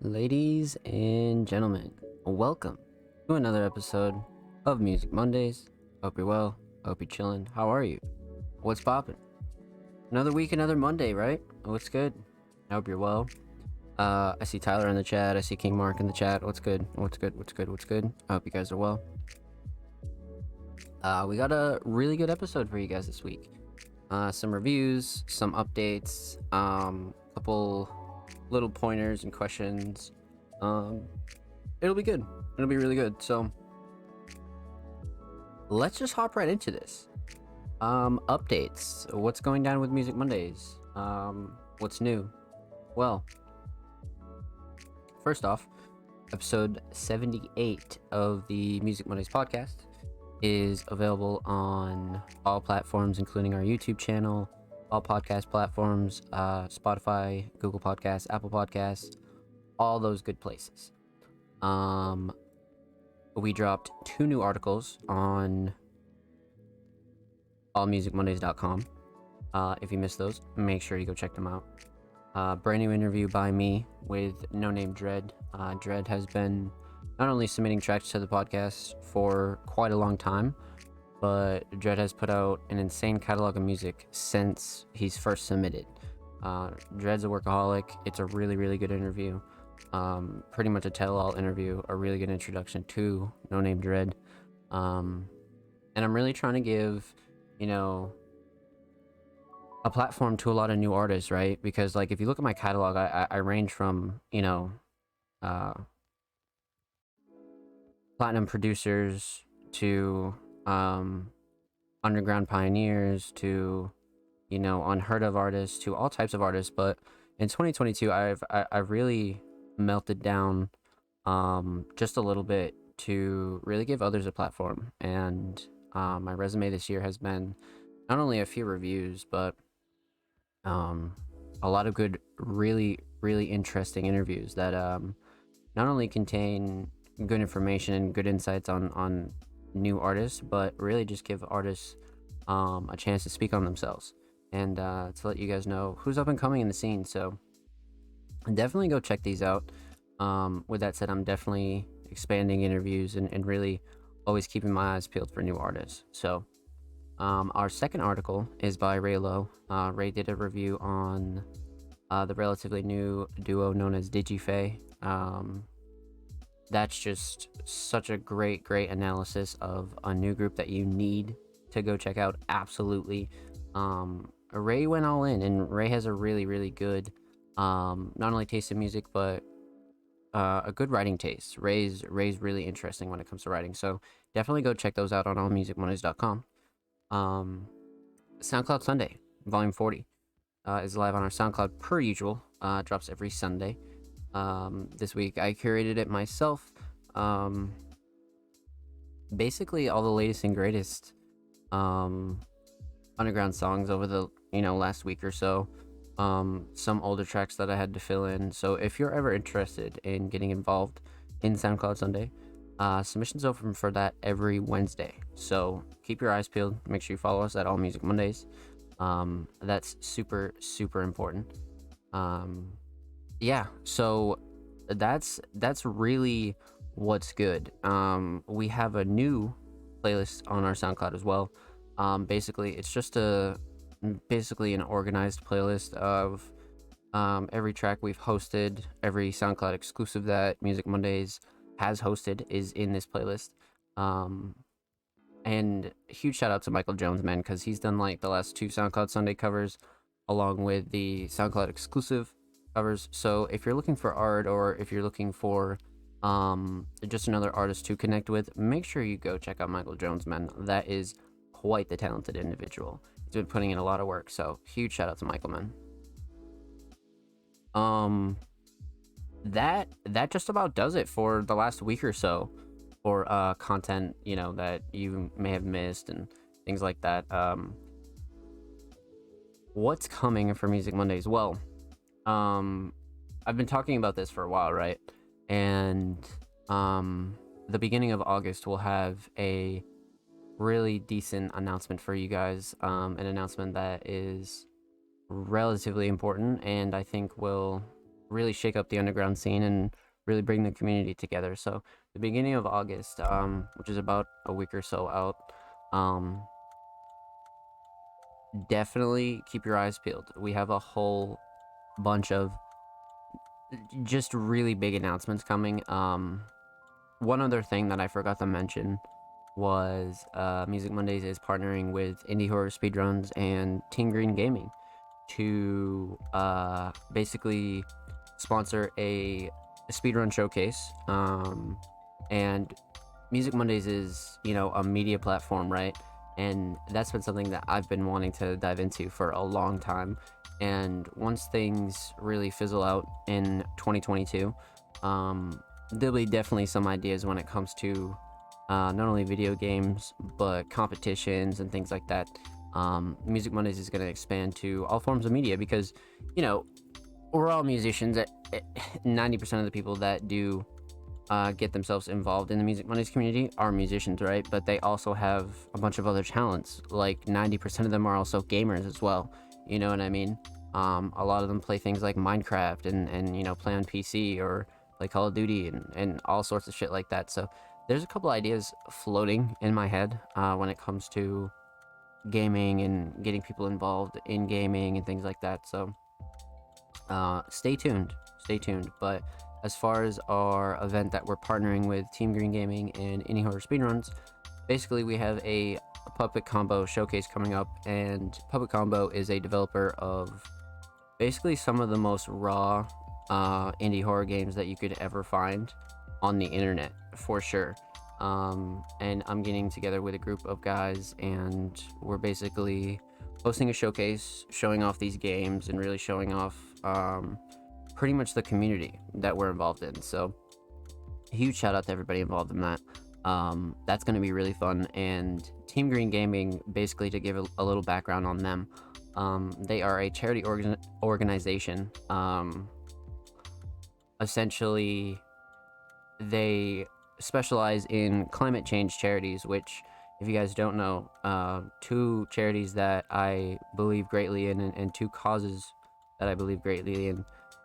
Ladies and gentlemen, welcome to another episode of Music Mondays. Hope you're well. Hope you're chilling. How are you? What's poppin'? Another week, another Monday, right? What's good? I hope you're well. I see Tyler in the chat. I see King Mark in the chat. What's good? What's good? What's good? What's good? I hope you guys are well. We got a really good episode for you guys this week. Some reviews, some updates, couple little pointers and questions. It'll be good. It'll be really good. So let's just hop right into this. Updates. What's going down with Music Mondays? What's new? Well, first off, episode 78 of the Music Mondays podcast is available on all platforms, including our YouTube channel, all podcast platforms, Spotify, Google Podcasts, Apple Podcasts, all those good places. We dropped 2 new articles on allmusicmondays.com. If you missed those, make sure you go check them out. Brand new interview by me with No Name Dread. Dread has been not only submitting tracks to the podcast for quite a long time, but Dread has put out an insane catalog of music since he's first submitted. Dread's a workaholic. It's a really, really good interview. Pretty much a tell-all interview, a really good introduction to No Name Dread. And I'm really trying to give, a platform to a lot of new artists, right? Because, if you look at my catalog, I range from, platinum producers to underground pioneers to unheard of artists to all types of artists. But in 2022 I've really melted down just a little bit to really give others a platform. And my resume this year has been not only a few reviews, but a lot of good, really, really interesting interviews that not only contain good information and good insights on new artists, but really just give artists a chance to speak on themselves and to let you guys know who's up and coming in the scene. So definitely go check these out. With that said, I'm definitely expanding interviews and really always keeping my eyes peeled for new artists. So our second article is by Ray Lowe. Ray did a review on the relatively new duo known as DigiFae. That's just such a great analysis of a new group that you need to go check out. Absolutely. Ray went all in, and Ray has a really, really good not only taste in music, but a good writing taste. Ray's really interesting when it comes to writing, so definitely go check those out on allmusicmondays.com. SoundCloud Sunday, Volume 40, is live on our SoundCloud per usual. Drops every Sunday. This week I curated it myself. Basically all the latest and greatest underground songs over the last week or so. Some older tracks that I had to fill in. So if you're ever interested in getting involved in SoundCloud Sunday, submissions open for that every Wednesday. So keep your eyes peeled. Make sure you follow us at All Music Mondays. That's super, super important. Yeah, so that's really what's good. We have a new playlist on our SoundCloud as well. Basically it's just basically an organized playlist of every track we've hosted, every SoundCloud exclusive that Music Mondays has hosted is in this playlist. And a huge shout out to Michael Jones, man, because he's done the last 2 SoundCloud Sunday covers along with the SoundCloud exclusive covers. So if you're looking for art, or if you're looking for just another artist to connect with, make sure you go check out Michael Jones, man. That is quite the talented individual. He's been putting in a lot of work, so huge shout out to Michael, man. That just about does it for the last week or so for content that you may have missed and things like that. What's coming for Music Mondays? Well, I've been talking about this for a while, right? And the beginning of August we'll have a really decent announcement for you guys. An announcement that is relatively important and I think will really shake up the underground scene and really bring the community together. So the beginning of August, which is about a week or so out, um, definitely keep your eyes peeled. We have a whole bunch of just really big announcements coming. One other thing that I forgot to mention was Music Mondays is partnering with Indie Horror Speedruns and Team Green Gaming to basically sponsor a speedrun showcase. And Music Mondays is, a media platform, right? And that's been something that I've been wanting to dive into for a long time. And once things really fizzle out in 2022, there'll be definitely some ideas when it comes to not only video games, but competitions and things like that. Music Mondays is going to expand to all forms of media because, we're all musicians. 90% of the people that do get themselves involved in the Music Mondays community are musicians, right? But they also have a bunch of other talents. Like 90% of them are also gamers as well. You know what I mean? A lot of them play things like Minecraft and play on PC or play Call of Duty and all sorts of shit like that. So there's a couple ideas floating in my head when it comes to gaming and getting people involved in gaming and things like that. So stay tuned. But as far as our event that we're partnering with Team Green Gaming and Indie Horror Speedruns, basically we have a Puppet Combo showcase coming up, and Puppet Combo is a developer of basically some of the most raw indie horror games that you could ever find on the internet, for sure. And I'm getting together with a group of guys, and we're basically hosting a showcase, showing off these games, and really showing off pretty much the community that we're involved in. So a huge shout out to everybody involved in that. That's going to be really fun. And Team Green Gaming, basically to give a little background on them, they are a charity organization. Essentially, they specialize in climate change charities, which, if you guys don't know, two charities that I believe greatly in, and two causes that I believe greatly in,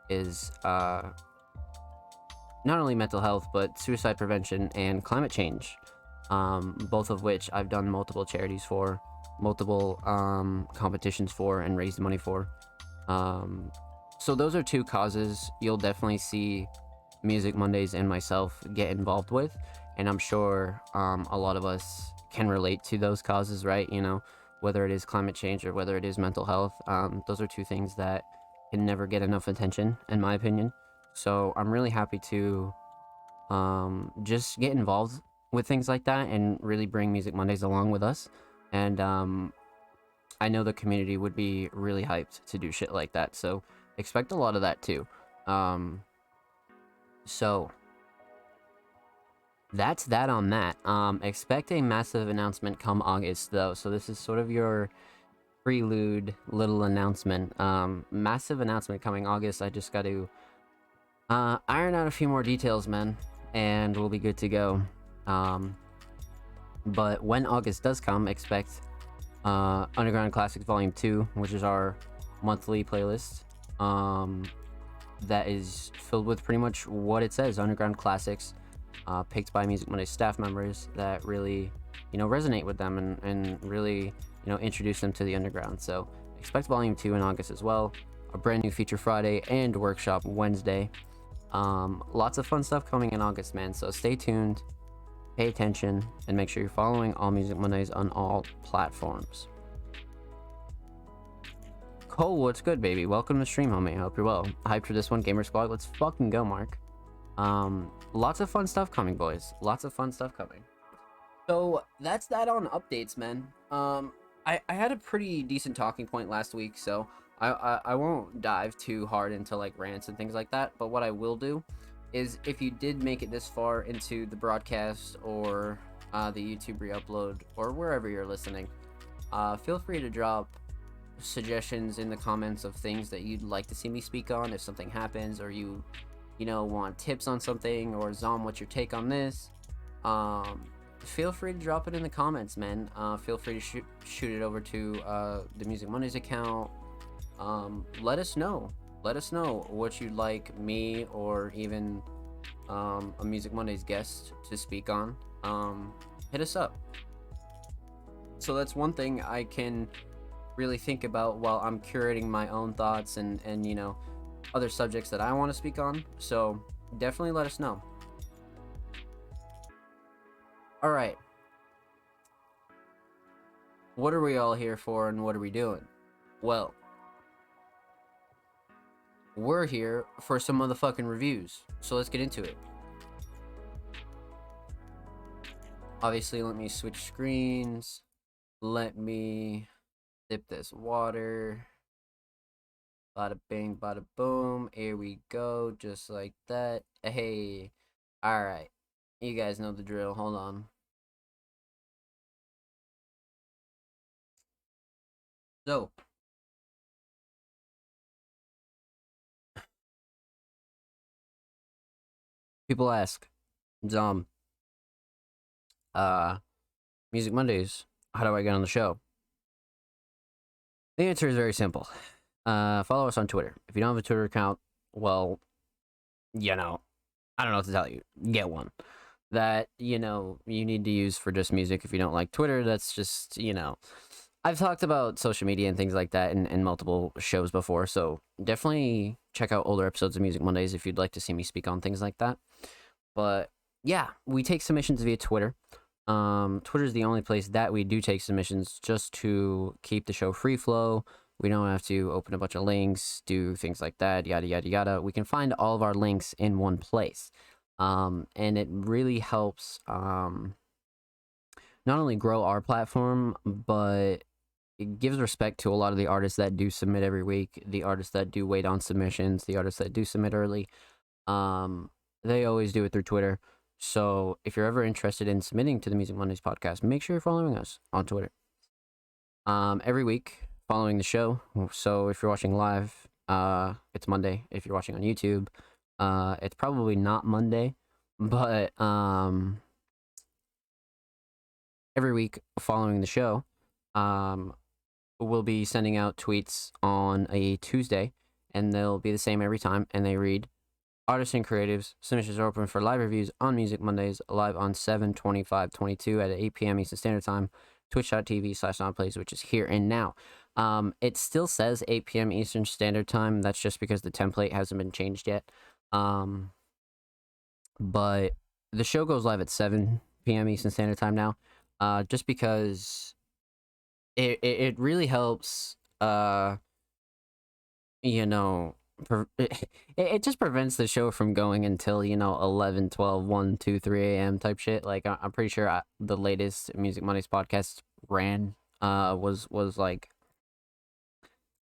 is not only mental health, but suicide prevention and climate change. Both of which I've done multiple charities for, multiple competitions for, and raised money for. So those are two causes you'll definitely see Music Mondays and myself get involved with, and I'm sure a lot of us can relate to those causes, right? Whether it is climate change or whether it is mental health, those are two things that can never get enough attention, in my opinion. So I'm really happy to just get involved with things like that and really bring Music Mondays along with us. And I know the community would be really hyped to do shit like that, so expect a lot of that too. So that's that on that. Expect a massive announcement come August, though. So this is sort of your prelude little announcement. Massive announcement coming August. I just got to iron out a few more details, man, and we'll be good to go. But when August does come, expect Underground Classics Volume 2, which is our monthly playlist. That is filled with pretty much what it says, Underground Classics, picked by Music Monday staff members that really, resonate with them and really, introduce them to the underground. So expect Volume 2 in August as well, a brand new Feature Friday and Workshop Wednesday. Lots of fun stuff coming in August, man, so stay tuned, pay attention, and make sure you're following All Music Mondays on all platforms. Cole, what's good, baby? Welcome to the stream, homie. I hope you're well. Hyped for this one, Gamer Squad. Let's fucking go, Mark. Lots of fun stuff coming, boys. Lots of fun stuff coming. So that's that on updates, man. I had a pretty decent talking point last week, so I won't dive too hard into like rants and things like that. But what I will do is, if you did make it this far into the broadcast or the YouTube re-upload or wherever you're listening, feel free to drop suggestions in the comments of things that you'd like to see me speak on if something happens, or you want tips on something, or Zom, what's your take on this? Feel free to drop it in the comments, man. Feel free to shoot it over to the Music Mondays account. Let us know let us know what you'd like me or even a Music Mondays guest to speak on. Hit us up. So that's one thing I can really think about while I'm curating my own thoughts and other subjects that I want to speak on. So definitely let us know. All right. What are we all here for and what are we doing? Well, we're here for some motherfucking reviews. So let's get into it. Obviously, let me switch screens. Let me dip this water. Bada bing, bada boom. Here we go, just like that. Hey, alright. You guys know the drill. Hold on. So, people ask, Zom, uh, Music Mondays, how do I get on the show? The answer is very simple. Follow us on Twitter. If you don't have a Twitter account, well, I don't know what to tell you. Get one. That, you need to use for just music. If you don't like Twitter, that's just, I've talked about social media and things like that in multiple shows before, so definitely check out older episodes of Music Mondays if you'd like to see me speak on things like that. But yeah, we take submissions via Twitter. Twitter is the only place that we do take submissions just to keep the show free flow. We don't have to open a bunch of links, do things like that, yada, yada, yada. We can find all of our links in one place. And it really helps not only grow our platform, but it gives respect to a lot of the artists that do submit every week, the artists that do wait on submissions, the artists that do submit early. They always do it through Twitter. So if you're ever interested in submitting to the Music Mondays podcast, make sure you're following us on Twitter. Every week following the show. So if you're watching live, it's Monday. If you're watching on YouTube, it's probably not Monday, but every week following the show, we'll be sending out tweets on a Tuesday, and they'll be the same every time, and they read, artists and creatives, submissions are open for live reviews on Music Mondays, live on 7/25/22 at 8 p.m. Eastern Standard Time, twitch.tv/onplays, which is here and now. It still says 8 p.m. Eastern Standard Time. That's just because the template hasn't been changed yet. But the show goes live at 7 p.m. Eastern Standard Time now, just because it really helps, it just prevents the show from going until 11, 12, 1, 2, 3 a.m. type shit. Like I'm pretty sure the latest Music Mondays podcast ran was like,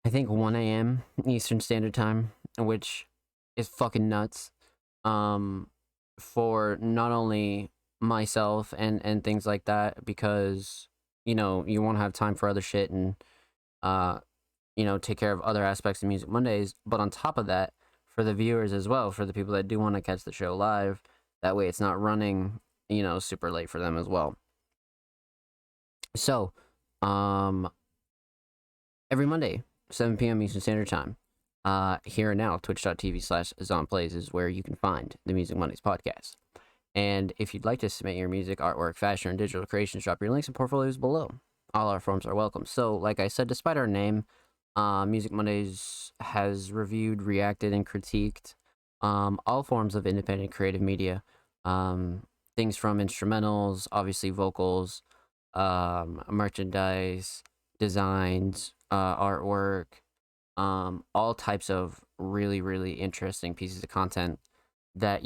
I think 1 a.m. Eastern Standard Time, which is fucking nuts. For not only myself and things like that, because you want to have time for other shit and take care of other aspects of Music Mondays, but on top of that, for the viewers as well, for the people that do want to catch the show live, that way it's not running super late for them as well. So every Monday 7 p.m. Eastern Standard Time, here and now, twitch.tv/zonplays is where you can find the Music Mondays podcast. And if you'd like to submit your music, artwork, fashion, and digital creations, drop your links and portfolios below. All our forms are welcome. So, like I said, despite our name, Music Mondays has reviewed, reacted, and critiqued all forms of independent creative media. Things from instrumentals, obviously vocals, merchandise, designs, artwork, all types of really, really interesting pieces of content that,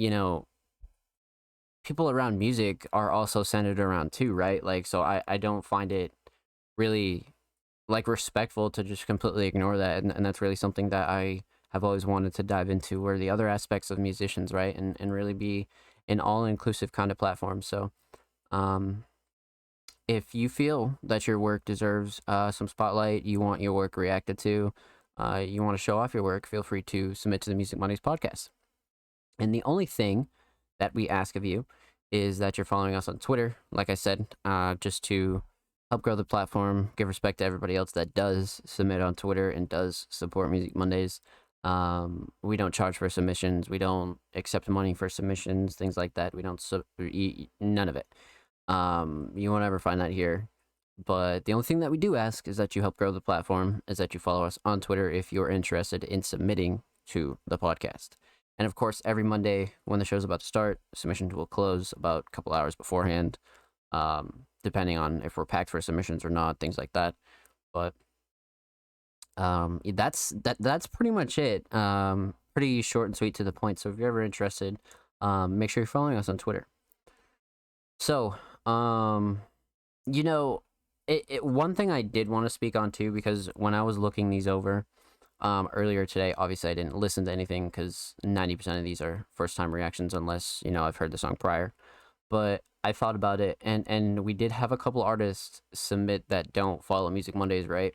people around music are also centered around too, right? Like, so I don't find it really like respectful to just completely ignore that. And that's really something that I have always wanted to dive into, where the other aspects of musicians, right? And really be an all-inclusive kind of platform. So, if you feel that your work deserves some spotlight, you want your work reacted to, you want to show off your work, feel free to submit to the Music Mondays podcast. And the only thing that we ask of you is that you're following us on Twitter, like I said, just to help grow the platform, give respect to everybody else that does submit on Twitter and does support Music Mondays. We don't charge for submissions. We don't accept money for submissions, things like that. We don't none of it. You won't ever find that here. But the only thing that we do ask is that you help grow the platform, is that you follow us on Twitter if you're interested in submitting to the podcast. And of course, every Monday when the show's about to start, submissions will close about a couple hours beforehand, depending on if we're packed for submissions or not, things like that. But that's pretty much it. Pretty short and sweet to the point. So if you're ever interested, make sure you're following us on Twitter. So, you know, one thing I did want to speak on too, because when I was looking these over earlier today, obviously I didn't listen to anything because 90% of these are first time reactions, unless I've heard the song prior. But I thought about it, and we did have a couple artists submit that don't follow Music Mondays, right?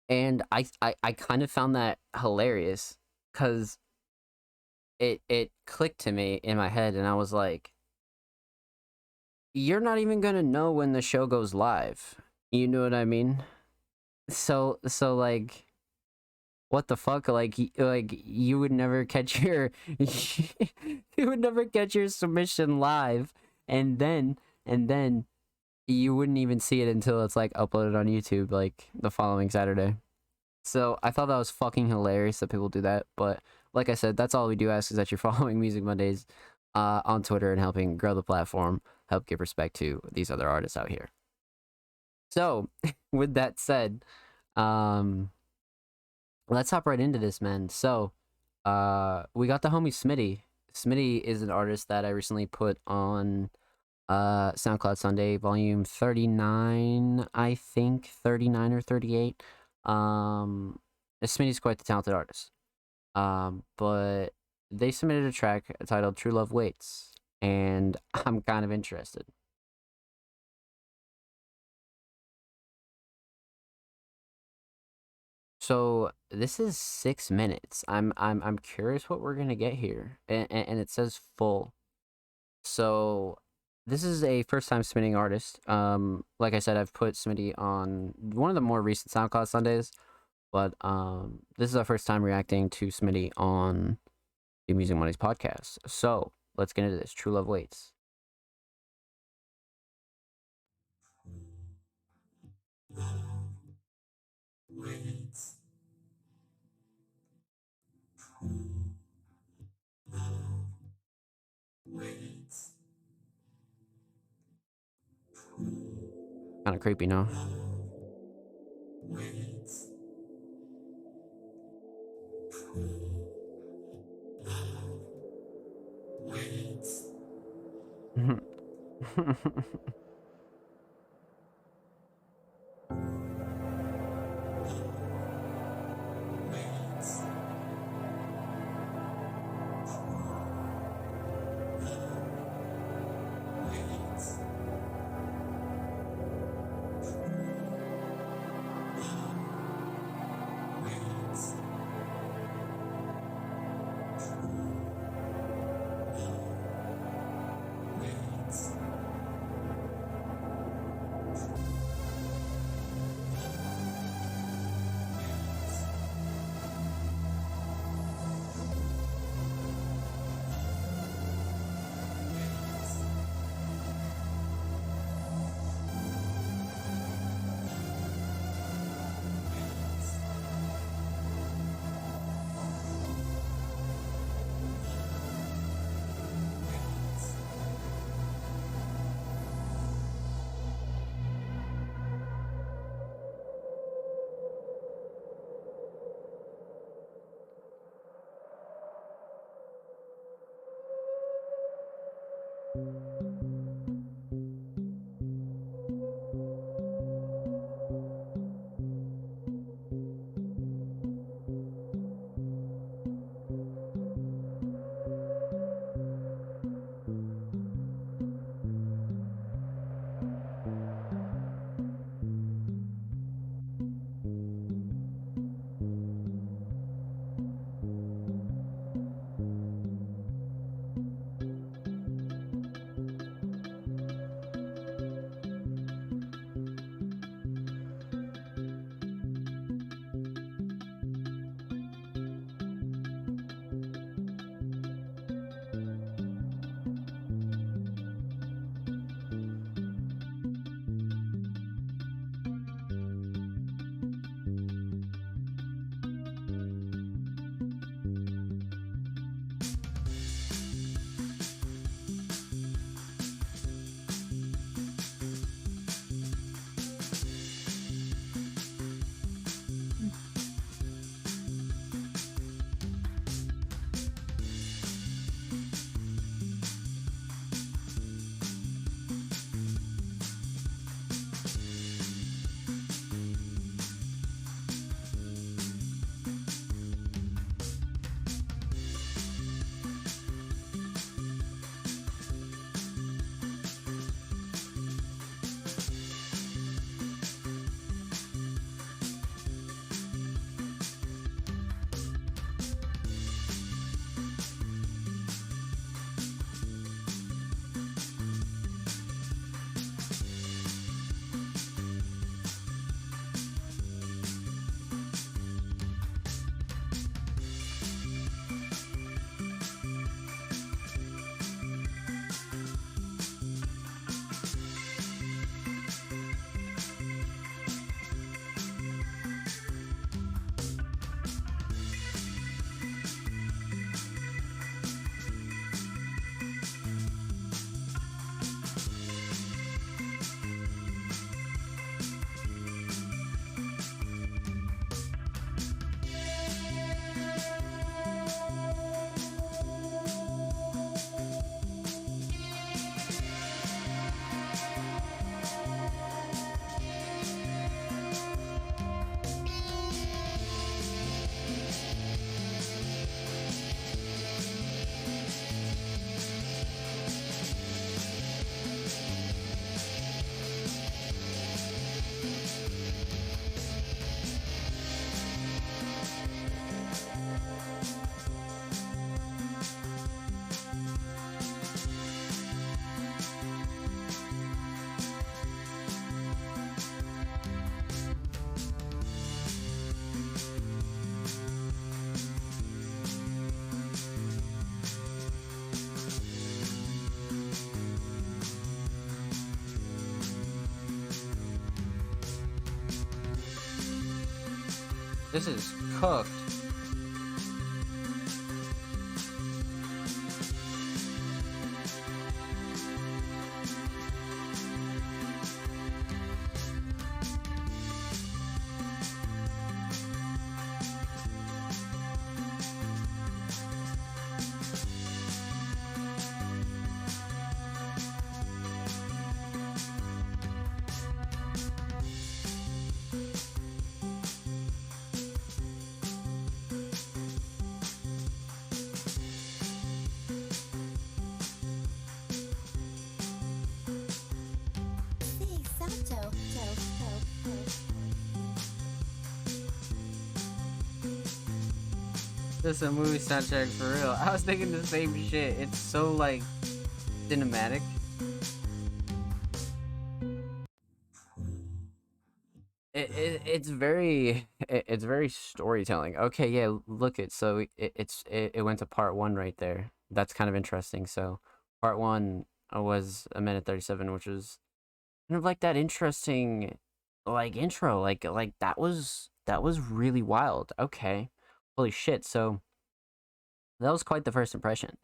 And I kind of found that hilarious because it clicked to me in my head, and I was like, you're not even gonna know when the show goes live. You know what I mean? So like, what the fuck? Like you would never catch your you would never catch your submission live, and then you wouldn't even see it until it's like uploaded on YouTube like the following Saturday. So I thought that was fucking hilarious that people do that. But like I said, that's all we do ask, is that you're following Music Mondays on Twitter and helping grow the platform, help give respect to these other artists out here. So with that said, let's hop right into this, man. So we got the homie Smitty. Smitty is an artist that I recently put on SoundCloud Sunday, volume 39, I think, 39 or 38. Smitty's quite the talented artist. But they submitted a track titled True Love Waits, and I'm kind of interested. So this is 6 minutes. I'm curious what we're gonna get here, and it says full. So this is a first time submitting artist. Like I said, I've put Smitty on one of the more recent SoundCloud Sundays, but this is our first time reacting to Smitty on the Music Mondays podcast. So let's get into this. True Love Waits. Kind of creepy, no? This is cooked. This is a movie soundtrack for real. I was thinking the same shit. It's so like cinematic. It's very it's very storytelling. Okay, yeah, look it. So it went to part one right there. That's kind of interesting. So part one was a minute 37, which was kind of like that interesting like intro. Like that was really wild. Okay, holy shit. So that was quite the first impression.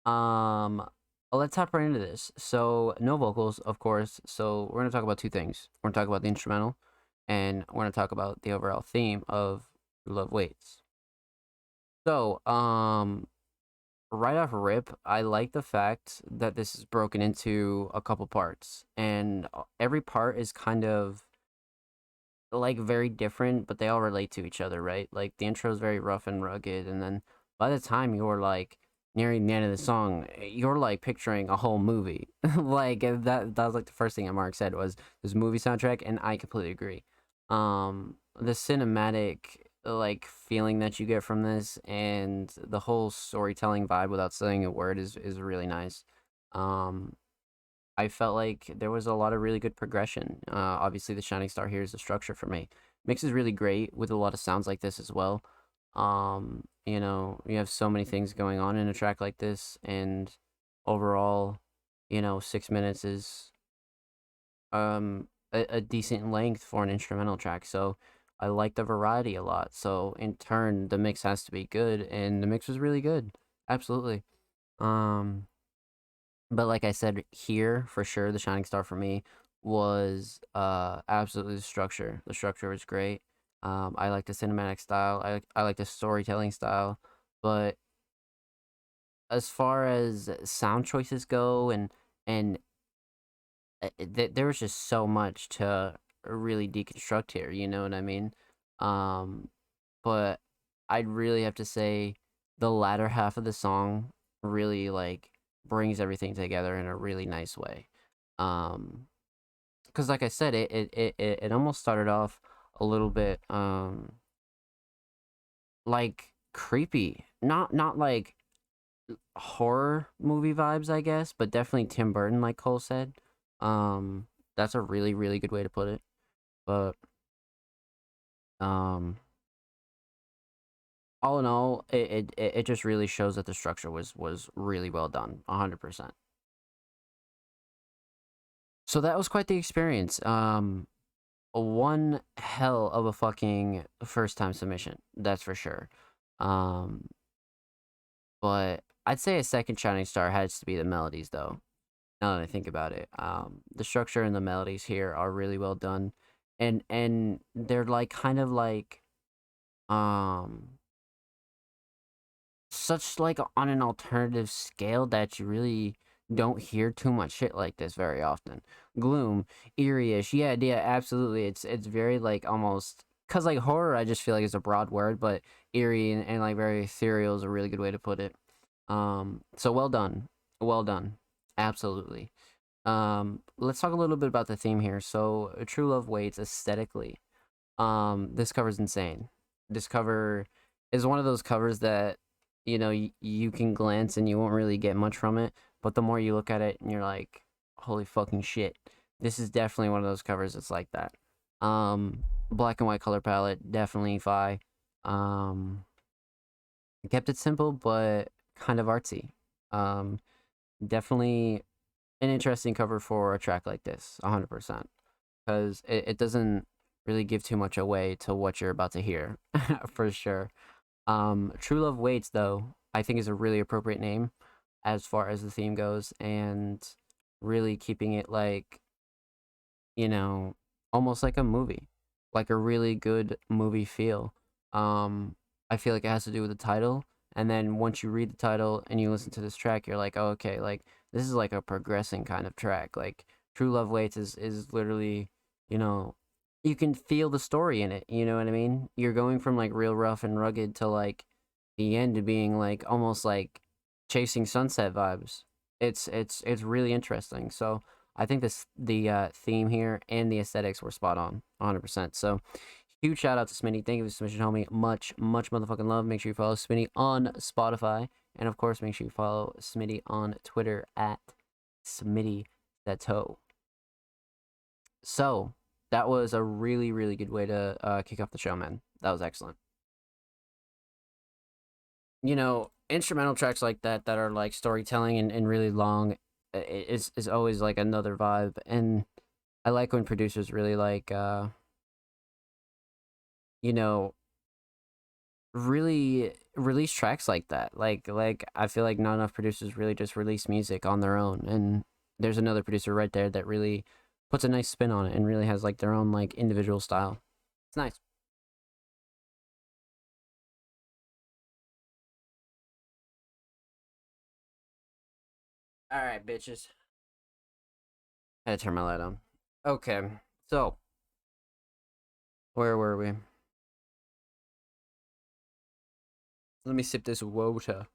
Um, let's hop right into this. So, no vocals, of course. So, we're gonna talk about two things. We're gonna talk about the instrumental, and we're gonna talk about the overall theme of Love Waits. So, right off rip, I like the fact that this is broken into a couple parts, and every part is kind of like very different, but they all relate to each other, right? Like the intro is very rough and rugged, and then by the time you're like nearing the end of the song, you're like picturing a whole movie. Like that was like the first thing that Mark said was this movie soundtrack, and I completely agree. The cinematic like feeling that you get from this and the whole storytelling vibe without saying a word is really nice. Um, I felt like there was a lot of really good progression. Obviously, the shining star here is the structure for me. Mix is really great with a lot of sounds like this as well. You know, you have so many things going on in a track like this, and overall, you know, 6 minutes is a decent length for an instrumental track. So I like the variety a lot. So in turn, the mix has to be good, and the mix was really good. Absolutely. Um, but like I said here, for sure, the shining star for me was absolutely the structure. The structure was great. I like the cinematic style. I like the storytelling style. But as far as sound choices go, and there was just so much to really deconstruct here. You know what I mean? Um, but I'd really have to say the latter half of the song really like brings everything together in a really nice way. Um, because like I said, it almost started off a little bit like creepy, not like horror movie vibes, I guess, but definitely Tim Burton, like Cole said. Um, that's a really good way to put it. But um, all in all, it just really shows that the structure was really well done, 100%. So that was quite the experience. One hell of a fucking first time submission, that's for sure. Um, but I'd say a second shining star has to be the melodies, though. Now that I think about it, the structure and the melodies here are really well done, and they're like kind of like um such like on an alternative scale that you really don't hear too much shit like this very often. Gloom, eerie-ish, yeah, absolutely. It's very like almost cause like horror, I just feel like is a broad word, but eerie and like very ethereal is a really good way to put it. So well done, absolutely. Let's talk a little bit about the theme here. So, True Love Waits aesthetically. This cover's insane. This cover is one of those covers that you know you can glance and you won't really get much from it, but the more you look at it and you're like, holy fucking shit. This is definitely one of those covers that's like that. Black and white color palette, definitely fi. Um, kept it simple but kind of artsy. Um, definitely an interesting cover for a track like this, 100%. Because it doesn't really give too much away to what you're about to hear, for sure. True Love Waits, though, I think is a really appropriate name as far as the theme goes, and really keeping it like, you know, almost like a movie, like a really good movie feel. I feel like it has to do with the title, and then once you read the title and you listen to this track, you're like, oh, okay, like this is like a progressing kind of track. Like True Love Waits is literally, you know, you can feel the story in it. You know what I mean? You're going from like real rough and rugged to like the end being like almost like chasing sunset vibes. It's really interesting. So I think this the theme here and the aesthetics were spot on, 100%. So huge shout out to Smitty. Thank you for the submission, homie. Much motherfucking love. Make sure you follow Smitty on Spotify, and of course, make sure you follow Smitty on Twitter at Smitty Sato. So that was a really good way to kick off the show, man. That was excellent. You know, instrumental tracks like that are like storytelling and really long is always like another vibe. And I like when producers really like you know, really release tracks like that. Like I feel like not enough producers really just release music on their own, and there's another producer right there that really puts a nice spin on it and really has like their own like individual style. It's nice. All right, bitches. I had to turn my light on. Okay, so where were we? Let me sip this water.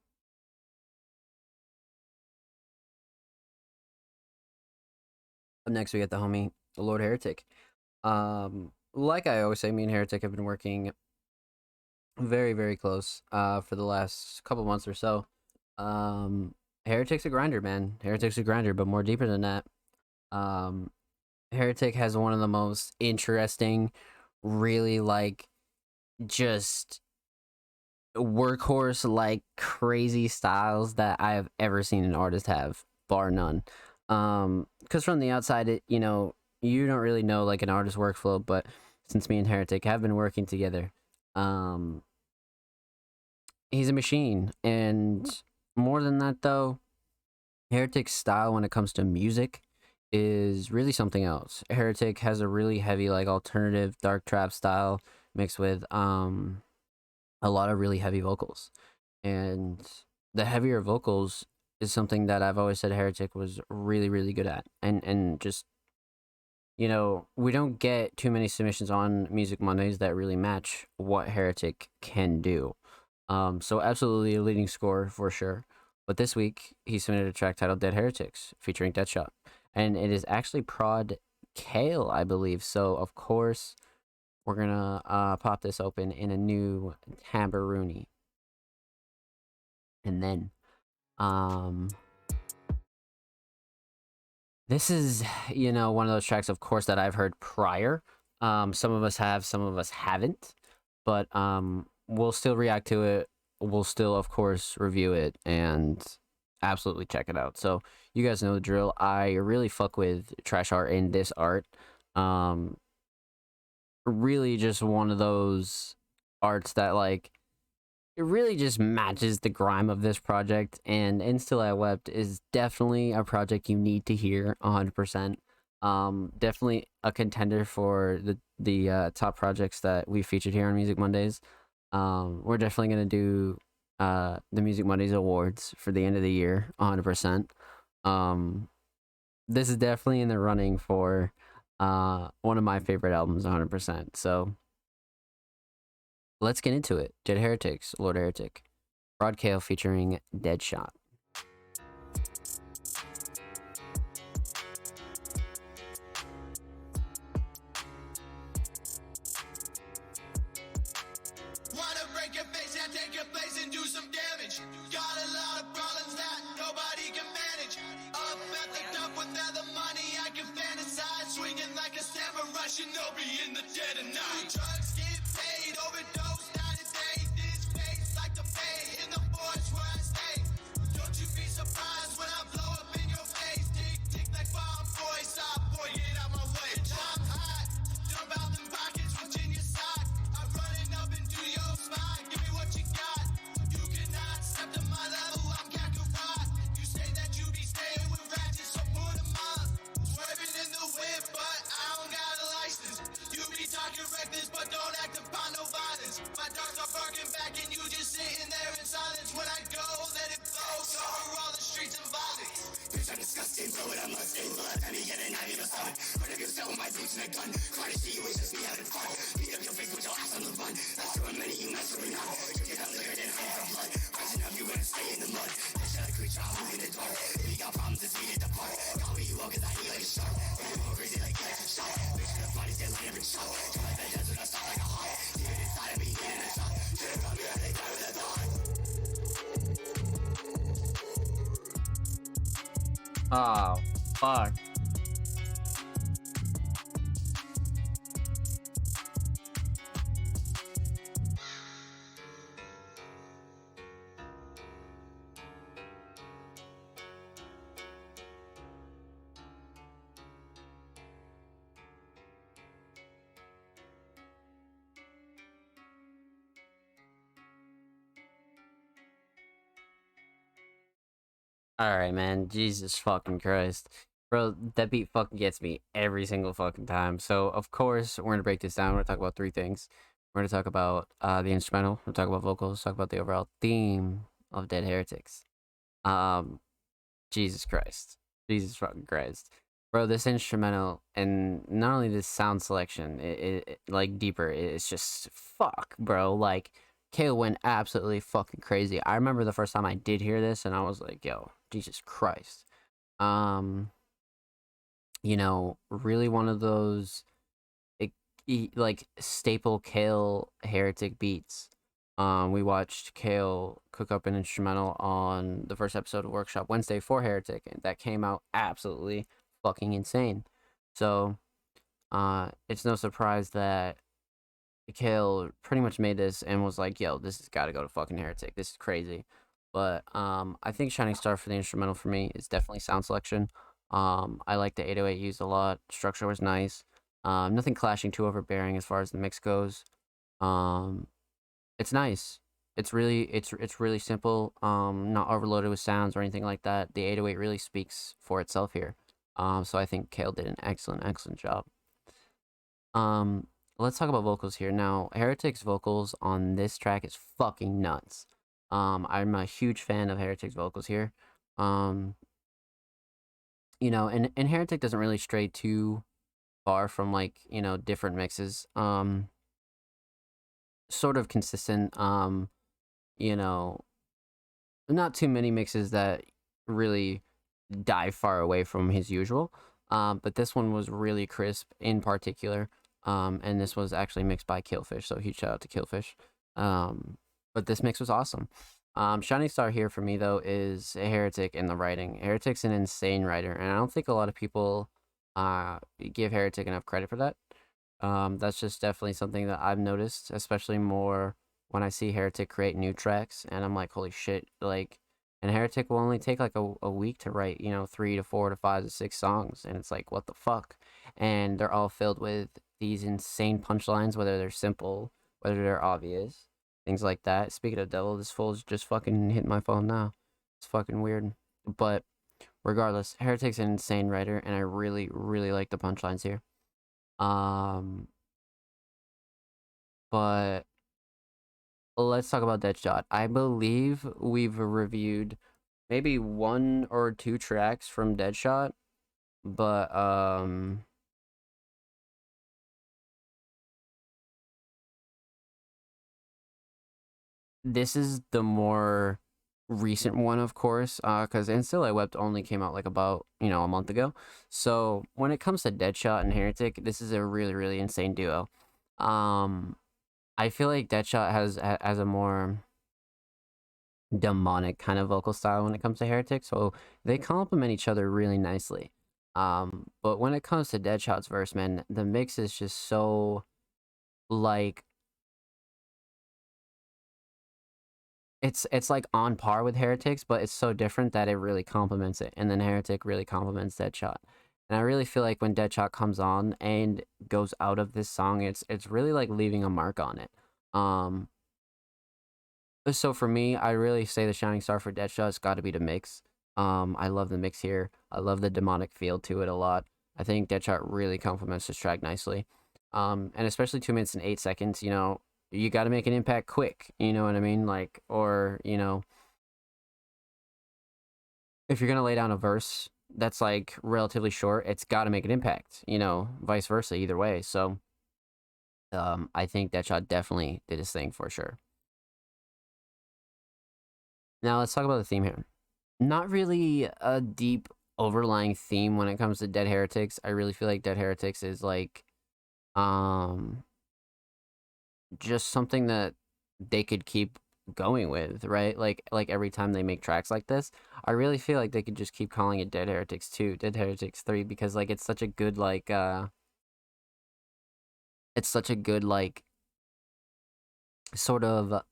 Up next, we got the homie Lord Heretic. Like I always say, me and Heretic have been working very close for the last couple months or so. Heretic's a grinder, man. Heretic's a grinder, but more deeper than that. Um, Heretic has one of the most interesting, really like just workhorse like crazy styles that I have ever seen an artist have, bar none. Because from the outside, you know, you don't really know like an artist workflow, but since me and Heretic have been working together, um, he's a machine. And more than that, though, Heretic's style when it comes to music is really something else. Heretic has a really heavy like alternative dark trap style mixed with a lot of really heavy vocals. And the heavier vocals is something that I've always said Heretic was really good at. And just, you know, we don't get too many submissions on Music Mondays that really match what Heretic can do. So absolutely a leading score for sure. But this week he submitted a track titled Dead Heretics featuring Deadshot. And it is actually Prod Kale, I believe. So of course we're gonna pop this open in a new Tambourine. And then this is, you know, one of those tracks, of course, that I've heard prior. Some of us have, some of us haven't, but we'll still react to it. We'll still, of course, review it and absolutely check it out. So you guys know the drill. I really fuck with trash art in this art. Really just one of those arts that like it really just matches the grime of this project, and Still I Wept is definitely a project you need to hear 100%. Definitely a contender for the top projects that we featured here on Music Mondays. We're definitely gonna do the Music Mondays awards for the end of the year 100%. This is definitely in the running for one of my favorite albums 100%. So let's get into it. Dead Heretics, Lord Heretic. Prod Kale featuring Deadshot. Wanna break your face and take your place and do some damage. Got a lot of problems that nobody can manage. Up at the top without the money, I can fantasize. Swinging like a samurai shinobi in the dead of night. Drugs get paid, overdose, not a day. This face like the bay in the forest where I stay. Don't you be surprised when I blow up in your face. Tick, tick like bomb boy, stop, boy, get out my way. I'm hot, jump out them pockets. Oh, fuck. All right, man. Jesus fucking Christ. Bro, that beat fucking gets me every single fucking time. So, of course, we're going to break this down. We're going to talk about three things. We're going to talk about the instrumental. We're going to talk about vocals. Talk about the overall theme of Dead Heretics. Um, Jesus Christ. Jesus fucking Christ. Bro, this instrumental, and not only this sound selection, like deeper, it's just fuck, bro. Like, Kale went absolutely fucking crazy. I remember the first time I did hear this, and I was like, yo, Jesus Christ. Um, really one of those like staple Kale Heretic beats. We watched Kale cook up an instrumental on the first episode of Workshop Wednesday for Heretic, and that came out absolutely fucking insane. So, it's no surprise that Kale pretty much made this and was like, "Yo, this has got to go to fucking Heretic. This is crazy." But I think Shining Star for the instrumental for me is definitely sound selection. I like the 808 used a lot. Structure was nice. Nothing clashing too overbearing as far as the mix goes. Um, it's nice. It's really simple. Not overloaded with sounds or anything like that. The 808 really speaks for itself here. So I think Kale did an excellent job. Um, let's talk about vocals here. Now, Heretic's vocals on this track is fucking nuts. I'm a huge fan of Heretic's vocals here. Um, and Heretic doesn't really stray too far from like, different mixes. Sort of consistent. You know, not too many mixes that really dive far away from his usual. But this one was really crisp in particular. And this was actually mixed by Killfish, so huge shout out to Killfish. But this mix was awesome. Shining Star here for me though is a Heretic in the writing. Heretic's an insane writer, and I don't think a lot of people give Heretic enough credit for that. That's just definitely something that I've noticed, especially more when I see Heretic create new tracks, and I'm like, holy shit, like, and Heretic will only take like a week to write, 3 to 4 to 5 to 6 songs, and it's like, what the fuck? And they're all filled with these insane punchlines, whether they're simple, whether they're obvious, things like that. Speaking of devil, this fool's just fucking hitting my phone now. It's fucking weird. But regardless, Heretic's an insane writer, and I really like the punchlines here. But let's talk about Deadshot. I believe we've reviewed maybe 1 or 2 tracks from Deadshot, but this is the more recent one, of course, because And Still I Wept only came out like about, a month ago. So when it comes to Deadshot and Heretic, this is a really insane duo. I feel like Deadshot has a more demonic kind of vocal style when it comes to Heretic, so they complement each other really nicely. But when it comes to Deadshot's verse, man, the mix is just so like it's like on par with Heretics, but it's so different that it really complements it. And then Heretic really complements Deadshot. And I really feel like when Deadshot comes on and goes out of this song, it's really like leaving a mark on it. So for me, I really say the Shining Star for Deadshot's got to be the mix. I love the mix here. I love the demonic feel to it a lot. I think Deadshot really complements this track nicely. And especially 2 minutes and 8 seconds, you got to make an impact quick. You know what I mean? Like, or, if you're going to lay down a verse, that's like relatively short, it's got to make an impact, you know, vice versa, either way. So I think Deadshot definitely did his thing for sure. Now let's talk about the theme here. Not really a deep overlying theme when it comes to Dead Heretics. I really feel like Dead Heretics is like um just something that they could keep going with, right? Like every time they make tracks like this, I really feel like they could just keep calling it Dead Heretics 2, Dead Heretics 3, because like it's such a good it's such a good like sort of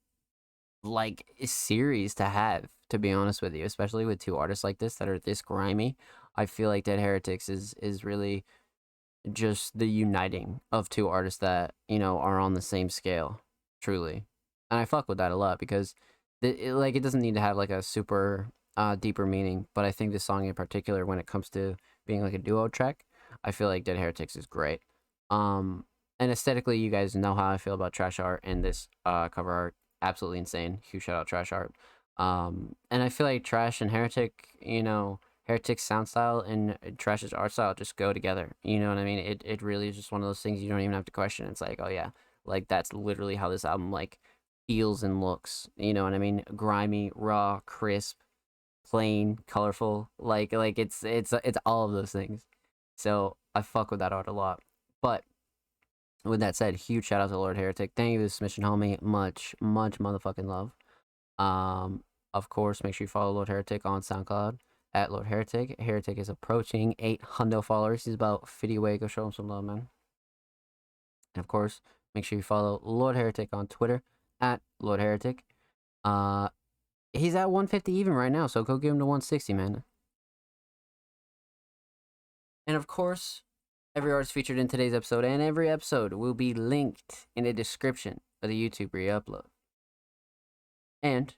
like series to have, to be honest with you, especially with two artists like this that are this grimy. I feel like Dead Heretics is really just the uniting of two artists that, you know, are on the same scale, truly. And I fuck with that a lot because like it doesn't need to have like a super deeper meaning, but I think this song in particular, when it comes to being like a duo track, I feel like Dead Heretics is great. Um and aesthetically, you guys know how I feel about Trash Art, and this cover art absolutely insane. Huge shout out Trash Art. And I feel like Trash and Heretic, you know, Heretic's sound style and Trash's art style just go together. You know what I mean? It really is just one of those things you don't even have to question. It's like, oh yeah, like that's literally how this album like feels and looks. You know what I mean? Grimy, raw, crisp, plain, colorful. Like it's all of those things. So I fuck with that art a lot. But with that said, huge shout out to Lord Heretic. Thank you for the submission, homie. Much motherfucking love. Of course, make sure you follow Lord Heretic on SoundCloud at Lord Heretic. Heretic is approaching 800 followers. He's about 50 away. Go show him some love, man. And of course, make sure you follow Lord Heretic on Twitter at Lord Heretic. Uh, he's at 150 even right now, so go give him to 160, man. And of course, every artist featured in today's episode and every episode will be linked in the description of the YouTube re-upload. And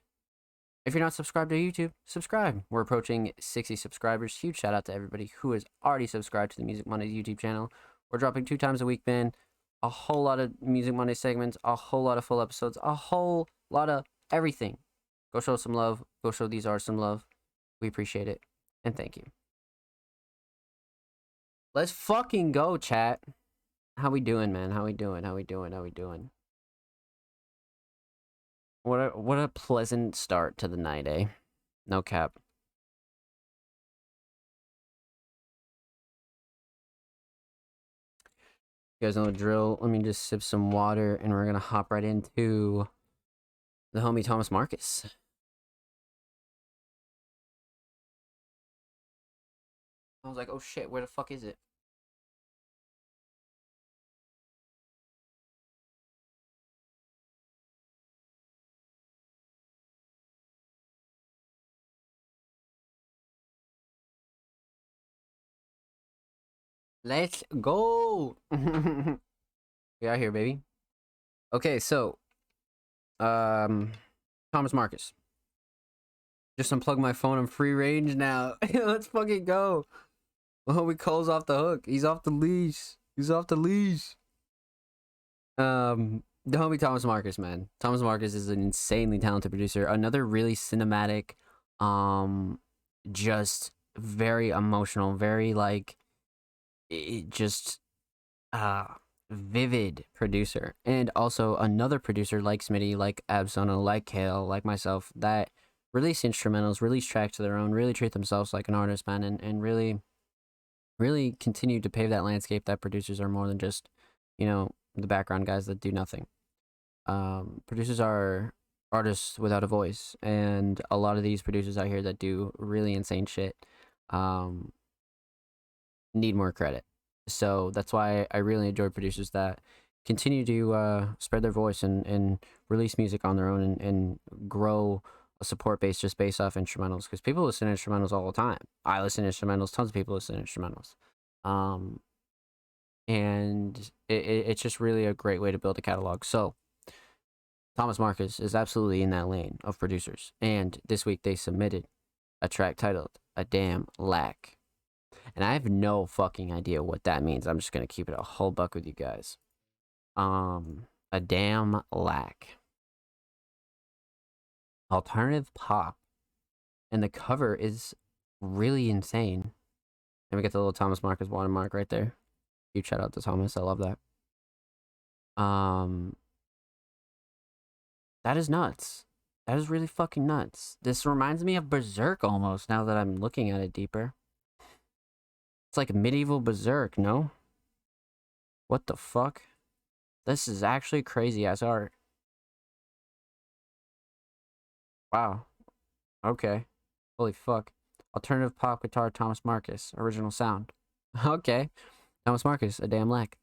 if you're not subscribed to YouTube, subscribe. We're approaching 60 subscribers. Huge shout out to everybody who has already subscribed to the Music Monday YouTube channel. We're dropping 2 times a week, man. A whole lot of Music Monday segments, a whole lot of full episodes, a whole lot of everything. Go show some love. Go show these artists some love. We appreciate it. And thank you. Let's fucking go, chat. How we doing, man? How we doing? How we doing? How we doing? What a pleasant start to the night, eh? No cap. You guys know the drill. Let me just sip some water and we're gonna hop right into the homie Thomas Marcus. I was like, oh shit, where the fuck is it? Let's go. We out here, baby. Okay, so Thomas Marcus. Just unplug my phone. I'm free range now. Let's fucking go. Oh, we Cole's off the hook. He's off the leash. He's off the leash. The homie Thomas Marcus, man. Thomas Marcus is an insanely talented producer. Another really cinematic, just very emotional, very like just vivid producer. And also another producer like Smitty, like Absolo, like Kale, like myself, that release instrumentals, release tracks of their own, really treat themselves like an artist, man, and really continue to pave that landscape that producers are more than just, you know, the background guys that do nothing. Producers are artists without a voice, and a lot of these producers out here that do really insane shit need more credit. So that's why I really enjoy producers that continue to spread their voice and release music on their own and grow a support base just based off instrumentals, because people listen to instrumentals all the time. I listen to instrumentals. Tons of people listen to instrumentals. And it's just really a great way to build a catalog. So Thomas Marcus is absolutely in that lane of producers. And this week they submitted a track titled A Damn Lack. And I have no fucking idea what that means. I'm just going to keep it a whole buck with you guys. A Damn Lack. Alternative pop. And the cover is really insane. And we get the little Thomas Marcus watermark right there. Huge shout out to Thomas. I love that. Um, that is nuts. That is really fucking nuts. This reminds me of Berserk almost. Now that I'm looking at it deeper, it's like medieval Berserk. No, what the fuck? This is actually crazy ass art. Wow. Okay. Holy fuck. Alternative pop guitar Thomas Marcus. Original sound. Okay. Thomas Marcus, a damn lack.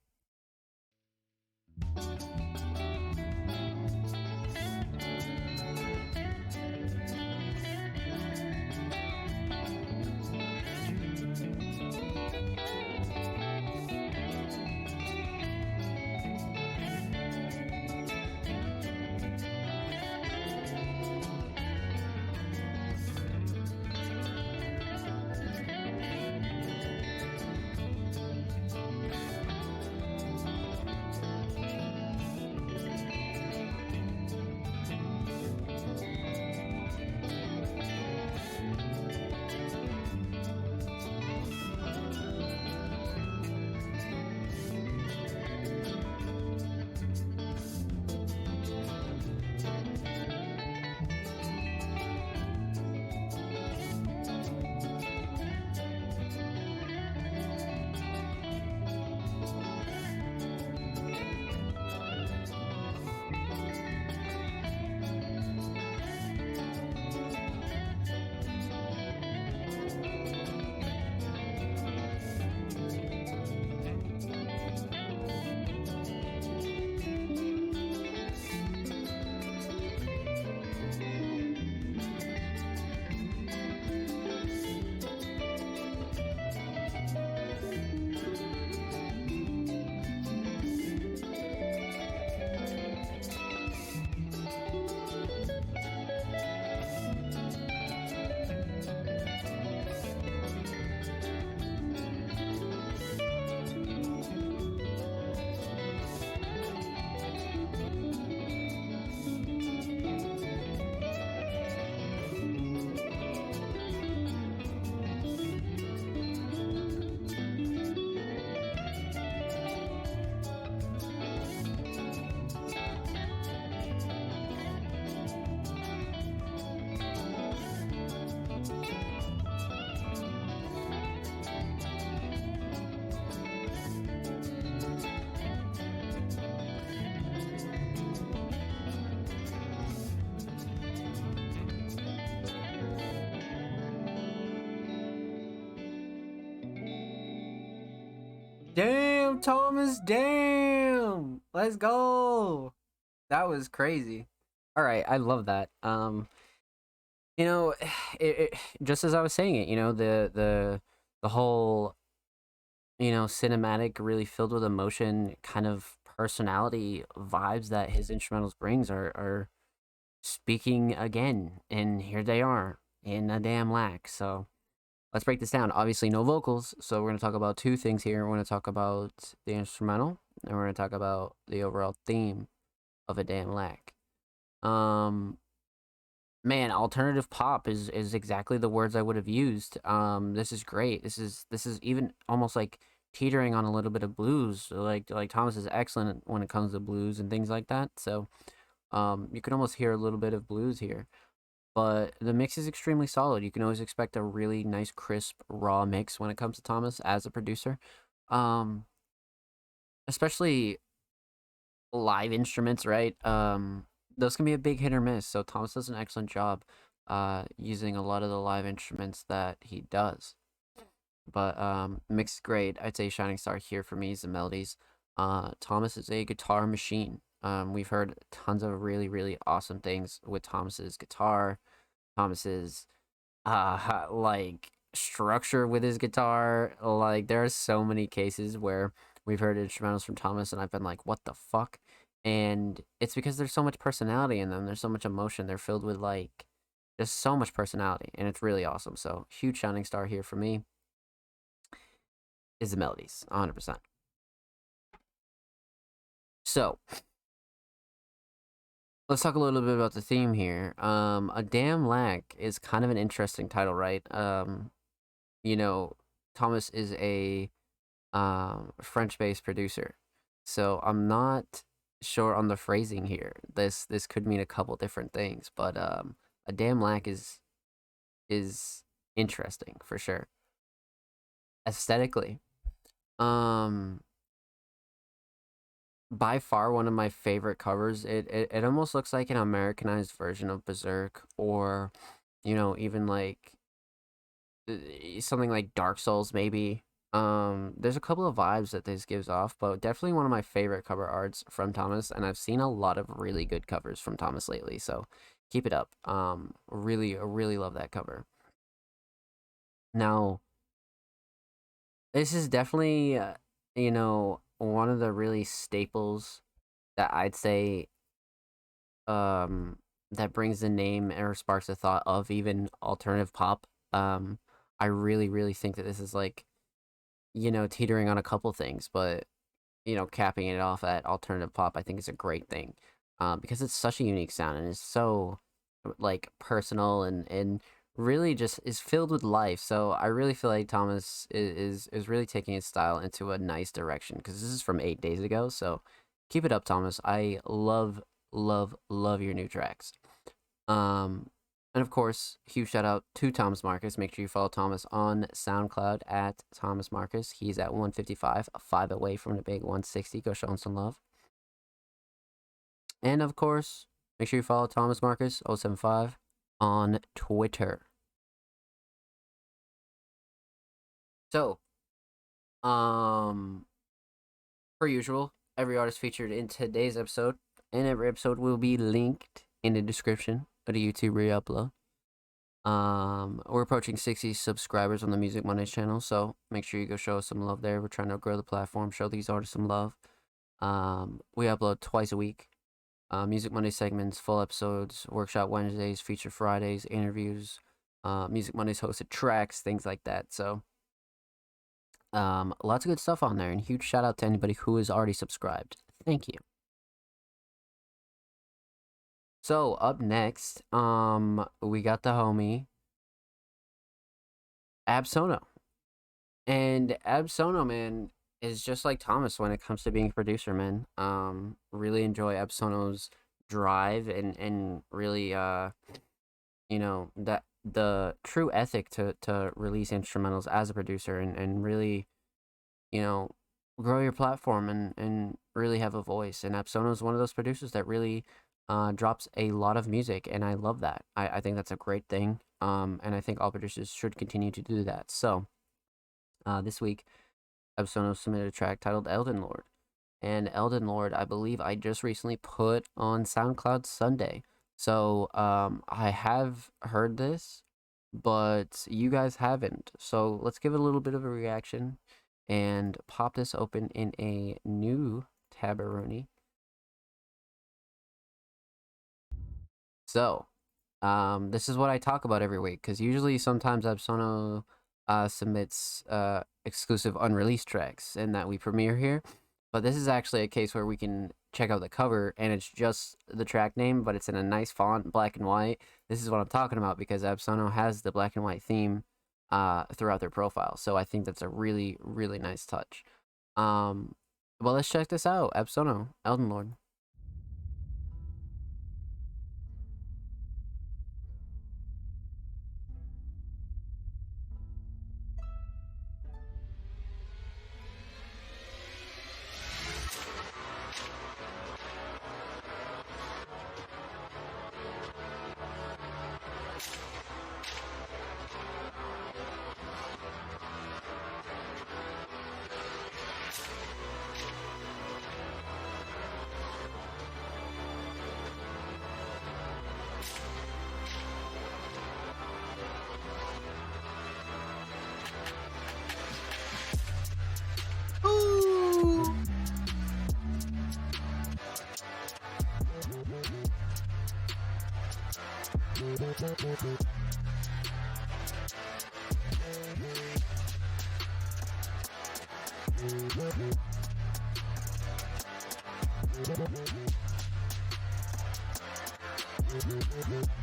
Damn, Thomas, damn. Let's go. That was crazy. All right, I love that. You know, just as I was saying it, the whole, cinematic, really filled with emotion, kind of personality vibes that his instrumentals brings are speaking again, and here they are in a damn lack. So let's break this down. Obviously, no vocals, so we're gonna talk about two things here. We're gonna talk about the instrumental, and we're gonna talk about the overall theme of a damn lack. Um, Man, alternative pop is exactly the words I would have used. This is great. This is even almost like teetering on a little bit of blues. Like Thomas is excellent when it comes to blues and things like that. So you can almost hear a little bit of blues here. But the mix is extremely solid. You can always expect a really nice, crisp, raw mix when it comes to Thomas as a producer. Um, Especially live instruments, right? Those can be a big hit or miss. So Thomas does an excellent job using a lot of the live instruments that he does. But mixed grade, I'd say shining star here for me is the melodies. Thomas is a guitar machine. We've heard tons of really, really awesome things with Thomas's guitar, Thomas's like structure with his guitar. Like there are so many cases where we've heard instrumentals from Thomas and I've been like, what the fuck? And it's because there's so much personality in them. There's so much emotion. They're filled with like there's so much personality and it's really awesome. So huge shining star here for me is the melodies, 100%. So let's talk a little bit about the theme here. A damn lack is kind of an interesting title, right? You know, Thomas is a French-based producer, so I'm not sure on the phrasing here. This could mean a couple different things, but a damn lack is interesting for sure. Aesthetically, um, by far one of my favorite covers. It almost looks like an Americanized version of Berserk, or even like something like Dark Souls maybe. There's a couple of vibes that this gives off, but definitely one of my favorite cover arts from Thomas, and I've seen a lot of really good covers from Thomas lately, so keep it up. Really love that cover. Now, this is definitely one of the really staples that I'd say that brings the name or sparks a thought of even alternative pop. I really think that this is like, teetering on a couple things, but capping it off at alternative pop, I think is a great thing. Because it's such a unique sound and it's so like personal and really just is filled with life. So I really feel like Thomas is really taking his style into a nice direction, because this is from 8 days ago. So keep it up, Thomas. I love your new tracks. And of course, huge shout out to Thomas Marcus. Make sure you follow Thomas on SoundCloud at Thomas Marcus. He's at 155, 5 away from the big 160. Go show him some love. And of course, make sure you follow Thomas Marcus 075 on Twitter. So, per usual, every artist featured in today's episode and every episode will be linked in the description of the YouTube re-upload. We're approaching 60 subscribers on the Music Mondays channel, so make sure you go show us some love there. We're trying to grow the platform, show these artists some love. We upload twice a week. Music Monday segments, full episodes, workshop Wednesdays, feature Fridays, interviews, Music Mondays hosted tracks, things like that. So, lots of good stuff on there, and huge shout out to anybody who is already subscribed. Thank you. So up next, we got the homie Absolno, and Absolno, man, is just like Thomas when it comes to being a producer, man. Really enjoy Absolno's drive and really that the true ethic to release instrumentals as a producer and really grow your platform and really have a voice. And Absolno is one of those producers that really drops a lot of music, and I love that. I think that's a great thing. And I think all producers should continue to do that. So, this week, Absolno submitted a track titled Elden Lord. And Elden Lord, I believe I just recently put on SoundCloud Sunday. So, I have heard this, but you guys haven't. So, let's give it a little bit of a reaction and pop this open in a new Tabaroni. So, this is what I talk about every week, because usually sometimes Absolno submits exclusive unreleased tracks and that we premiere here. But this is actually a case where we can check out the cover and it's just the track name, but it's in a nice font, black and white. This is what I'm talking about, because Absolno has the black and white theme throughout their profile. So I think that's a really nice touch. Well, let's check this out. Absolno, Elden Lord.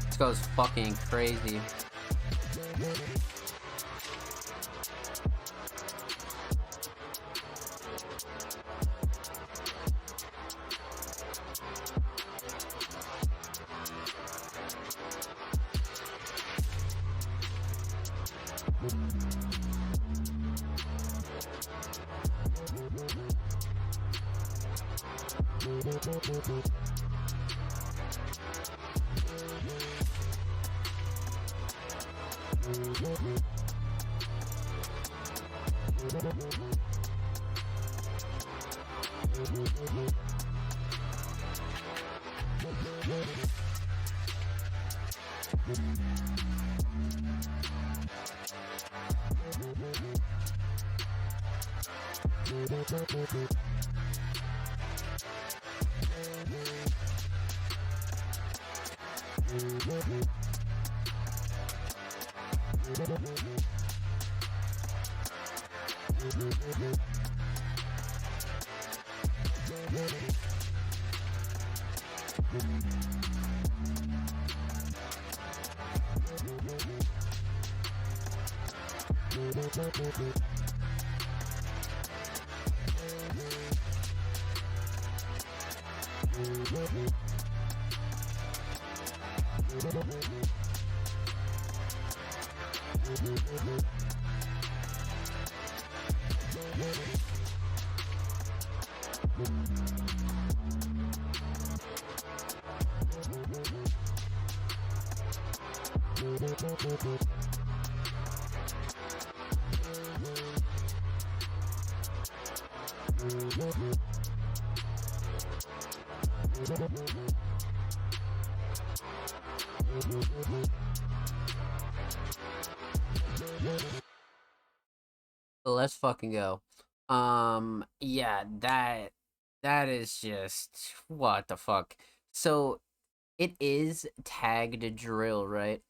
This goes fucking crazy. Let's fucking go. Yeah, that is just what the fuck. So it is tagged drill, right?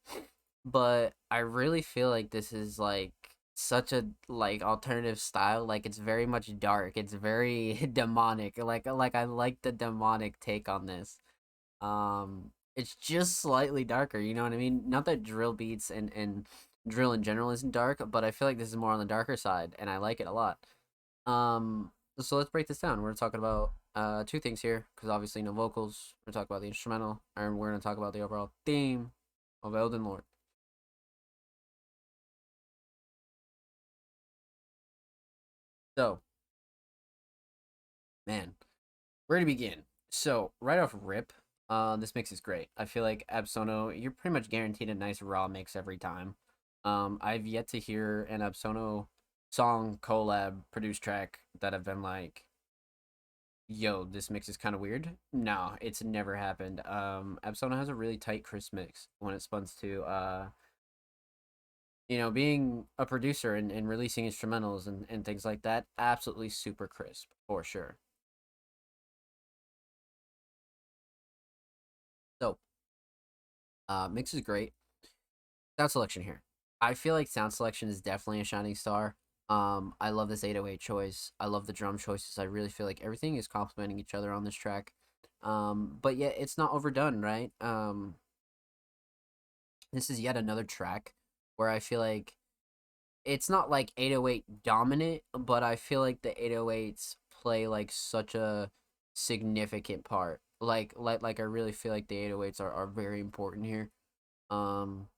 But I really feel like this is like such a like alternative style. Like it's very much dark. It's very demonic. Like I like the demonic take on this. It's just slightly darker, you know what I mean? Not that drill beats and drill in general isn't dark, but I feel like this is more on the darker side and I like it a lot. So let's break this down. We're talking about two things here because obviously no vocals. We're talking about the instrumental and we're going to talk about the overall theme of Elden Lord. So, man, where to begin? So, right off rip, this mix is great. I feel like Absolno, you're pretty much guaranteed a nice raw mix every time. I've yet to hear an Absolno song collab produced track that have been like, yo, this mix is kind of weird. No, it's never happened. Absolno has a really tight, crisp mix when it spuns to being a producer and releasing instrumentals and things like that. Absolutely super crisp for sure. So, mix is great. Sound selection here. I feel like sound selection is definitely a shining star. I love this 808 choice. I love the drum choices. I really feel like everything is complementing each other on this track. But yet it's not overdone, right? This is yet another track where I feel like it's not like 808 dominant, but I feel like the 808s play like such a significant part. Like I really feel like the 808s are very important here. Um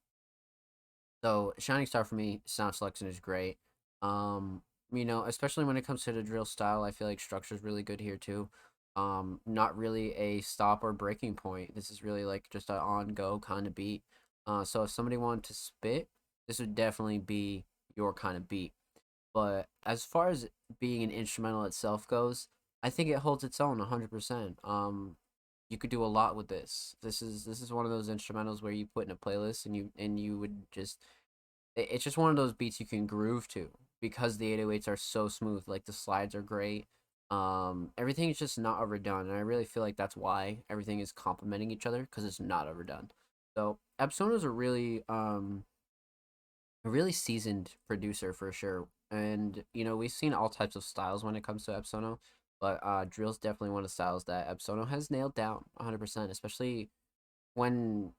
So Shining Star for me, sound selection is great. Especially when it comes to the drill style, I feel like structure is really good here too. Not really a stop or breaking point. This is really like just an on go kind of beat. So if somebody wanted to spit, this would definitely be your kind of beat. But as far as being an instrumental itself goes, I think it holds its own 100%. You could do a lot with this. This is one of those instrumentals where you put in a playlist and you would just it's just one of those beats you can groove to because the 808s are so smooth. Like the slides are great. Everything is just not overdone, and I really feel like that's why everything is complementing each other because it's not overdone. So Absolno is a really seasoned producer for sure, and we've seen all types of styles when it comes to Absolno, but drill's definitely one of the styles that Absolno has nailed down 100%, especially when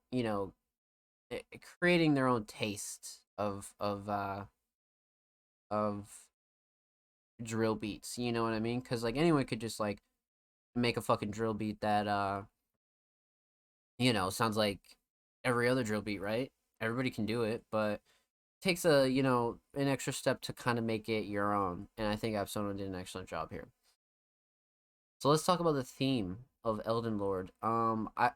creating their own taste of drill beats. You know what I mean? Because like anyone could just like make a fucking drill beat that sounds like every other drill beat, right? Everybody can do it, but it takes an extra step to kind of make it your own. And I think Absolno did an excellent job here. So let's talk about the theme of Elden Lord.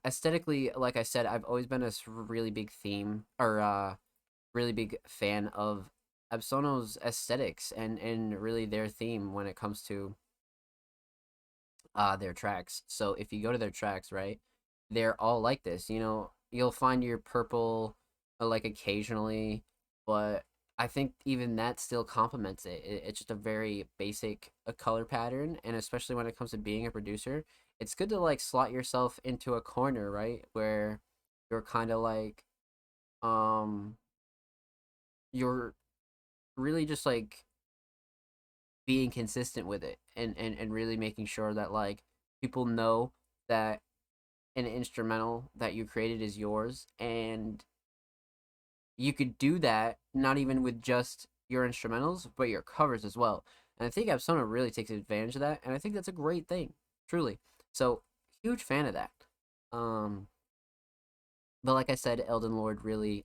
Aesthetically, like I said, I've always been a really big theme or really big fan of Absolno's aesthetics and really their theme when it comes to their tracks. So if you go to their tracks, right, they're all like this. You know, you'll find your purple like occasionally, but I think even that still complements it. It's just a very basic color pattern, and especially when it comes to being a producer, it's good to like slot yourself into a corner, right, where you're kind of like um you're really just like being consistent with it and really making sure that like people know that an instrumental that you created is yours, and you could do that not even with just your instrumentals but your covers as well. And I think Absona really takes advantage of that, and I think that's a great thing, truly. So huge fan of that. um but like I said, Elden Lord really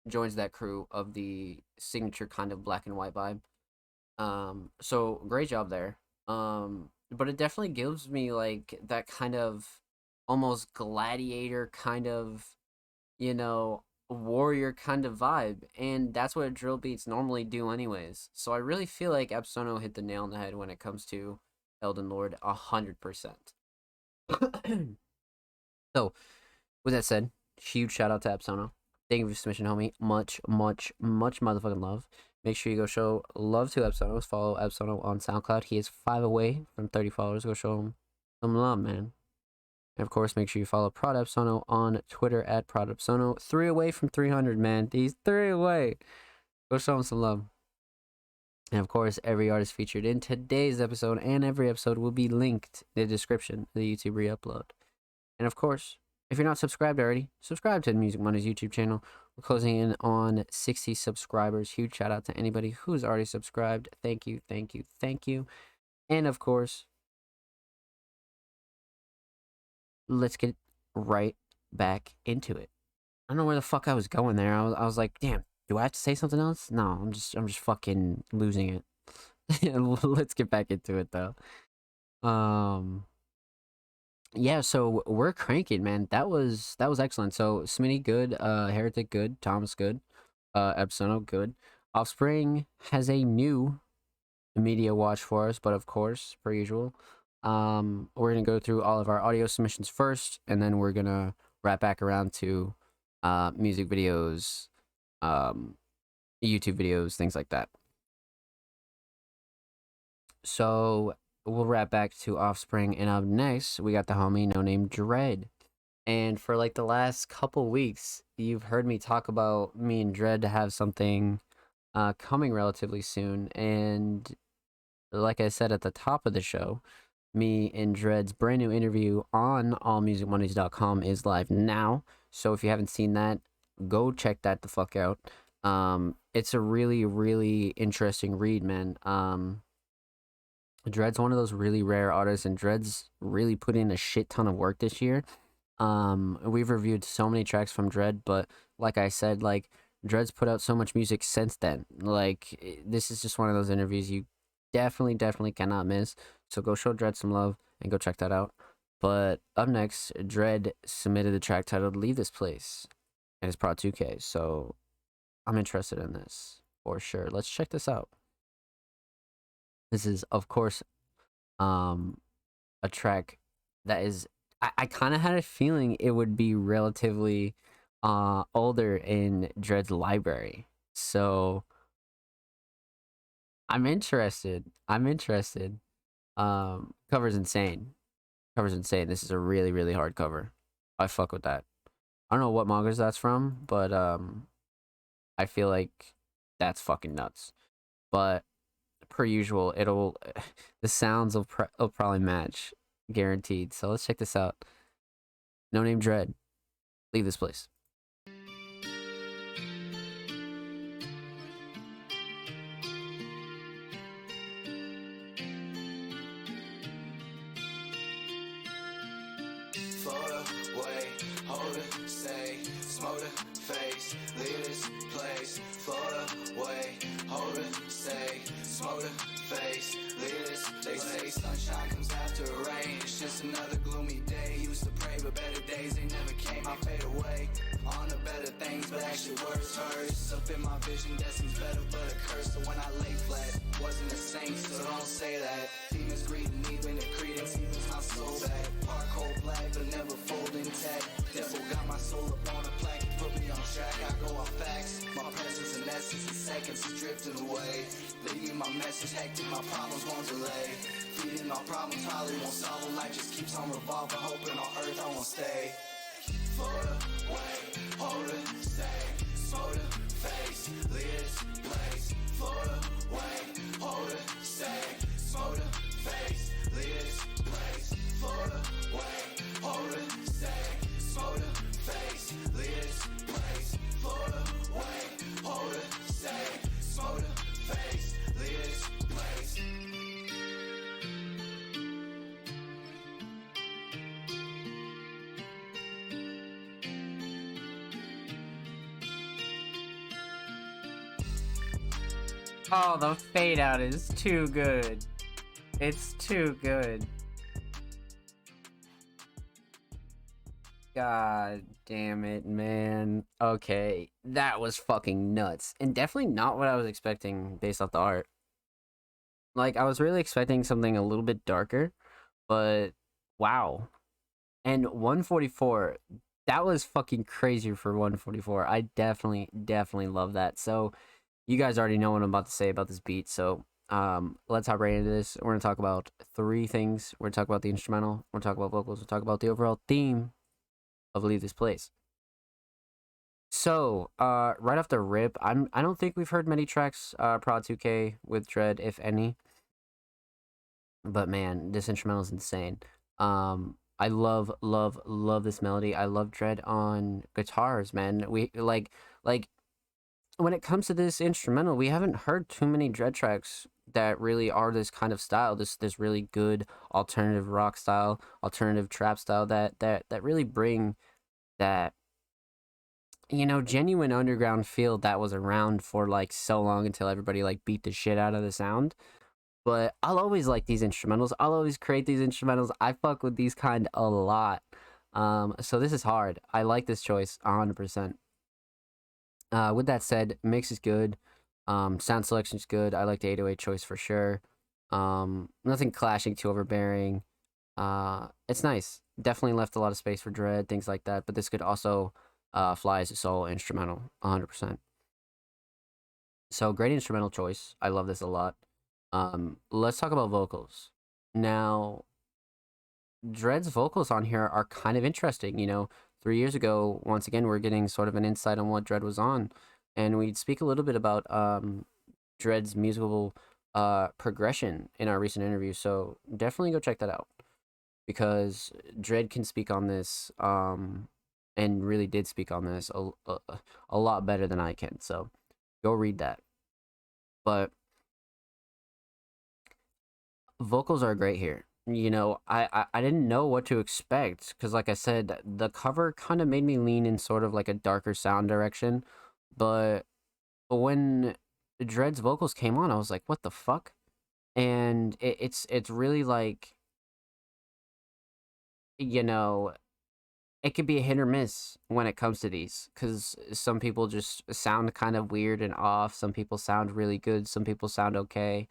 joins that crew of the signature kind of black and white vibe. So great job there. But it definitely gives me like that kind of almost gladiator kind of, you know, warrior kind of vibe, and that's what drill beats normally do anyways. So I really feel like Absono hit the nail on the head when it comes to Elden Lord 100%. So with that said, huge shout out to Absono. Thank you for submission, homie. Much, much, much motherfucking love. Make sure you go show love to Absono. Follow Absono on SoundCloud. He is 5 away from 30 followers. Go show him some love, man. And of course, make sure you follow Prod Absono on Twitter at Prod Absono. 3 away from 300, man. He's 3 away. Go show him some love. And of course, every artist featured in today's episode and every episode will be linked in the description of the YouTube re-upload. And of course, if you're not subscribed already, subscribe to the Music Mondays YouTube channel. We're closing in on 60 subscribers. Huge shout out to anybody who's already subscribed. Thank you, thank you, thank you. And of course, let's get right back into it. I don't know where the fuck I was going there. I was like, damn, do I have to say something else? No, I'm just fucking losing it. Let's get back into it though. Yeah, so we're cranking, man. That was excellent. So Smitty good, Heretic good, Thomas good, Epsono good. Offspring has a new media watch for us, but of course, per usual, we're gonna go through all of our audio submissions first, and then we're gonna wrap back around to music videos, YouTube videos, things like that. So we'll wrap back to Offspring, and up next we got the homie No Name Dread. And for like the last couple weeks, you've heard me talk about me and Dread to have something coming relatively soon. And like I said at the top of the show, me and Dread's brand new interview on allmusicmondays.com is live now. So if you haven't seen that, go check that the fuck out. It's a really, really interesting read, man. Dread's one of those really rare artists, and Dread's really put in a shit ton of work this year. We've reviewed so many tracks from Dread, but like I said, like Dread's put out so much music since then. Like this is just one of those interviews you definitely cannot miss. So go show Dread some love and go check that out. But up next, Dread submitted the track titled "Leave This Place," and it's Prod 2K. So I'm interested in this for sure. Let's check this out. This is, of course, a track that is. I kind of had a feeling it would be relatively older in Dread's library. So I'm interested. Cover's insane. This is a really, really hard cover. I fuck with that. I don't know what mangas that's from, but I feel like that's fucking nuts. But per usual, the sounds will probably match, guaranteed. So let's check this out. No Name Dread, Leave This Place. Float away, hold it, stay, smoke the face, leave this place. Float away, hold it, stay, smoke the face, leave this place. They say sunshine comes another gloomy day. Used to pray, but better days, they never came. I fade away on to better things, but actually worse hurts. Up in my vision, that seems better, but a curse. So when I lay flat, wasn't a saint, so don't say that. Demons greeting me when the credence evens my soul back. Heart cold black, but never fold intact. Devil got my soul up on a plaque, put me on track. I go off facts. My presence and essence in seconds is drifting away. Leaving my message hectic, my problems won't delay. Feeding my problems, Holly won't solve them. Life just keeps on revolving, hoping on earth I won't stay. For the way, hold it, stay. For the face, lead this place. For the way, hold it, stay. For the face, lead this place. For the way, hold it, stay. For the face, lead this place. For the way, hold it, stay. For the face, lead this place. Oh, the fade out is too good. It's too good. God damn it, man. Okay, that was fucking nuts. And definitely not what I was expecting based off the art. Like, I was really expecting something a little bit darker, but wow. And 144, that was fucking crazy for 144. I definitely love that. So, you guys already know what I'm about to say about this beat, so let's hop right into this. We're gonna talk about three things. We're gonna talk about the instrumental, we're gonna talk about vocals, we'll talk about the overall theme of Leave This Place. So, right off the rip, I don't think we've heard many tracks Prod 2K with Dread, if any. But man, this instrumental is insane. I love this melody. I love Dread on guitars, man. We like when it comes to this instrumental, we haven't heard too many Dread tracks that really are this kind of style, this really good alternative rock style, alternative trap style that really bring that, you know, genuine underground feel that was around for like so long until everybody like beat the shit out of the sound. But I'll always like these instrumentals. I'll always create these instrumentals. I fuck with these kind a lot. So this is hard. I like this choice 100%. With that said, mix is good. Sound selection is good. I like the 808 choice for sure. Nothing clashing too overbearing. It's nice. Definitely left a lot of space for Dread, things like that. But this could also fly as a solo instrumental, 100%. So great instrumental choice. I love this a lot. Let's talk about vocals. Now, Dread's vocals on here are kind of interesting. You know, 3 years ago, once again, we're getting sort of an insight on what Dread was on. And we'd speak a little bit about Dread's musical progression in our recent interview. So definitely go check that out. Because Dread can speak on this, and really did speak on this a lot better than I can. So go read that. But vocals are great here. You know, I didn't know what to expect because, like I said, the cover kind of made me lean in sort of like a darker sound direction. But when Dread's vocals came on, I was like, what the fuck? And it's really like, you know, it could be a hit or miss when it comes to these because some people just sound kind of weird and off. Some people sound really good. Some people sound okay.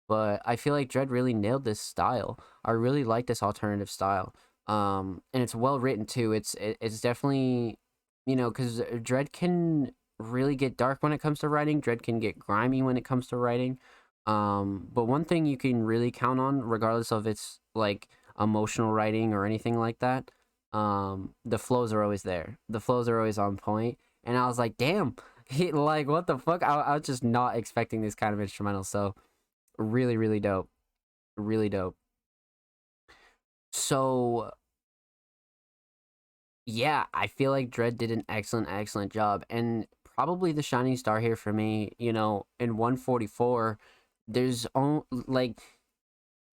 But I feel like Dread really nailed this style. I really like this alternative style. And it's well written too. It's definitely, you know, because Dread can really get dark when it comes to writing. Dread can get grimy when it comes to writing. But one thing you can really count on, regardless of its like emotional writing or anything like that, the flows are always there. The flows are always on point. And I was like, damn, like what the fuck? I was just not expecting this kind of instrumental. So really dope. Really dope. So yeah, I feel like Dread did an excellent job. And probably the shining star here for me, you know, in 144, there's only like,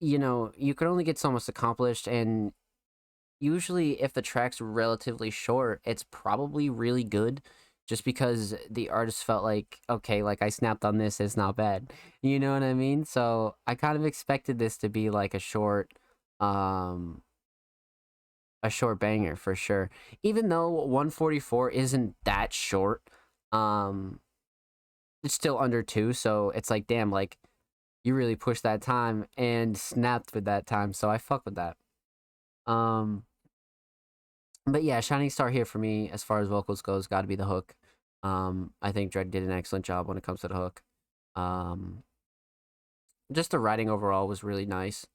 you know, you could only get so much accomplished, and usually if the track's relatively short, it's probably really good just because the artist felt like, okay, like I snapped on this, it's not bad. You know what I mean? So I kind of expected this to be like a short, a short banger for sure. Even though 144 isn't that short, um, it's still under 2, so it's like, damn, like, you really pushed that time and snapped with that time, so I fuck with that. Um, but yeah, shining star here for me as far as vocals goes, got to be the hook. I think Dredd did an excellent job when it comes to the hook. Um, just the writing overall was really nice.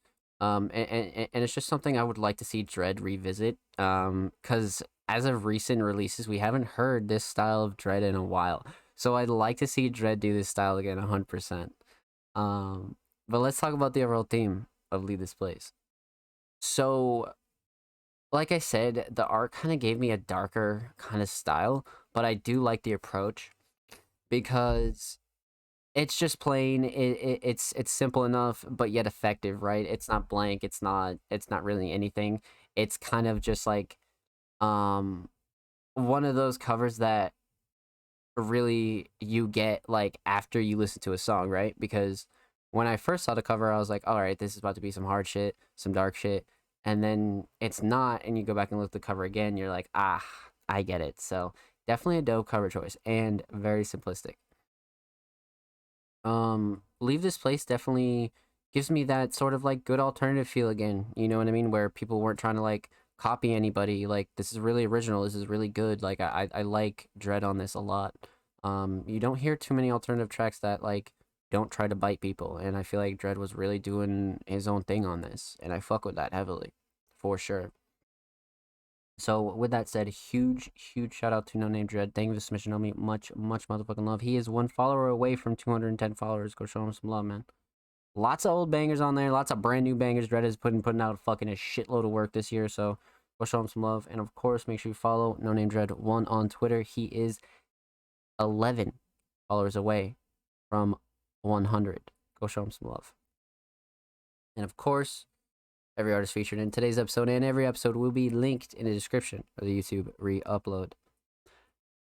And it's just something I would like to see Dredd revisit. Because as of recent releases, we haven't heard this style of Dredd in a while. So I'd like to see Dredd do this style again, 100%. But let's talk about the overall theme of Leave This Place. So, like I said, the art kind of gave me a darker kind of style, but I do like the approach because it's just plain. It's simple enough, but yet effective, right? It's not blank. It's not really anything. It's kind of just like um one of those covers that really you get like after you listen to a song, right? Because when I first saw the cover, I was like, all right, this is about to be some hard shit, some dark shit. And then it's not, and you go back and look at the cover again, you're like, ah, I get it. So definitely a dope cover choice and very simplistic. Leave This Place definitely gives me that sort of like good alternative feel again. You know what I mean? Where people weren't trying to like copy anybody. Like this is really original. This is really good. Like I like Dread on this a lot. You don't hear too many alternative tracks that like don't try to bite people, and I feel like Dread was really doing his own thing on this, and I fuck with that heavily, for sure. So with that said, huge shout out to No Name Dread. Thank you for the submission, homie. Much motherfucking love. He is 1 follower away from 210 followers. Go show him some love, man. Lots of old bangers on there. Lots of brand new bangers. Dread is putting out fucking a shitload of work this year. So go show him some love. And of course, make sure you follow No Name Dread 1 on Twitter. He is 11 followers away from 100. Go show him some love. And of course, every artist featured in today's episode and every episode will be linked in the description of the YouTube re-upload.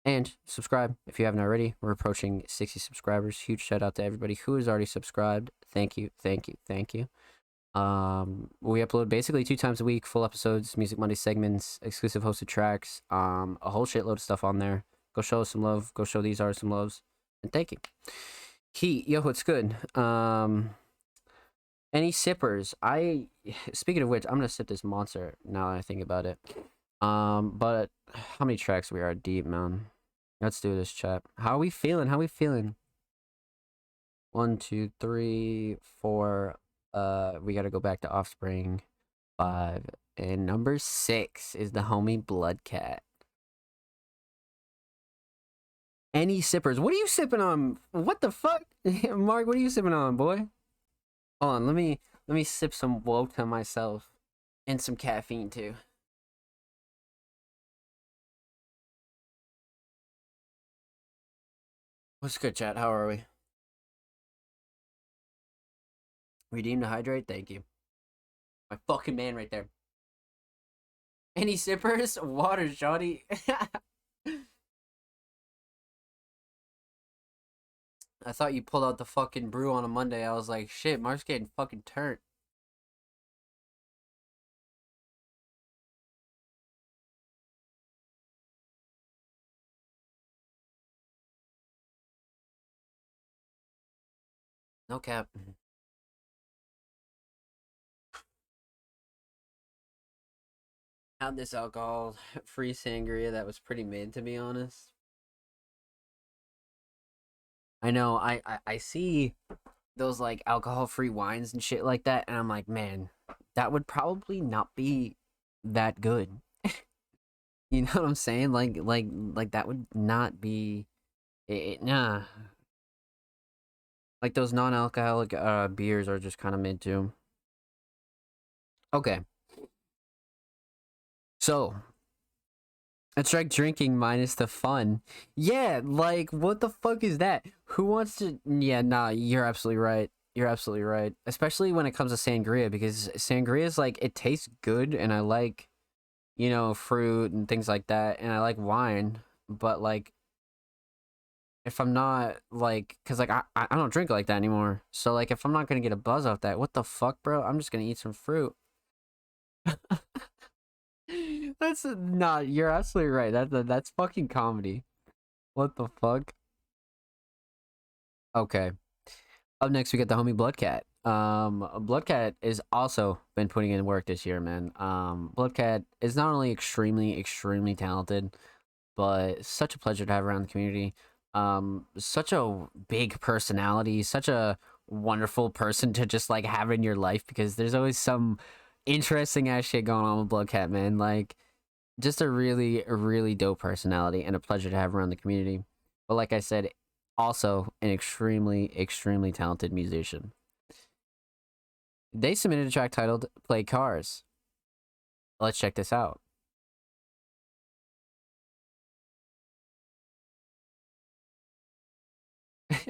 And subscribe if you haven't already. We're approaching 60 subscribers. Huge shout out to everybody who is already subscribed. Thank you. We upload basically 2 times a week, full episodes, Music Monday segments, exclusive hosted tracks, a whole shitload of stuff on there. Go show us some love. Go show these artists some loves. And thank you. Heat, yo, what's good? Any sippers? Speaking of which, I'm gonna sip this monster now that I think about it. But how many tracks we are deep, man? Let's do this, chat. How are we feeling? 1, 2, 3, 4. We gotta go back to Offspring. 5. And number 6 is the homie Bloodcat. Any sippers? What are you sipping on? What the fuck? Mark, what are you sipping on, boy? Hold on, let me sip some Wota myself. And some caffeine too. What's good, chat? How are we? Redeem to hydrate? Thank you. My fucking man right there. Any sippers? Water, shawty. I thought you pulled out the fucking brew on a Monday. I was like, shit, Mark's getting fucking turned. No cap. Had this alcohol-free sangria that was pretty mid, to be honest. I know, I see those like alcohol-free wines and shit like that, and I'm like, man, that would probably not be that good. You know what I'm saying? Like that would not be nah. Like those non-alcoholic beers are just kind of mid too. Okay. So, it's like drinking minus the fun. Yeah, like what the fuck is that? Who wants to? Yeah, nah, you're absolutely right. You're absolutely right. Especially when it comes to sangria, because sangria is like it tastes good, and I like, fruit and things like that, and I like wine. But like, if I'm not like, cause like I don't drink like that anymore. So like, if I'm not gonna get a buzz off that, what the fuck, bro? I'm just gonna eat some fruit. That's not. You're absolutely right. That's fucking comedy. What the fuck? Okay. Up next, we got the homie Bloodcat. Bloodcat is also been putting in work this year, man. Bloodcat is not only extremely talented, but such a pleasure to have around the community. Such a big personality, such a wonderful person to just like have in your life because there's always some interesting ass shit going on with Bloodcat, man. Like, just a really dope personality and a pleasure to have around the community. But like I said, also an extremely talented musician. They submitted a track titled Play Cars. Let's check this out.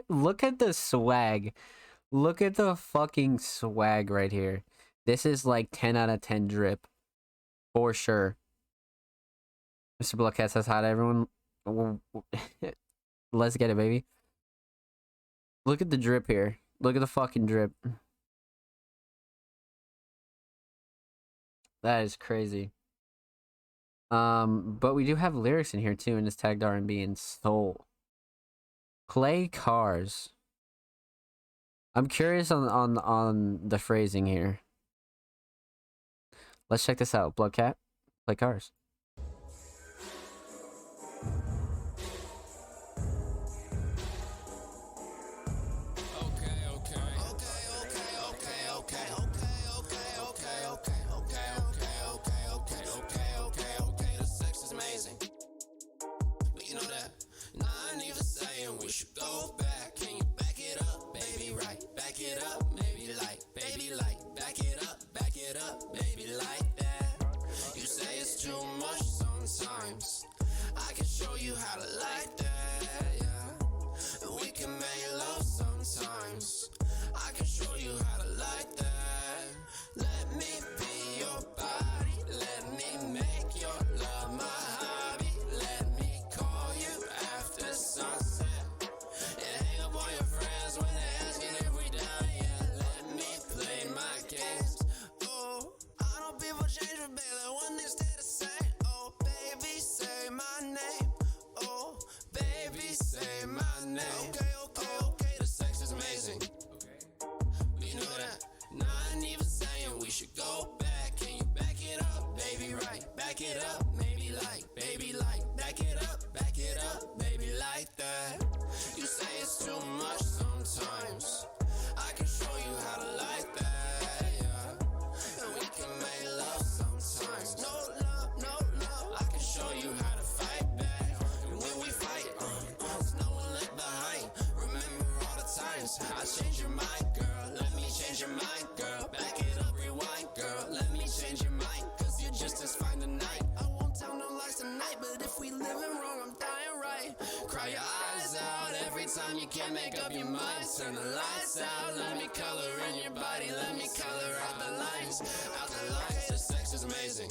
Look at the swag. Look at the fucking swag right here. This is like 10 out of 10 drip. For sure. Mr. Bloodcat says hi to everyone. Let's get it, baby. Look at the drip here. Look at the fucking drip. That is crazy. But we do have lyrics in here too, and it's tagged R&B and soul. Play cars. I'm curious on the phrasing here. Let's check this out. Bloodcat, play cars. Go back, can you back it up, baby, right? Back it up, maybe like, back it up, baby, like that. You say it's too much sometimes. I can show you how to like that, yeah. And we can make love sometimes. I can show you how to like that. Let me be your body, let me make your love my hobby. Let me call you after sunset. Okay, the sex is amazing. You know that. Nah, I ain't even saying we should go back. Can you back it up, baby, right? Back it up, maybe like, back it up, baby, like that. You say it's too much sometimes. I can show you how to like that, yeah. And we can make love sometimes. No love, I can show you how to fight back. And when we fight, there's no one left behind. Remember all the times I changed your mind, girl. Let me change your mind, girl. Back it up, rewind, girl. Let me change your mind, cause you're just as fine tonight. I won't tell no lies tonight, but if we living wrong, I'm dying right. Cry your eyes out every time you can't make up your mind. Turn the lights out, let me color in your body. Let me color out the lines, the sex is amazing.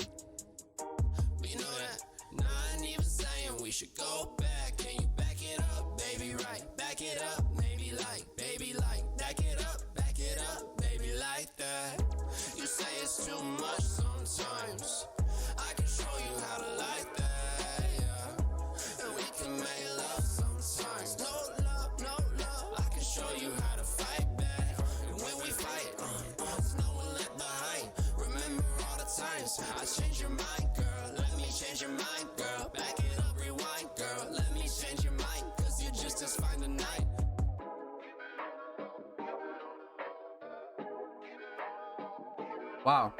But you know that, nah, I ain't even saying we should go back. Can you back it up, baby, right? Back it up, maybe like, back it up, baby, like that. You say it's too much sometimes. I can show you how to like that, yeah. And we can make love sometimes. No love, I can show you how to fight back. And when we fight, there's no one left behind. Remember all the times I changed your mind, girl. Let me change your mind, girl. Back it up, rewind, girl. Let me change your mind, cause you're just as fine tonight. Wow.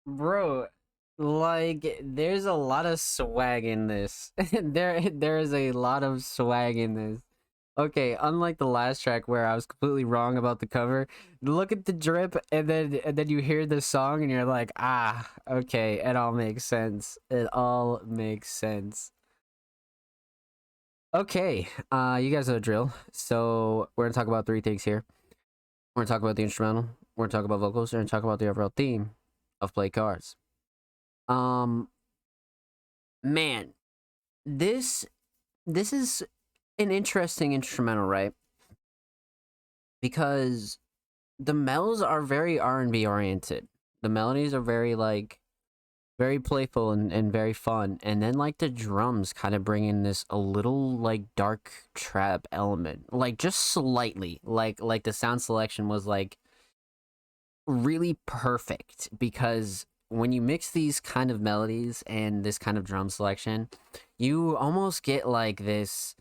Bro, like there's a lot of swag in this. There is a lot of swag in this. Okay, unlike the last track where I was completely wrong about the cover, look at the drip and then you hear the song and you're like, "Ah, okay, it all makes sense. It all makes sense." Okay, you guys know the drill. So, we're going to talk about three things here. We're going to talk about the instrumental, we're going to talk about vocals, we're going to talk about the overall theme of Play Cards. Man, this is an interesting instrumental, right? because the melodies are very R&B oriented. The melodies are very like very playful and very fun, and then like the drums kind of bring in this a little like dark trap element, like just slightly, like the sound selection was like really perfect because when you mix these kind of melodies and this kind of drum selection, you almost get like this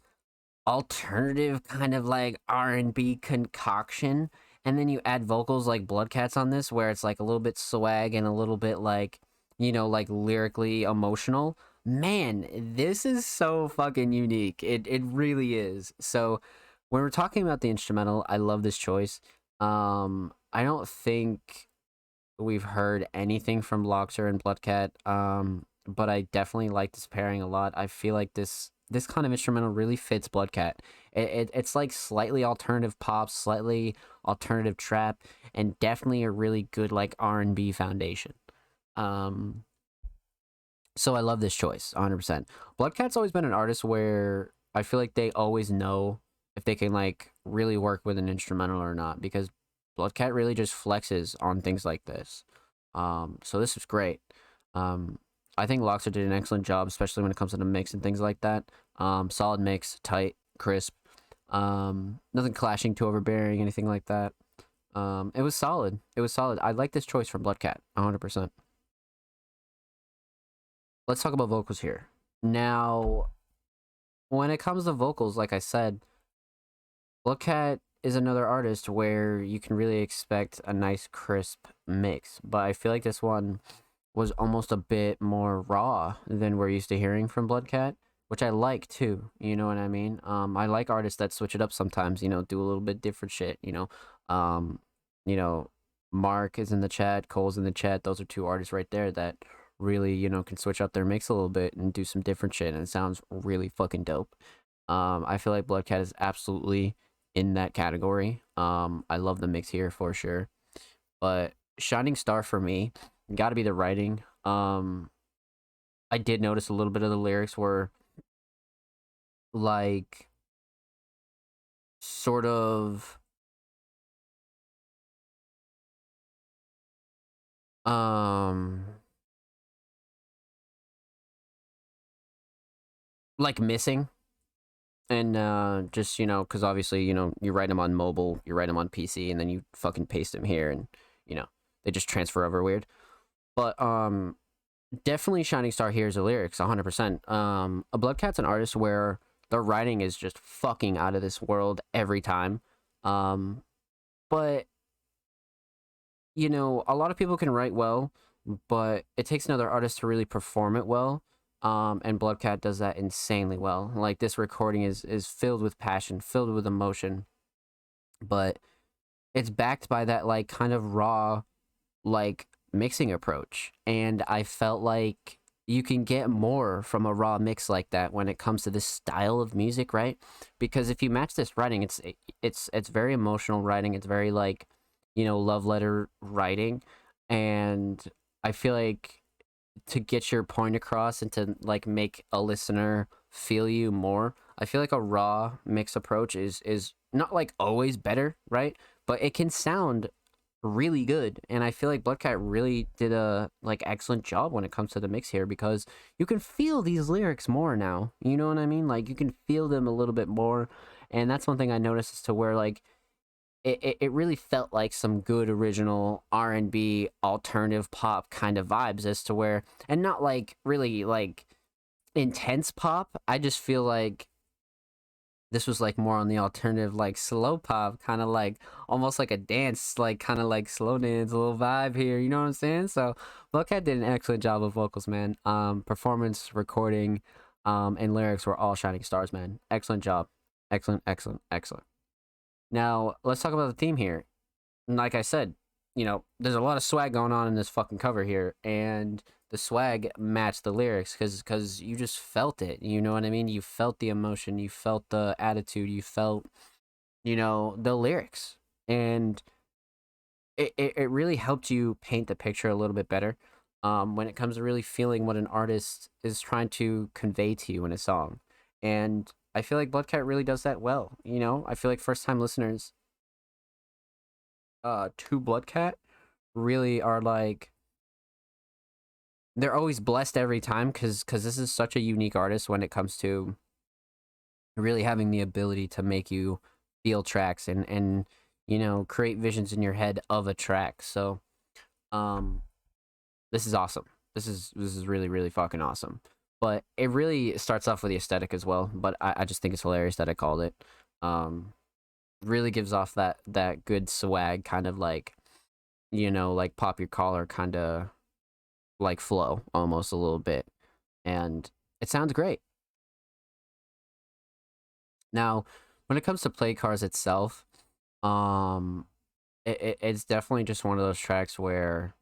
alternative kind of like R&B concoction, and then you add vocals like Bloodcats on this where it's like a little bit swag and a little bit like, like lyrically emotional. Man, this is so fucking unique. It really is. So when we're talking about the instrumental, I love this choice. I don't think we've heard anything from Loxer and Bloodcat. But I definitely like this pairing a lot. I feel like this kind of instrumental really fits Bloodcat. It's like slightly alternative pop, slightly alternative trap, and definitely a really good like R&B foundation. Um, so I love this choice, 100%. Bloodcat's always been an artist where I feel like they always know if they can like really work with an instrumental or not because Bloodcat really just flexes on things like this. So this is great. Um, I think Loxer did an excellent job, especially when it comes to the mix and things like that. Solid mix, tight, crisp. Nothing clashing, too overbearing, anything like that. It was solid. It was solid. I like this choice from Bloodcat, 100%. Let's talk about vocals here. Now, when it comes to vocals, like I said, Bloodcat is another artist where you can really expect a nice, crisp mix. But I feel like this one was almost a bit more raw than we're used to hearing from Bloodcat, which I like too. You know what I mean? I like artists that switch it up sometimes. Do a little bit different shit. Um, you know, Mark is in the chat, Cole's in the chat. Those are two artists right there that really can switch up their mix a little bit and do some different shit, and it sounds really fucking dope. I feel like Bloodcat is absolutely in that category. I love the mix here for sure, but shining star for me got to be the writing. I did notice a little bit of the lyrics were like sort of um like missing, and just because obviously you write them on mobile, you write them on PC, and then you fucking paste them here, and you know they just transfer over weird. But definitely shining star here is the lyrics, 100%. A Bloodcat's an artist where the writing is just fucking out of this world every time. um but a lot of people can write well, but it takes another artist to really perform it well. And Bloodcat does that insanely well. Like this recording is filled with passion, filled with emotion, but it's backed by that like kind of raw like mixing approach. And I felt like you can get more from a raw mix like that when it comes to this style of music, right? Because if you match this writing, it's very emotional writing. It's very like, love letter writing. And I feel like to get your point across and to like make a listener feel you more, I feel like a raw mix approach is not like always better, right? But it can sound really good, and I feel like Bloodcat really did a like excellent job when it comes to the mix here because you can feel these lyrics more now. You know what I mean? Like you can feel them a little bit more, and that's one thing I noticed as to where like it really felt like some good original R&B alternative pop kind of vibes as to where, and not like really like intense pop. I just feel like this was like more on the alternative like slow pop, kind of like almost like a dance, like kind of like slow dance, a little vibe here, you know what I'm saying? So Bloodcat did an excellent job of vocals, man. Performance, recording, and lyrics were all shining stars, man. Excellent job. Excellent, excellent, excellent. Now let's talk about the theme here. Like I said, there's a lot of swag going on in this fucking cover here, and the swag matched the lyrics because you just felt it. You know what I mean? You felt the emotion, you felt the attitude, you felt, the lyrics, and it really helped you paint the picture a little bit better. When it comes to really feeling what an artist is trying to convey to you in a song, and I feel like Bloodcat really does that well. I feel like first time listeners to Bloodcat really are like they're always blessed every time because this is such a unique artist when it comes to really having the ability to make you feel tracks and create visions in your head of a track. So um this is awesome. This is really really fucking awesome. But it really starts off with the aesthetic as well. But I just think it's hilarious that I called it. Um, really gives off that good swag, kind of like like pop your collar kind of like flow almost a little bit, and it sounds great. Now, when it comes to Play Cars itself, um, it's definitely just one of those tracks where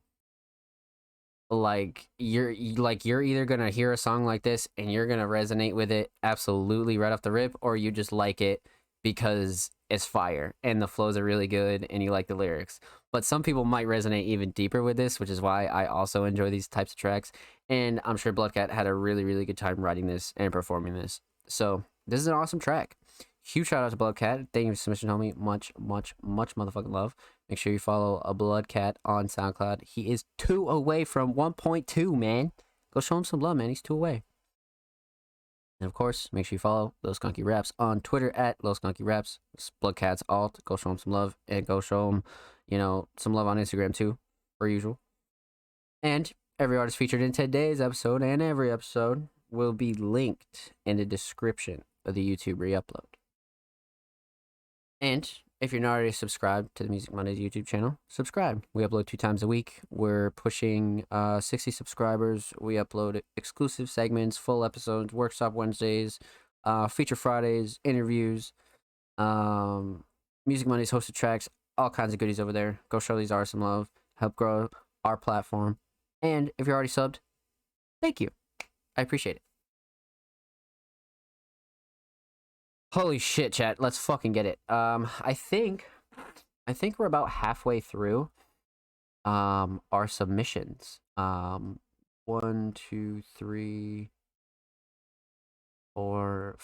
you're either gonna hear a song like this and you're gonna resonate with it absolutely right off the rip, or you just like it because it's fire and the flows are really good and you like the lyrics. But some people might resonate even deeper with this, which is why I also enjoy these types of tracks. And I'm sure Bloodcat had a really really good time writing this and performing this. So this is an awesome track. Huge shout out to Bloodcat. Thank you for submission, homie. Much, much, much motherfucking love. Make sure you follow a Bloodcat on SoundCloud. He is 2 away from 1.2, man. Go show him some love, man. He's 2 away. And of course, make sure you follow Lil Skunky Raps on Twitter at Lil Skunky Raps. It's Bloodcat's alt. Go show him some love. And go show him, some love on Instagram too, per usual. And every artist featured in today's episode and every episode will be linked in the description of the YouTube re-upload. And if you're not already subscribed to the Music Mondays YouTube channel, subscribe. We upload 2 times a week. We're pushing 60 subscribers. We upload exclusive segments, full episodes, workshop Wednesdays, feature Fridays, interviews, Music Mondays hosted tracks, all kinds of goodies over there. Go show these artists some love, help grow our platform. And if you're already subbed, thank you. I appreciate it. Holy shit, chat. Let's fucking get it. I think we're about halfway through our submissions. 1, 2, 3, 4,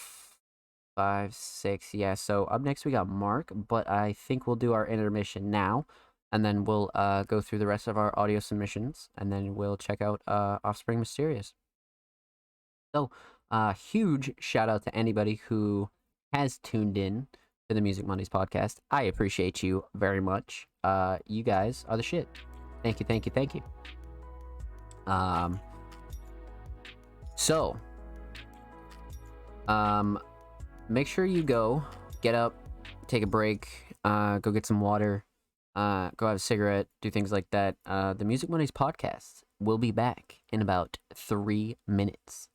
5, 6. Yeah, so up next we got Mark, but I think we'll do our intermission now, and then we'll go through the rest of our audio submissions, and then we'll check out Offspring Mysterious. So, huge shout out to anybody who has tuned in to the Music Mondays podcast. I appreciate you very much. You guys are the shit. Thank you, thank you, thank you. So, make sure you go get up, take a break, go get some water, go have a cigarette, do things like that. The Music Mondays podcast will be back in about 3 minutes.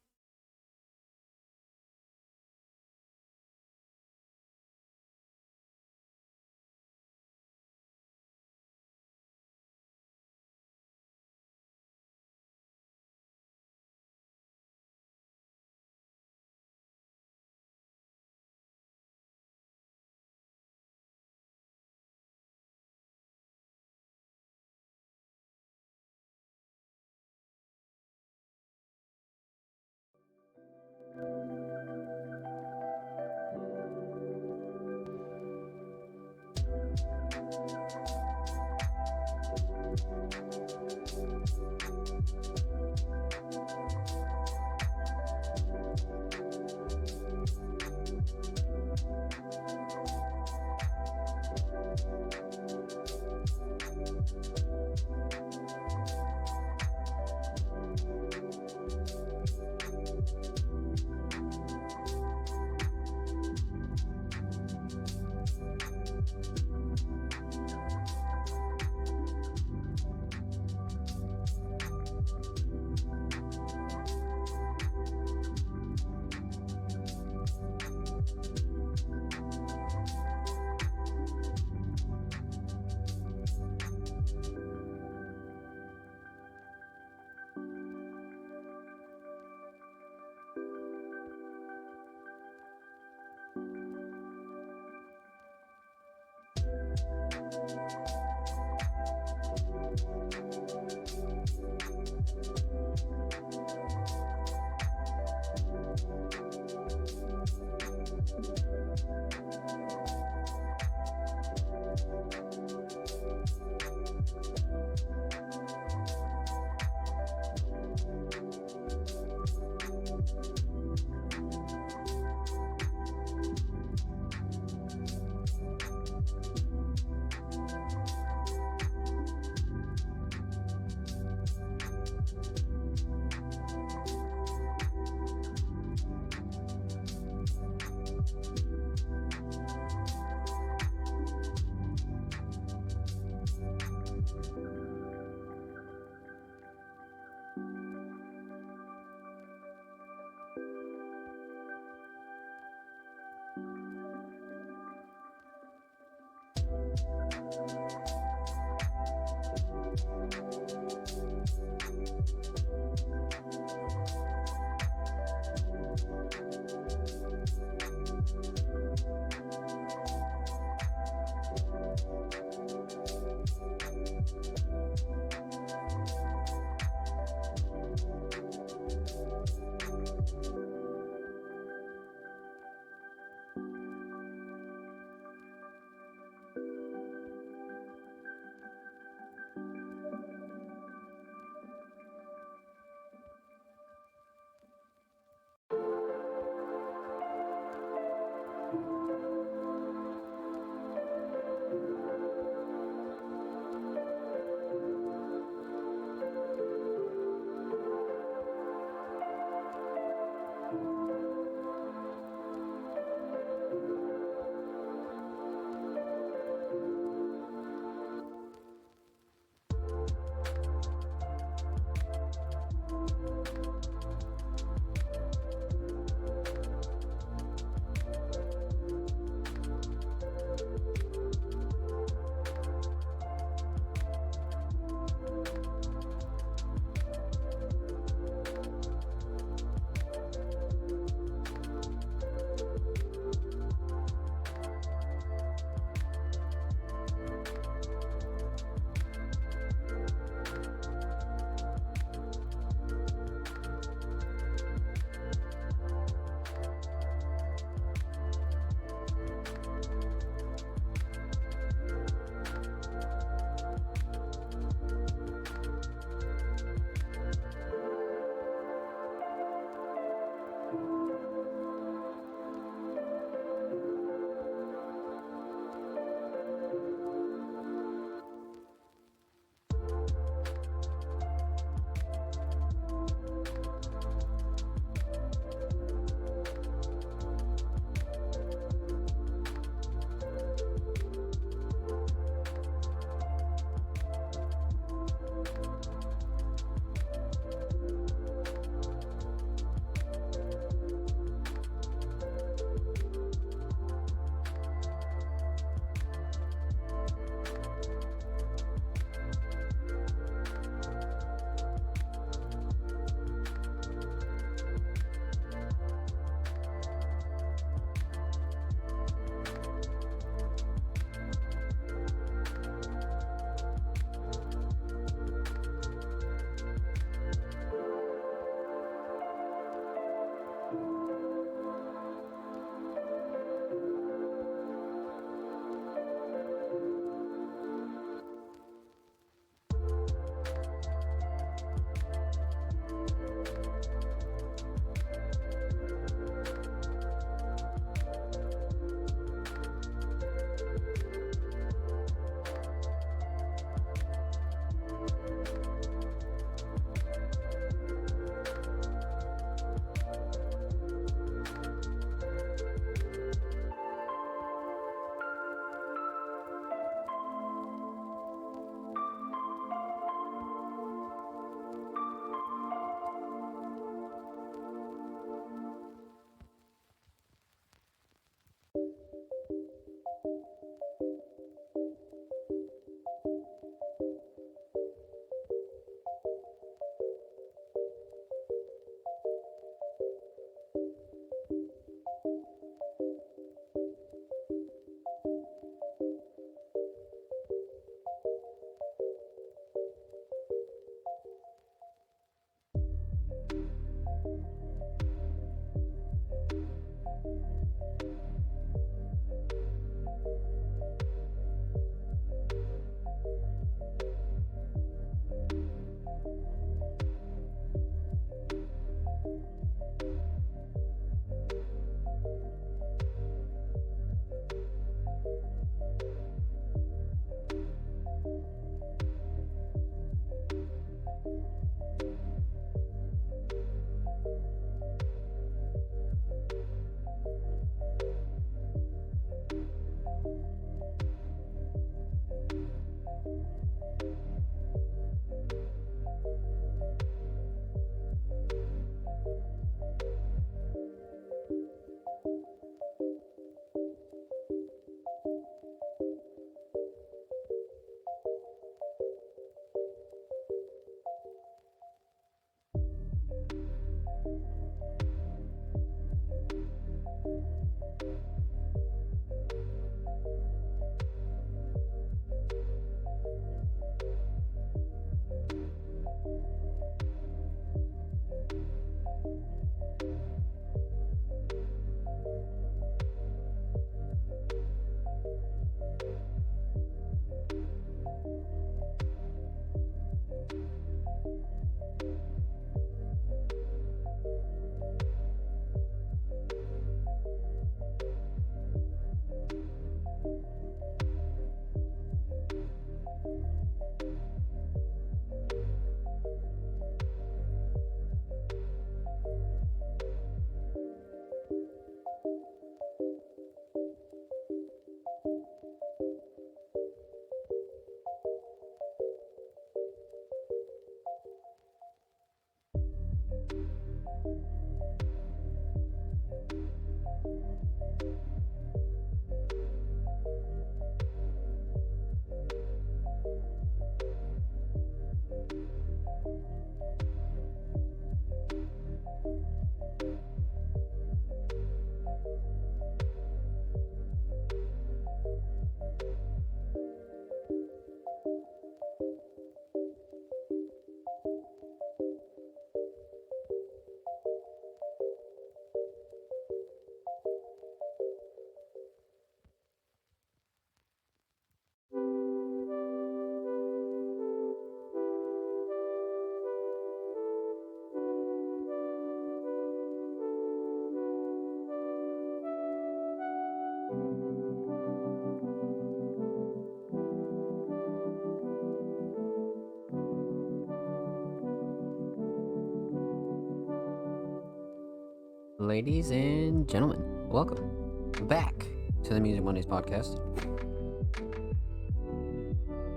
Ladies and gentlemen, welcome back to the Music Mondays podcast.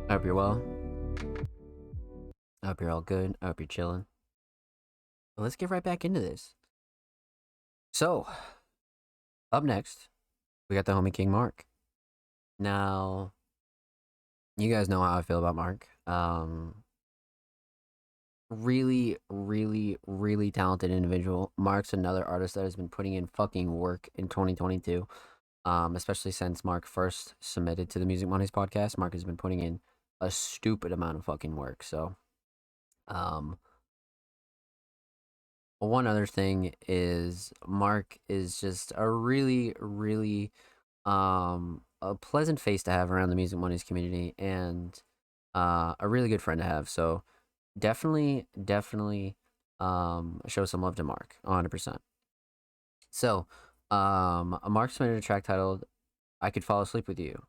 I hope you're well. I hope you're all good. I hope you're chilling. But let's get right back into this. So, up next, we got the homie King Mark. Now, you guys know how I feel about Mark. Really, really, really talented individual. Mark's another artist that has been putting in fucking work in 2022. Especially since Mark first submitted to the Music Mondays podcast. Mark has been putting in a stupid amount of fucking work. So, one other thing is Mark is just a really, really, a pleasant face to have around the Music Mondays community, and a really good friend to have. So, definitely show some love to Mark 100%. So Mark submitted a track titled I Could Fall Asleep With You,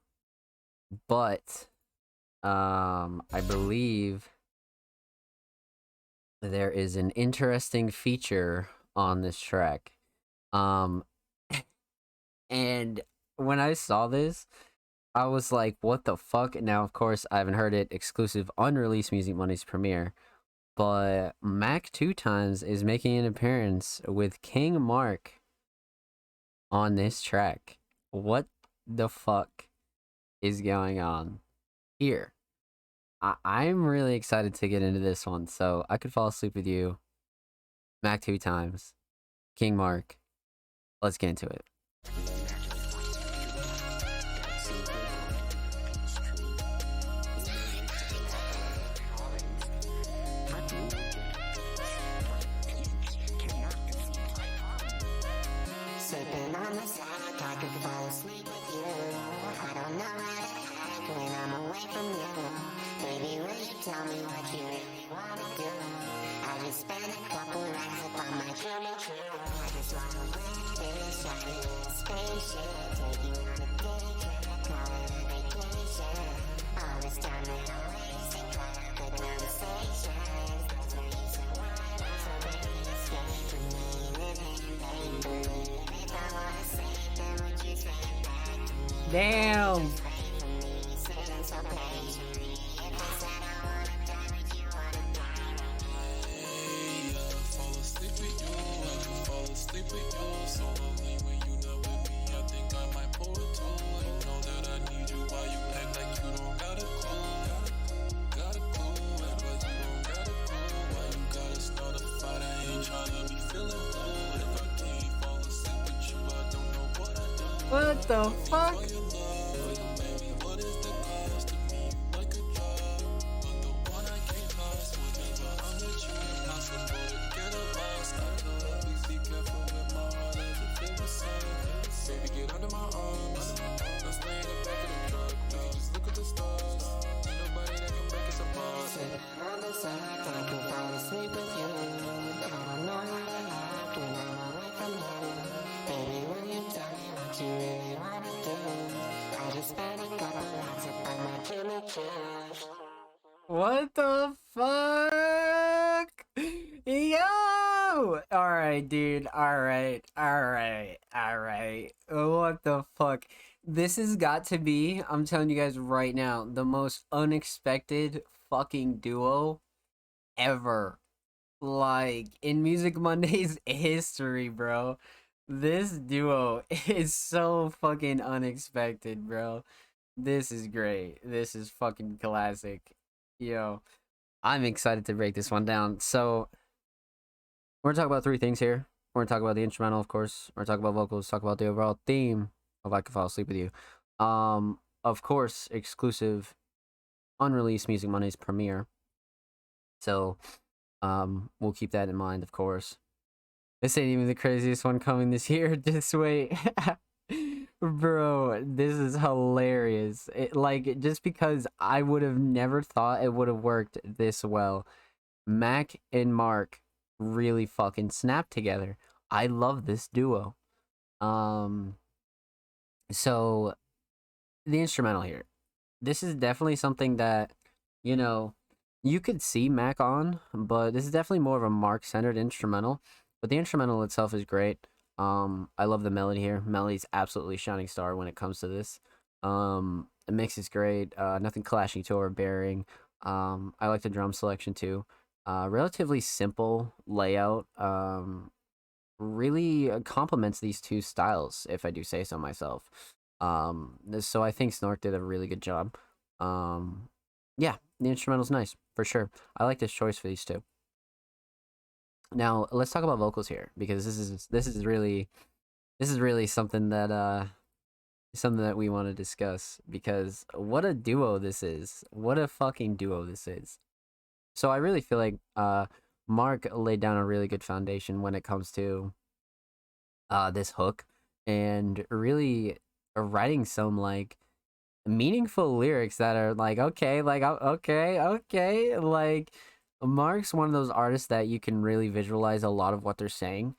but I believe there is an interesting feature on this track, and when I saw this, I was like, what the fuck? Now, of course, I haven't heard it. Exclusive, unreleased Music Mondays premiere. But Mac 2 Times is making an appearance with King Mark on this track. What the fuck is going on here? I'm really excited to get into this one. So, I Could Fall Asleep With You, Mac 2 Times, King Mark. Let's get into it. Sipping on the side, I could fall asleep with you. I don't know how to act when I'm away from you. Baby, will you tell me what you really wanna do? I just spent a couple nights up on my Jimmy Choo. I just wanna live this shiny little spaceship, take you on a day trip, call it a vacation. All this time that I'm wasting, trying to good conversations. There's no reason why not, so baby, escape from me, living, baby, believe. Damn. What the fuck? What the fuck? Yo! Alright, dude. Alright. What the fuck? This has got to be, I'm telling you guys right now, the most unexpected fucking duo ever. Like, in Music Mondays history, bro. This duo is so fucking unexpected, bro. This is great. This is fucking classic. Yo, I'm excited to break this one down. So, we're gonna talk about three things here. We're gonna talk about the instrumental, of course. We're gonna talk about vocals, talk about the overall theme of I Could Fall Asleep With You. Of course, exclusive, unreleased Music Mondays premiere. So, we'll keep that in mind, of course. This ain't even the craziest one coming this year. Just wait. Bro, this is hilarious. Just because I would have never thought it would have worked this well. Mac and Mark really fucking snapped together. I love this duo. So the instrumental here, this is definitely something that, you know, you could see Mac on, but this is definitely more of a Mark centered instrumental. But the instrumental itself is great. I love the melody here. Melody's absolutely shining star when it comes to this. The mix is great. Nothing clashing to or bearing. I like the drum selection too. Relatively simple layout. Really complements these two styles, if I do say so myself. So I think Snork did a really good job. Um, yeah, the instrumental's nice for sure. I like this choice for these two. Now let's talk about vocals here because this is really something that we want to discuss because what a duo this is. What a fucking duo this is. So I really feel like Mark laid down a really good foundation when it comes to this hook and really writing some like meaningful lyrics that are like okay, like okay, like Mark's one of those artists that you can really visualize a lot of what they're saying,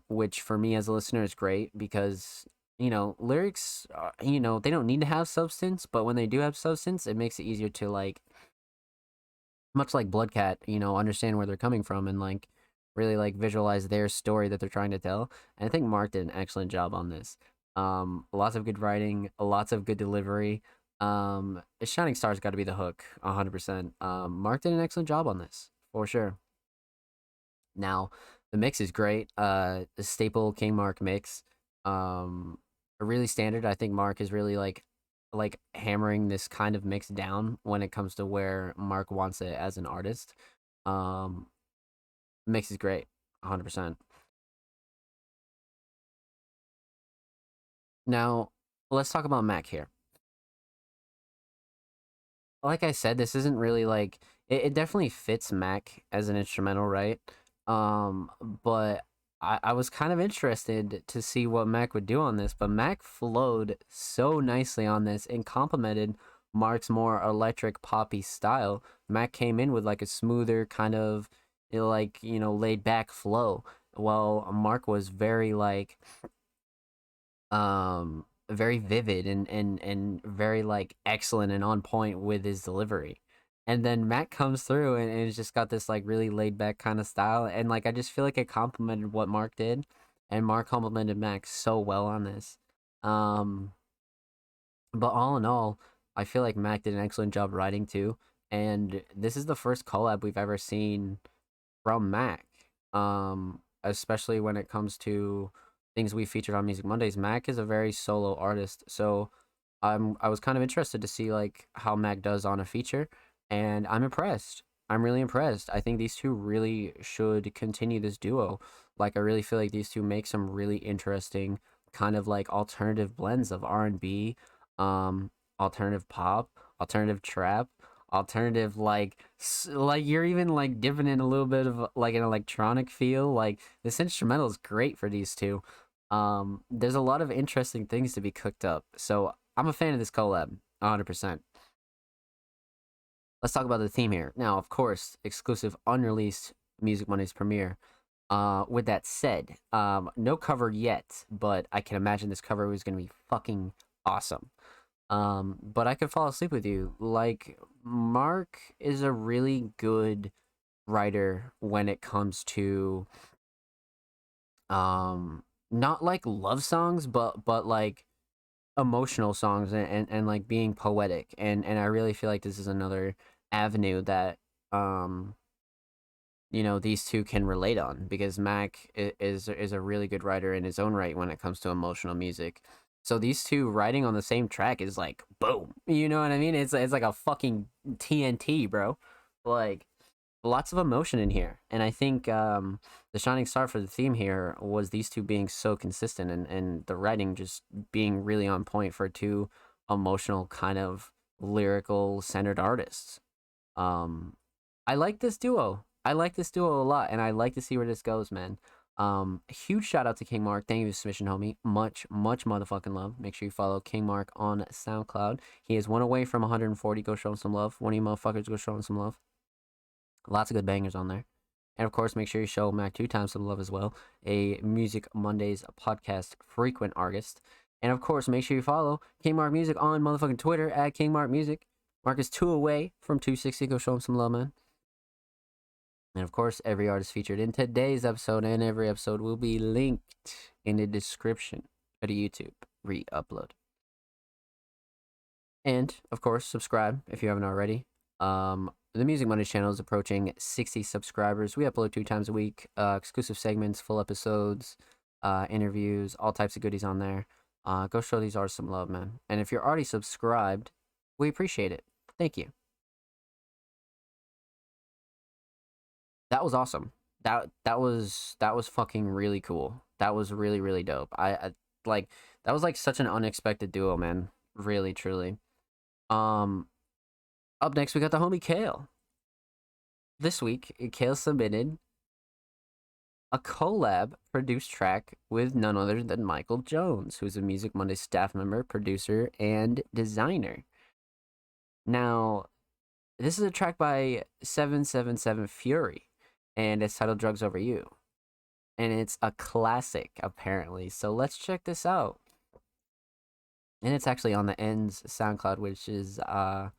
which for me as a listener is great because lyrics they don't need to have substance, but when they do have substance it makes it easier to like, much like Bloodcat, understand where they're coming from and like really like visualize their story that they're trying to tell. And I think Mark did an excellent job on this. Lots of good writing, lots of good delivery. Shining Star's got to be the hook, 100%. Mark did an excellent job on this for sure. Now, the mix is great. The staple King Mark mix. Really standard. I think Mark is really like hammering this kind of mix down when it comes to where Mark wants it as an artist. Um, Mix is great, 100%. Now, let's talk about Mac here. Like I said, this isn't really like it definitely fits Mac as an instrumental, right? But I was kind of interested to see what Mac would do on this, but Mac flowed so nicely on this and complemented Mark's more electric poppy style. Mac came in with like a smoother kind of like, laid back flow, while Mark was very like very vivid and very like excellent and on point with his delivery. And then Matt comes through and it's just got this like really laid back kind of style, and like I just feel like it complemented what Mark did, and Mark complimented Max so well on this. um but all in all, I feel like Mac did an excellent job writing too, and this is the first collab we've ever seen from Mac. Especially when it comes to things we featured on Music Mondays. Mac is a very solo artist, so I was kind of interested to see like how Mac does on a feature, and I'm impressed. I'm really impressed. I think these two really should continue this duo. Like I really feel like these two make some really interesting kind of like alternative blends of R&B, alternative pop, alternative trap, alternative like you're even like dipping in a little bit of like an electronic feel. Like this instrumental is great for these two. There's a lot of interesting things to be cooked up, so I'm a fan of this collab 100%. Let's talk about the theme here now. Of course, exclusive unreleased Music Mondays premiere. With that said, no cover yet, but I can imagine this cover was going to be fucking awesome. But I could fall asleep with you. Like, Mark is a really good writer when it comes to not like love songs, but like emotional songs and like being poetic. And I really feel like this is another avenue that these two can relate on, because Mac is a really good writer in his own right when it comes to emotional music. So these two writing on the same track is like boom. You know what I mean? It's like a fucking TNT, bro. Like lots of emotion in here. And I think the shining star for the theme here was these two being so consistent, and the writing just being really on point for two emotional kind of lyrical centered artists. Um, I like this duo. I like this duo a lot, and I like to see where this goes, man. Huge shout out to King Mark. Thank you for the submission, homie. Much, much motherfucking love. Make sure you follow King Mark on SoundCloud. He is one away from 140. Go show him some love. One of you motherfuckers, go show him some love. Lots of good bangers on there. And of course, make sure you show Mac 2 times some love as well. A Music Mondays podcast frequent artist. And of course, make sure you follow King Mark Music on motherfucking Twitter at King Mark Music. Mark is 2 away from 260. Go show him some love, man. And of course, every artist featured in today's episode and every episode will be linked in the description of the YouTube re-upload. And of course, subscribe if you haven't already. The Music Mondays channel is approaching 60 subscribers. We upload 2 times a week, exclusive segments, full episodes, interviews, all types of goodies on there. Go show these artists some love, man. And if you're already subscribed, we appreciate it. Thank you. That was awesome. That was fucking really cool. That was really, really dope. I like, that was like such an unexpected duo, man. Really, truly. Up next we got the homie Kale. This week, Kale submitted a collab produced track with none other than Michael Jones, who's a Music Monday staff member, producer, and designer. Now, this is a track by 777 Fury, and it's titled Drugs Over You. And it's a classic, apparently. So let's check this out. And it's actually on the Ends SoundCloud, which is a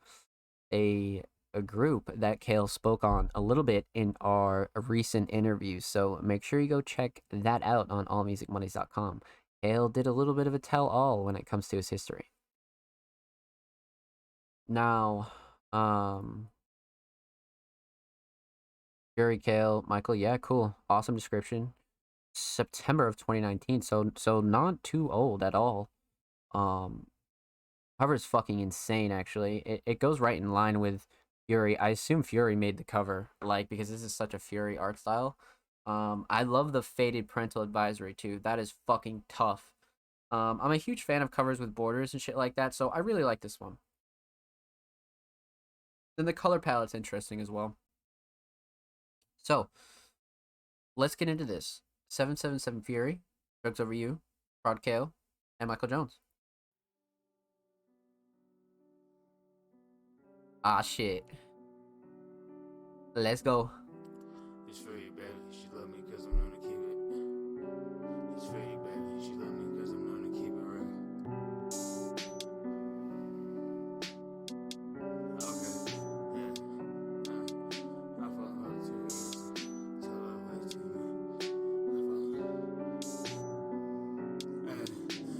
group that Kale spoke on a little bit in our recent interview. So make sure you go check that out on allmusicmondays.com. Kale did a little bit of a tell-all when it comes to his history. Now, Fury, Kale, Michael, yeah, cool. Awesome description. September of 2019, so not too old at all. Cover is fucking insane, actually. It goes right in line with Fury. I assume Fury made the cover, like, because this is such a Fury art style. I love the faded parental advisory, too. That is fucking tough. I'm a huge fan of covers with borders and shit like that, so I really like this one. Then the color palette's interesting as well. So, let's get into this. 777 Fury, Drugs Over You, Prod Kale, and Michael Jones. Ah, shit. Let's go. It's for you, baby. She love me cause I'm known to keep it. It's for you, baby. She love me cause I'm known to keep it real. Okay, yeah. I fall in love too easy. Tell her way too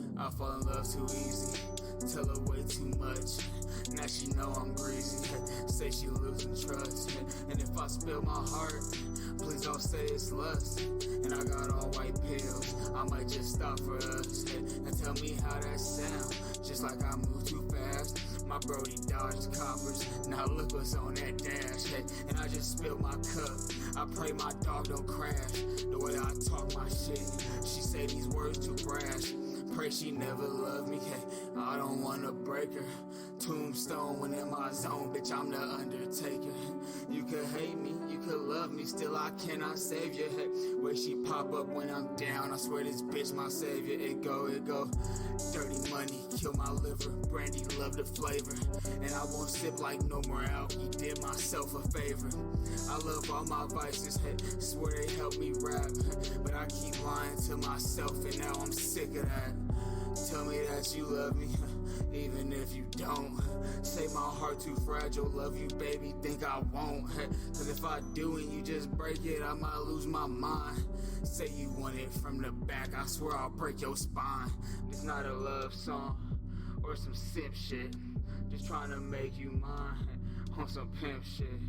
much. I fall in love too easy. Tell her way too much. Now she know I'm greasy. Say she losing trust. And if I spill my heart, please don't say it's lust. And I got all white pills, I might just stop for us. And tell me how that sound, just like I move too fast. My Brody dodged coppers, now look what's on that dash. And I just spilled my cup, I pray my dog don't crash. The way I talk my shit, she say these words too brash. Pray she never loved me, I don't wanna break her. Tombstone when in my zone, bitch, I'm the Undertaker. You could hate me, you could love me, still I cannot save you. Where she pop up when I'm down, I swear this bitch my savior. It go. Dirty money, kill my liver. Brandy, love the flavor. And I won't sip like no more alky, did myself a favor. I love all my vices, swear they help me rap. But I keep lying to myself and now I'm sick of that. Tell me that you love me, even if you don't. Say my heart too fragile, love you baby, think I won't. Cause if I do and you just break it, I might lose my mind. Say you want it from the back, I swear I'll break your spine. It's not a love song or some simp shit, just trying to make you mine on some pimp shit.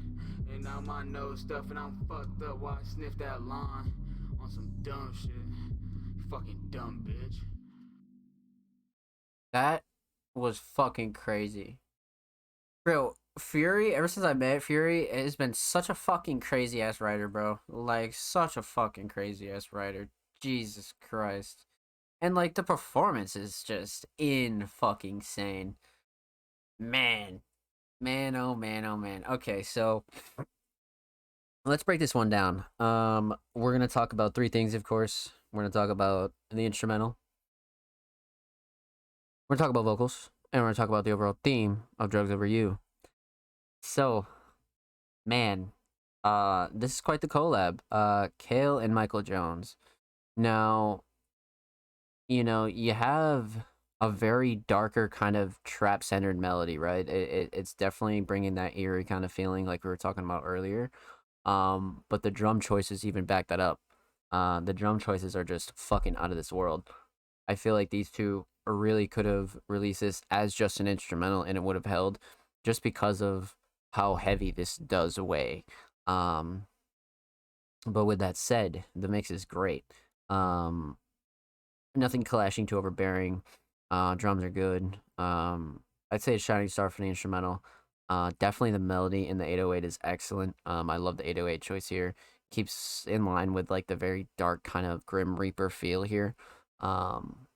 And now my nose stuff and I'm fucked up while I sniff that line on some dumb shit. Fucking dumb bitch. That was fucking crazy. Bro, Fury, ever since I met Fury, has been such a fucking crazy ass writer, bro. Like, such a fucking crazy ass writer. Jesus Christ. And, like, the performance is just fucking insane. Man. Man, oh man, oh man. Okay, so let's break this one down. We're gonna talk about 3 things, of course. We're gonna talk about the instrumental. We're gonna talk about vocals, and we're gonna talk about the overall theme of Drugs Over You. So, man, this is quite the collab. Kale and Michael Jones. Now, you know, you have a very darker kind of trap centered melody, right? It's definitely bringing that eerie kind of feeling like we were talking about earlier. But the drum choices even back that up. The drum choices are just fucking out of this world. I feel like these two really could have released this as just an instrumental and it would have held just because of how heavy this does weigh. Um, but with that said, the mix is great. Um, Nothing clashing too overbearing. Drums are good. I'd say a shining star for the instrumental. Definitely the melody in the 808 is excellent. I love the 808 choice here. Keeps in line with like the very dark kind of Grim Reaper feel here. Um,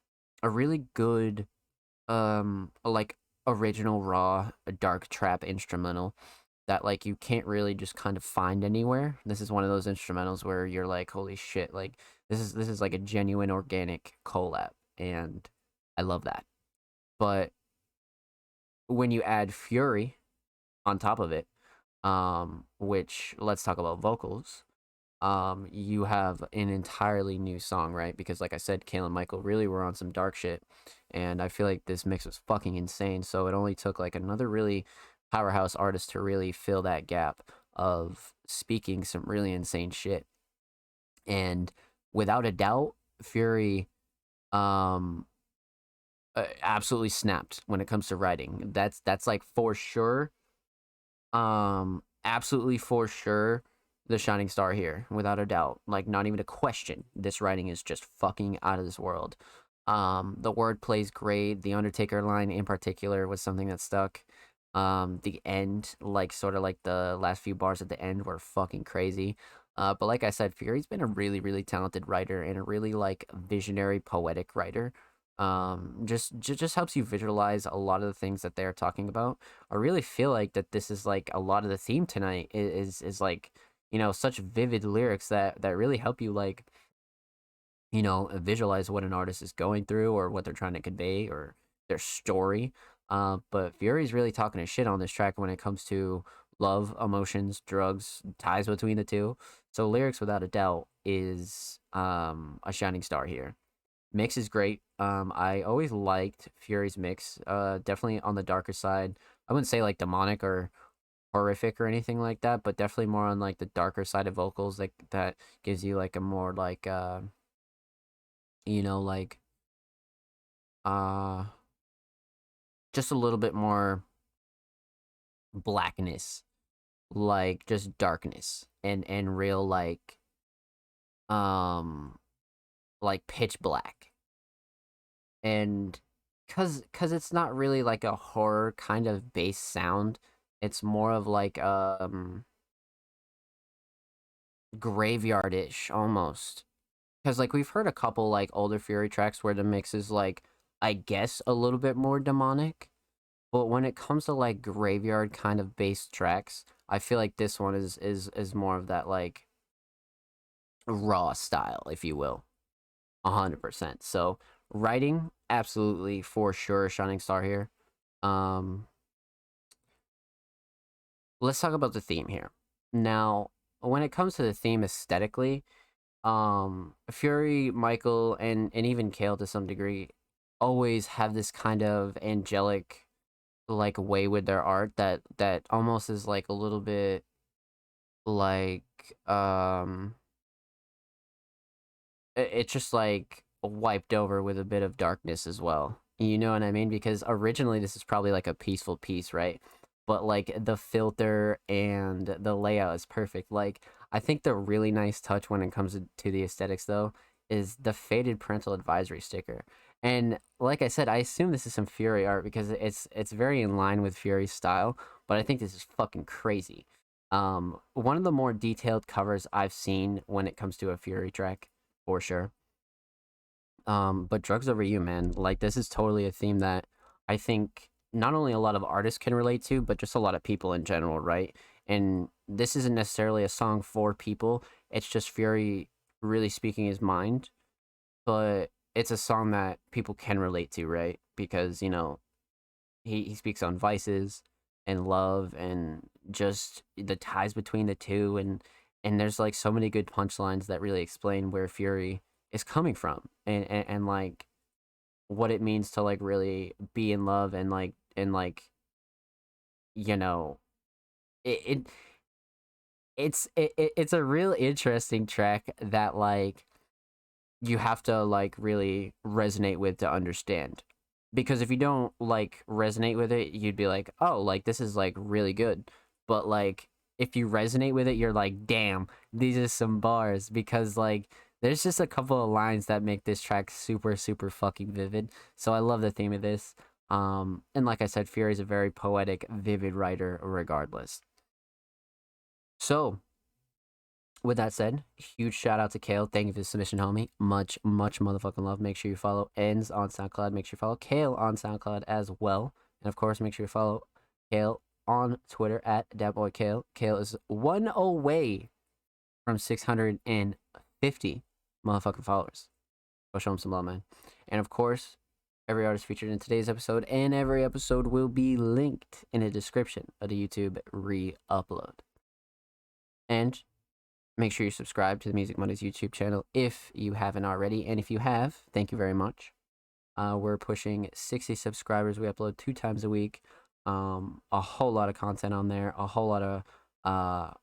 a really good like original raw dark trap instrumental that like you can't really just kind of find anywhere. This is one of those instrumentals where you're like, holy shit, like this is like a genuine organic collab, and I love that. But when you add Fury on top of it, which let's talk about vocals. You have an entirely new song, right? Because like I said, Kale and Michael really were on some dark shit, and I feel like this mix was fucking insane. So it only took like another really powerhouse artist to really fill that gap of speaking some really insane shit. And without a doubt, Fury um absolutely snapped when it comes to writing. That's like for sure, absolutely for sure, the shining star here, without a doubt. Like, not even a question. This writing is just fucking out of this world. The word plays great. The Undertaker line in particular was something that stuck. The end, like sort of like the last few bars at the end were fucking crazy. But like I said, Fury's been a really, really talented writer and a really like visionary, poetic writer. Just helps you visualize a lot of the things that they're talking about. I really feel like that this is like a lot of the theme tonight is like, you know, such vivid lyrics that really help you like, you know, visualize what an artist is going through or what they're trying to convey or their story. But Fury's really talking his shit on this track when it comes to love, emotions, drugs, ties between the two. So lyrics, without a doubt, is a shining star here. Mix is great. I always liked Fury's mix. Definitely on the darker side. I wouldn't say like demonic or horrific or anything like that, but definitely more on like the darker side of vocals. Like that gives you like a more like you know, like uh just a little bit more blackness, like just darkness and real um like pitch black. And cuz it's not really like a horror kind of bass sound. It's more of like graveyardish almost. Cuz like we've heard a couple like older Fury tracks where the mix is like, I guess, a little bit more demonic. But when it comes to like graveyard kind of bass tracks, I feel like this one is more of that like raw style, if you will. 100%. So writing, absolutely for sure, shining star here. Um, let's talk about the theme here. Now, when it comes to the theme aesthetically, Fury, Michael, and even Kale to some degree always have this kind of angelic like way with their art that almost is like a little bit like it's just like wiped over with a bit of darkness as well. You know what I mean? Because originally this is probably like a peaceful piece, right? But like the filter and the layout is perfect. Like I think the really nice touch when it comes to the aesthetics though is the faded parental advisory sticker. And like I said, I assume this is some Fury art because it's very in line with Fury's style, but I think this is fucking crazy. One of the more detailed covers I've seen when it comes to a Fury track, for sure. But Drugs Over You, man, like this is totally a theme that I think not only a lot of artists can relate to, but just a lot of people in general, right? And this isn't necessarily a song for people. It's just Fury really speaking his mind, but it's a song that people can relate to, right? Because, you know, he speaks on vices and love and just the ties between the two and there's like so many good punchlines that really explain where Fury is coming from and like what it means to like really be in love and you know it, it's a real interesting track that like you have to like really resonate with to understand, because if you don't like resonate with it, you'd be like, oh, like this is like really good. But like if you resonate with it, you're like, damn, these are some bars, because like there's just a couple of lines that make this track super super fucking vivid. So I love the theme of this. And like I said, Fury is a very poetic, vivid writer regardless. So with that said, huge shout out to Kale. Thank you for the submission, homie. Much, much motherfucking love. Make sure you follow Ends on SoundCloud. Make sure you follow Kale on SoundCloud as well. And of course, make sure you follow Kale on Twitter at DatBoyKale. Kale is one away from 650 motherfucking followers. Go show him some love, man. And of course, every artist featured in today's episode and every episode will be linked in the description of the YouTube re-upload. And make sure you subscribe to the Music Mondays YouTube channel if you haven't already. And if you have, thank you very much. We're pushing 60 subscribers. We upload 2 times a week. A whole lot of content on there. A whole lot of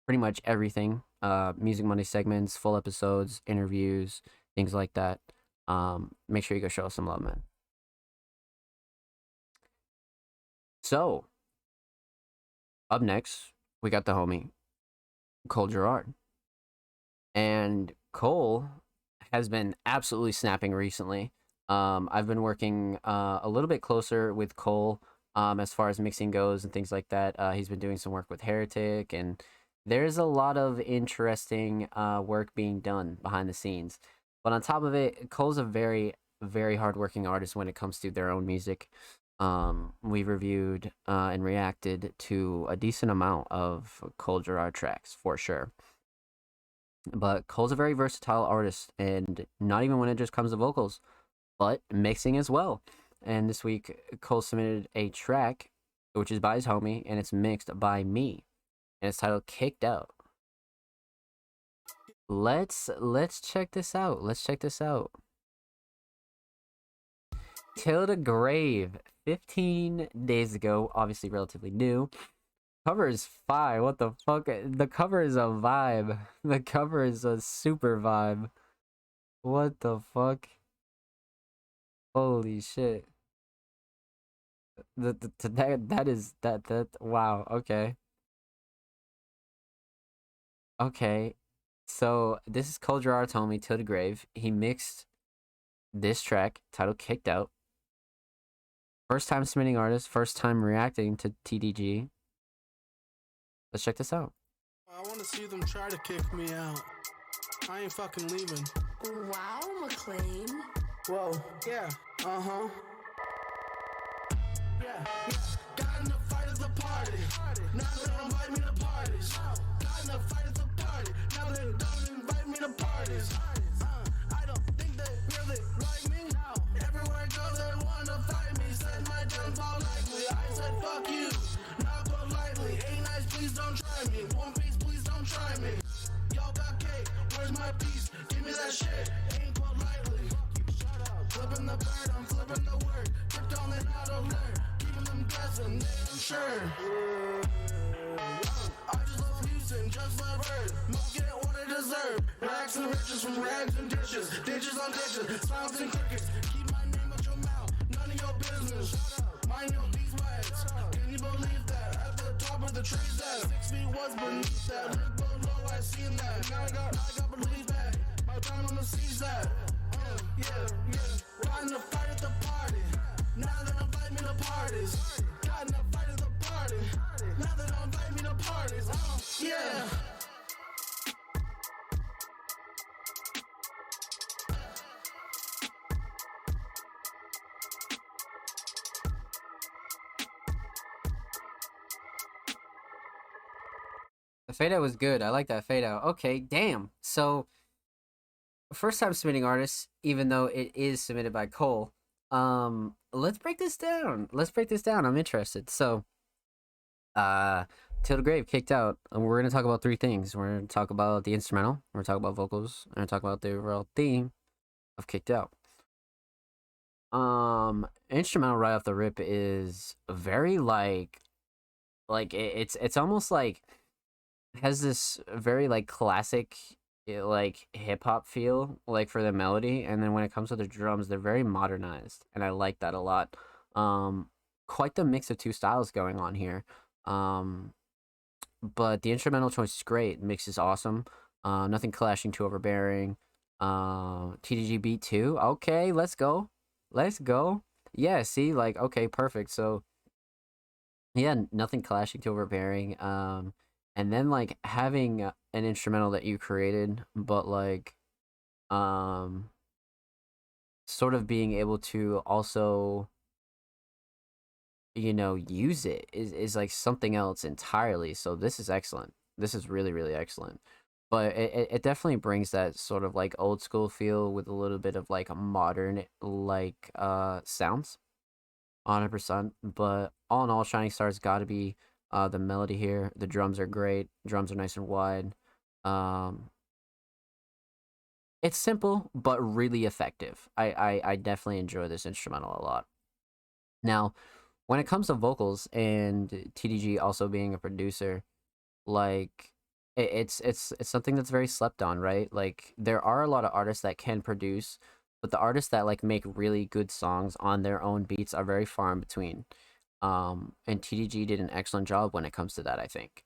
pretty much everything. Music Monday segments, full episodes, interviews, things like that. Make sure you go show us some love, man. So, up next, we got the homie Cole Girard. And Cole has been absolutely snapping recently. I've been working a little bit closer with Cole as far as mixing goes and things like that. He's been doing some work with Heretic, and there's a lot of interesting work being done behind the scenes. But on top of it, Cole's a very, very hardworking artist when it comes to their own music. We've reviewed and reacted to a decent amount of Cole Girard tracks for sure. But Cole's a very versatile artist, and not even when it just comes to vocals, but mixing as well. And this week, Cole submitted a track, which is by his homie, and it's mixed by me, and it's titled "Kicked Out." Let's check this out. Let's check this out. Till the Grave, 15 days ago, obviously relatively new. Cover is fire. What the fuck? The cover is a vibe. The cover is a super vibe. What the fuck? Holy shit. That wow, okay. Okay. So this is Cole Girard's homie, Till the Grave. He mixed this track titled "Kicked Out." First time submitting artist, first time reacting to TDG. Let's check this out. I want to see them try to kick me out. I ain't fucking leaving. Wow, McLean. Whoa, yeah, uh-huh. Yeah. Got in the fight at the party. Now they don't invite me to parties. Got in the fight at the party. Now they don't invite me to parties. I don't think they really like me. Everywhere I go, they want to fight me. Said my tongue politely. I said, fuck you. Not politely. Ain't nice, please don't try me. One Piece, please don't try me. Y'all got cake. Where's my piece? Give me that shit. Ain't politely. Shut up. Flipping the bird, I'm flipping the word. Krypton out alert. Keeping them guessing, they unsure. I just love Houston, just love Earth. Must get what I deserve. Rags and riches from rags and dishes. Ditches on dishes, smiles and crickets. Keep my name out your mouth, none of your business. Shut up, mind your beeswax. Can you believe that? At the top of the trees that 6 feet was beneath that. Look below, I seen that. Now I got believe that. My time on the seas that. Yeah. Got in the fight at the party. Now they don't invite me to parties. Got in the fight at the party. Now they don't invite me to parties. Yeah. The fade out was good. I like that fade out. Okay, damn. So, first time submitting artist, even though it is submitted by Cole. Let's break this down. I'm interested. So, Till the Grave, Kicked Out. And we're gonna talk about 3 things. We're gonna talk about the instrumental. We're gonna talk about vocals. We're gonna talk about the overall theme of Kicked Out. Instrumental right off the rip is very it's almost like has this very like classic like hip hop feel like for the melody, and then when it comes to the drums they're very modernized, and I like that a lot. um Quite the mix of two styles going on here. um but the instrumental choice is great, mix is awesome. Nothing clashing, too overbearing. TDG beat 2, okay, let's go, let's go. Yeah, see, like, okay, perfect. So yeah, nothing clashing, too overbearing. And then like having an instrumental that you created, but like um sort of being able to also, use it is like something else entirely. So this is excellent. This is really, really excellent. But it definitely brings that sort of like old school feel with a little bit of like a modern like sounds. 100%. But all in all, Shining Star's got to be the melody here. The drums are great. Drums are nice and wide. Um, it's simple but really effective. I definitely enjoy this instrumental a lot. Now, when it comes to vocals and TDG also being a producer, like it's something that's very slept on, right? Like there are a lot of artists that can produce, but the artists that like make really good songs on their own beats are very far in between. And TDG did an excellent job when it comes to that, I think.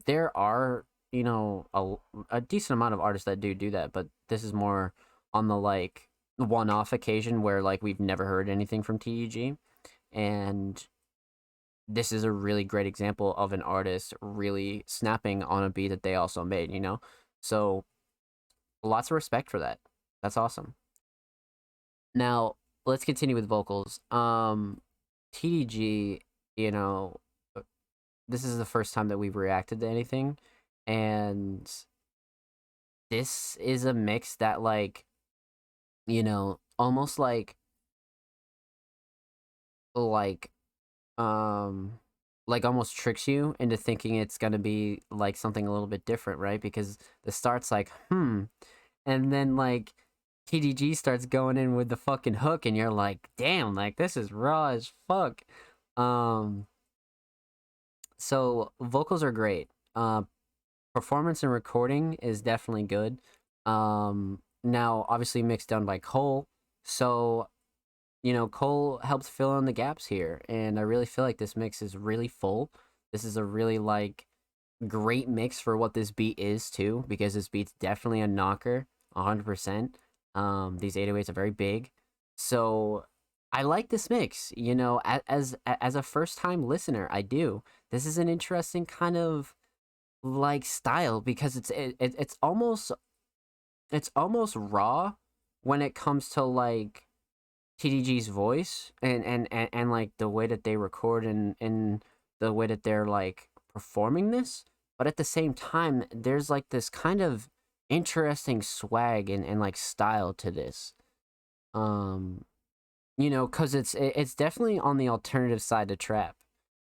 There are, a decent amount of artists that do that, but this is more on the like one-off occasion where like we've never heard anything from TDG. And this is a really great example of an artist really snapping on a beat that they also made. So lots of respect for that. That's awesome. Now, let's continue with vocals. TDG, you know, uh, this is the first time that we've reacted to anything, and this is a mix that almost like um almost tricks you into thinking it's gonna be like something a little bit different, right? Because the start's like, and then like TDG starts going in with the fucking hook, and you're like, damn, like this is raw as fuck. Um, so vocals are great. Performance and recording is definitely good. Now obviously mixed down by Cole, so Cole helped fill in the gaps here, and I really feel like this mix is really full. This is a really like great mix for what this beat is too, because this beat's definitely a knocker, 100%. These 808s are very big, so I like this mix. As a first time listener, I do. This is an interesting kind of like style because it's almost raw when it comes to like TDG's voice and like the way that they record and the way that they're like performing this. But at the same time, there's like this kind of interesting swag and like style to this. Um, cuz it's definitely on the alternative side to trap,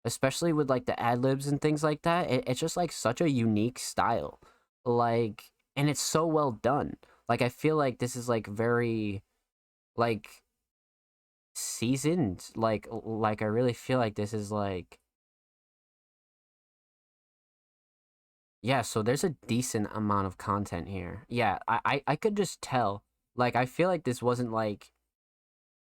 especially with like the ad libs and things like that. It's just like such a unique style. Like, and it's so well done. Like I feel like this is like very like seasoned. Like I really feel like this is like, yeah, so there's a decent amount of content here. Yeah, I could just tell. Like I feel like this wasn't like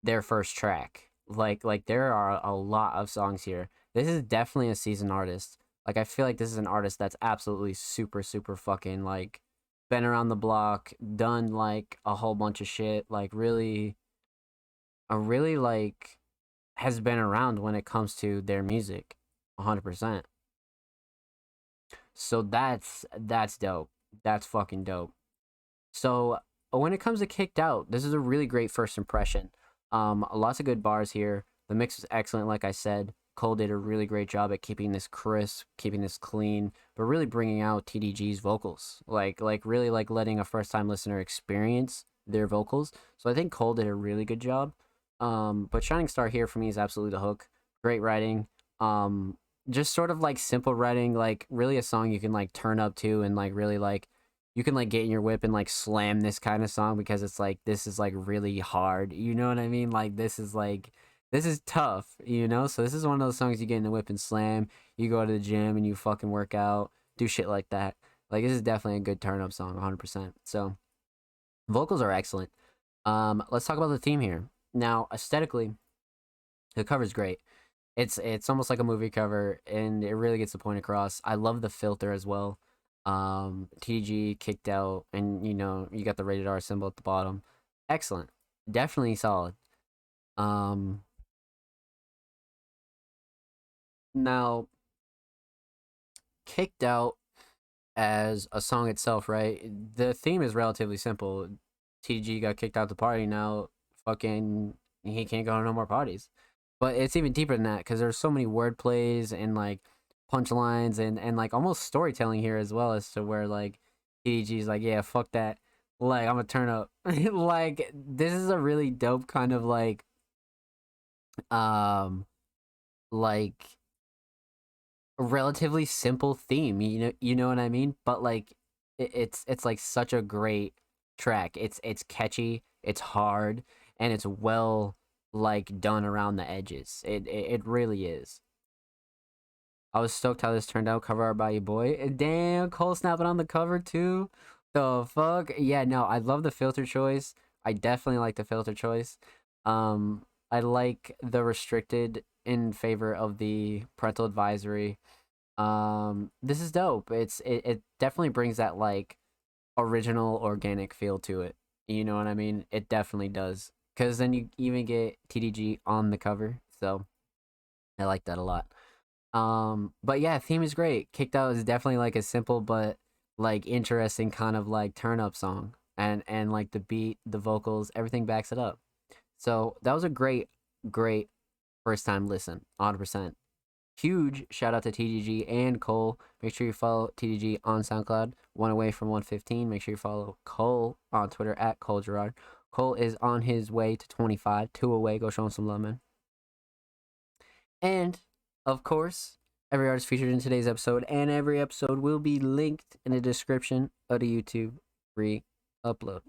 their first track. Like there are a lot of songs here. This is definitely a seasoned artist. Like I feel like this is an artist that's absolutely super super fucking like been around the block, done like a whole bunch of shit, like really like has been around when it comes to their music, 100%. So that's dope. That's fucking dope. So when it comes to Kicked Out, this is a really great first impression. Lots of good bars here. The mix is excellent, like I said. Cole did a really great job at keeping this crisp, keeping this clean, but really bringing out TDG's vocals. Like really like letting a first time listener experience their vocals. So I think Cole did a really good job. But Shining Star here for me is absolutely the hook. Great writing. Just sort of like simple writing, like really a song you can like turn up to and like really like, you can like get in your whip and like slam this kind of song because it's like this is like really hard. You know what I mean? Like this is tough, you know? So this is one of those songs you get in the whip and slam. You go to the gym and you fucking work out, do shit like that. Like this is definitely a good turn up song, 100%. So vocals are excellent. Let's talk about the theme here. Now, aesthetically, the cover's great. It's almost like a movie cover, and it really gets the point across. I love the filter as well. TDG kicked out, and you know you got the rated R symbol at the bottom. Excellent, definitely solid. Now, kicked out as a song itself, right? The theme is relatively simple. TDG got kicked out the party. Now, fucking, he can't go to no more parties. But it's even deeper than that because there's so many word plays and like punchlines and like almost storytelling here as well, as to where like TDG's like, yeah, fuck that, like I'm gonna turn up. Like this is a really dope kind of um like relatively simple theme, you know what I mean, but like it's like such a great track. It's catchy, it's hard, and it's well like done around the edges. It really is. I was stoked how this turned out. Cover art by your boy. Damn, Cole snapping on the cover too. The fuck? Yeah, no, I love the filter choice. I definitely like the filter choice. I like the restricted in favor of the parental advisory. This is dope. It definitely brings that like original organic feel to it. You know what I mean? It definitely does. Cause then you even get TDG on the cover. So I like that a lot. But yeah, theme is great. Kicked Out is definitely like a simple but like interesting kind of like turn up song. And like the beat, the vocals, everything backs it up. So that was a great first time listen, 100%. Huge shout out to TDG and Cole. Make sure you follow TDG on SoundCloud. One away from 115. Make sure you follow Cole on Twitter at Cole Gerard. Cole is on his way to 25. 2 away. Go show him some love, man. And of course, every artist featured in today's episode and every episode will be linked in the description of the YouTube free upload.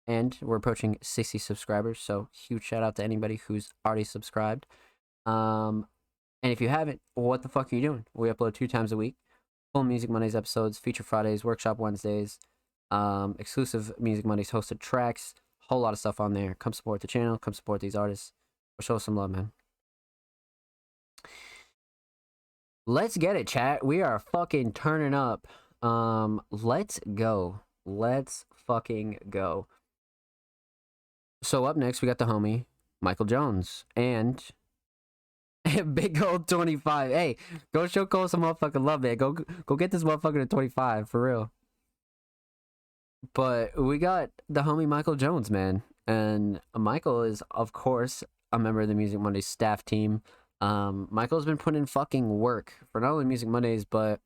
And we're approaching 60 subscribers, so huge shout out to anybody who's already subscribed. And if you haven't, what the fuck are you doing? We upload 2 times a week. Full Music Mondays episodes, Feature Fridays, Workshop Wednesdays, exclusive Music Mondays hosted tracks, whole lot of stuff on there. Come support the channel, come support these artists. Show us some love, man. Let's get it, chat. We are fucking turning up. Let's go. Let's fucking go. So up next, we got the homie, Michael Jones. And Big Gold 25. Hey, go show Cole some motherfucking love, man. Go get this motherfucker to 25, for real. But we got the homie Michael Jones, man. And Michael is, of course, a member of the Music Mondays staff team. Michael's been putting in fucking work for not only Music Mondays, but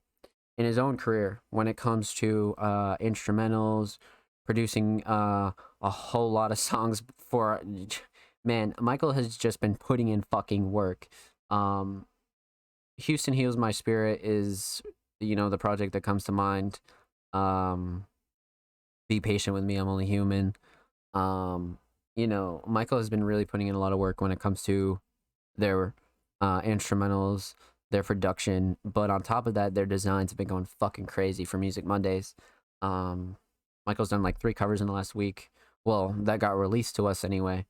in his own career when it comes to instrumentals, producing a whole lot of songs for... Man, Michael has just been putting in fucking work. Houston Heals My Spirit is, you know, the project that comes to mind. Be Patient With Me, I'm Only Human. You know, Michael has been really putting in a lot of work when it comes to their instrumentals, their production, but on top of that, their designs have been going fucking crazy for Music Mondays. Michael's done like 3 covers in the last week. Well, that got released to us anyway.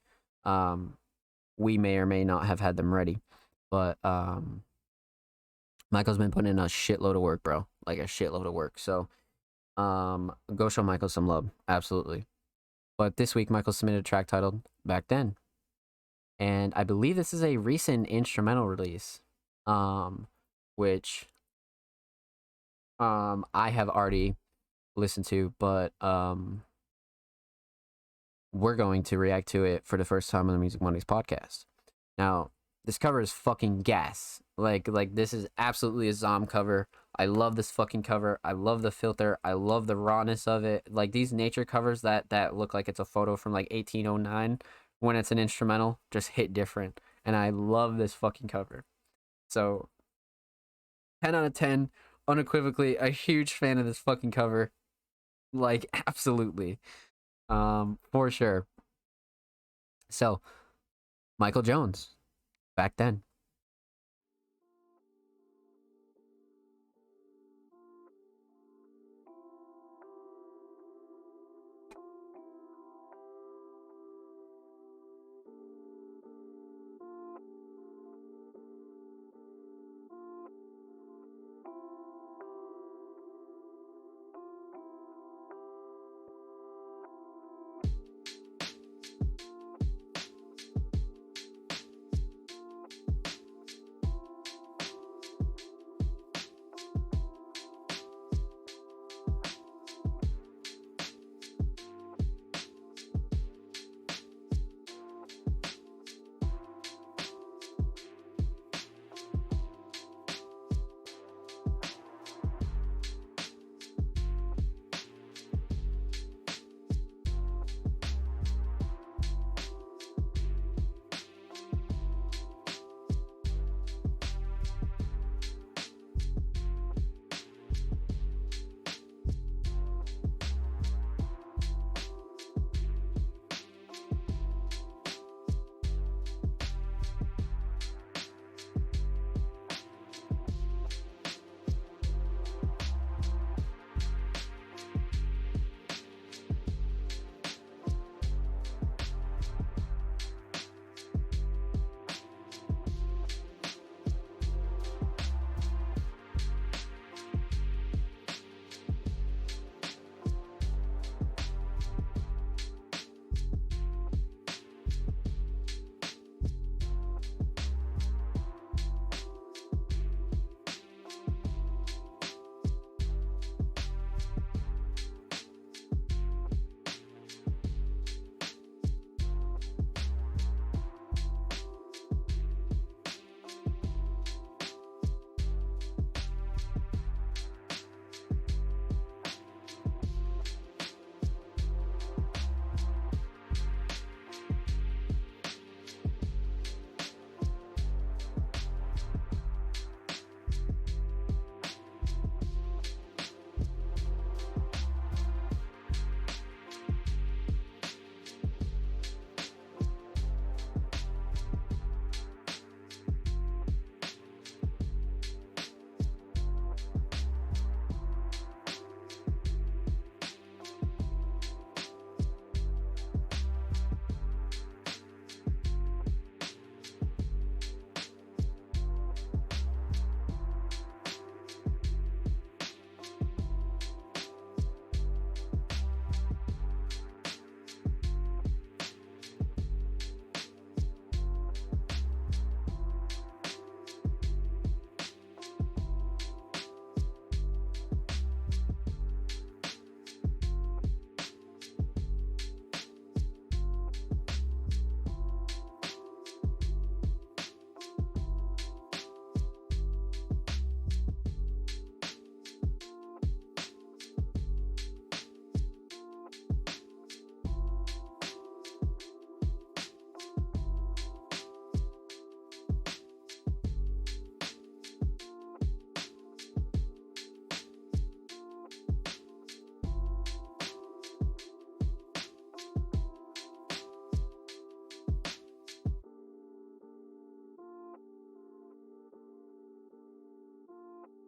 We may or may not have had them ready, but Michael's been putting in a shitload of work, bro. Like a shitload of work. So go show Michael some love, absolutely. But this week, Michael submitted a track titled Back Then, and I believe this is a recent instrumental release, which I have already listened to, but we're going to react to it for the first time on the Music Mondays podcast. Now, this cover is fucking gas. Like this is absolutely a Zom cover. I love this fucking cover. I love the filter. I love the rawness of it. Like these nature covers that look like it's a photo from like 1809 when it's an instrumental just hit different. And I love this fucking cover. So 10 out of 10, unequivocally a huge fan of this fucking cover. Like absolutely. For sure. So, Michael Jones back then.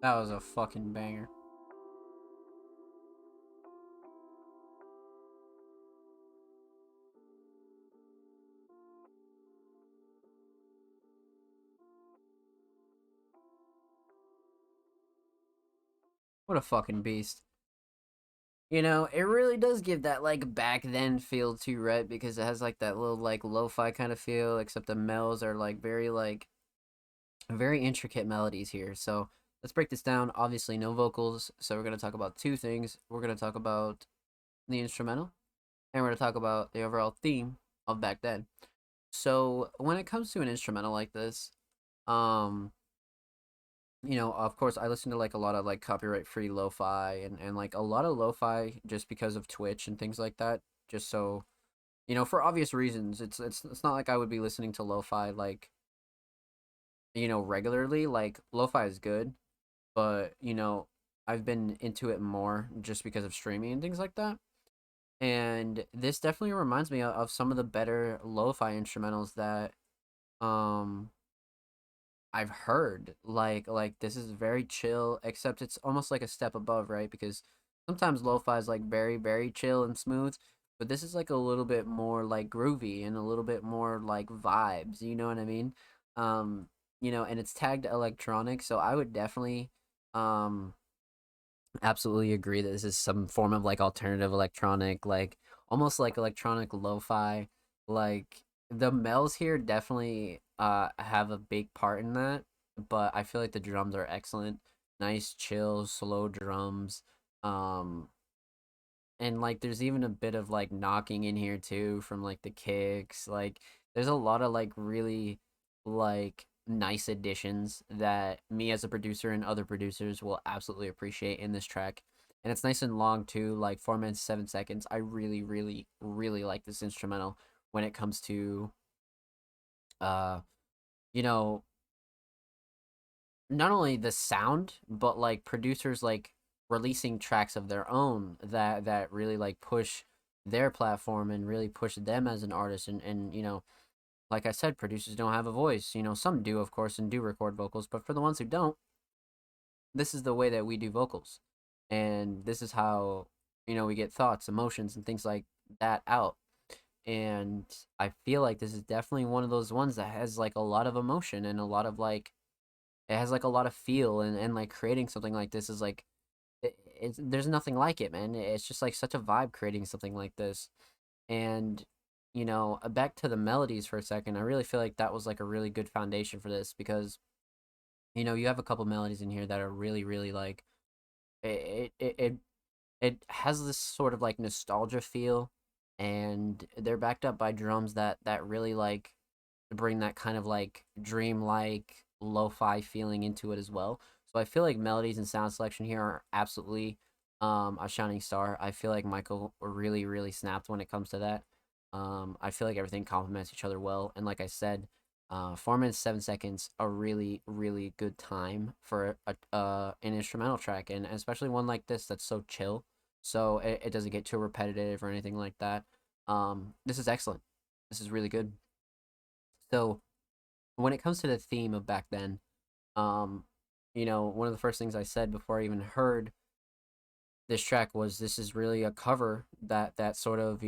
That was a fucking banger. What a fucking beast. You know, it really does give that like back then feel too, right? Because it has like that little like lo-fi kind of feel, except the mellows are like very intricate melodies here. So let's break this down. Obviously, no vocals. So we're gonna talk about two things. We're gonna talk about the instrumental, and we're gonna talk about the overall theme of back then. So when it comes to an instrumental like this, um, you know, of course, I listen to like a lot of like copyright free lo-fi and like a lot of lo-fi just because of Twitch and things like that. Just so you know, for obvious reasons. It's not like I would be listening to lo-fi like you know regularly. Like lo-fi is good, but you know I've been into it more just because of streaming and things like that. And this definitely reminds me of some of the better lo-fi instrumentals that um I've heard. Like this is very chill, except it's almost like a step above, right? Because sometimes lo-fi is like very, very chill and smooth, but this is like a little bit more like groovy and a little bit more like vibes, you know what I mean? Um, and it's tagged electronic, so I would definitely um absolutely agree that this is some form of like alternative electronic, like almost like electronic lo-fi. Like the mells here definitely have a big part in that, but I feel like the drums are excellent. Nice, chill, slow drums. Um and like there's even a bit of like knocking in here too from like the kicks. Like there's a lot of like really like nice additions that me as a producer and other producers will absolutely appreciate in this track. And it's nice and long too, like 4 minutes 7 seconds. I really really really like this instrumental when it comes to uh you know not only the sound but like producers like releasing tracks of their own that really like push their platform and really push them as an artist. And like I said, producers don't have a voice. Some do, of course, and do record vocals, but for the ones who don't, this is the way that we do vocals. And this is how we get thoughts, emotions, and things like that out. And I feel like this is definitely one of those ones that has like a lot of emotion and a lot of like it has like a lot of feel. And like creating something like this is like there's nothing like it, man. It's just like such a vibe creating something like this. And back to the melodies for a second, I really feel like that was like a really good foundation for this, because you have a couple melodies in here that are really really like it has this sort of like nostalgia feel, and they're backed up by drums that really like bring that kind of like dream-like lo-fi feeling into it as well. So I feel like melodies and sound selection here are absolutely a shining star. I feel like Michael really really snapped when it comes to that. I feel like everything complements each other well, and like I said, 4 minutes 7 seconds, a really really good time for an instrumental track, and especially one like this that's so chill, so it doesn't get too repetitive or anything like that. This is excellent. This is really good. So when it comes to the theme of back then, um, one of the first things I said before I even heard this track was this is really a cover that sort of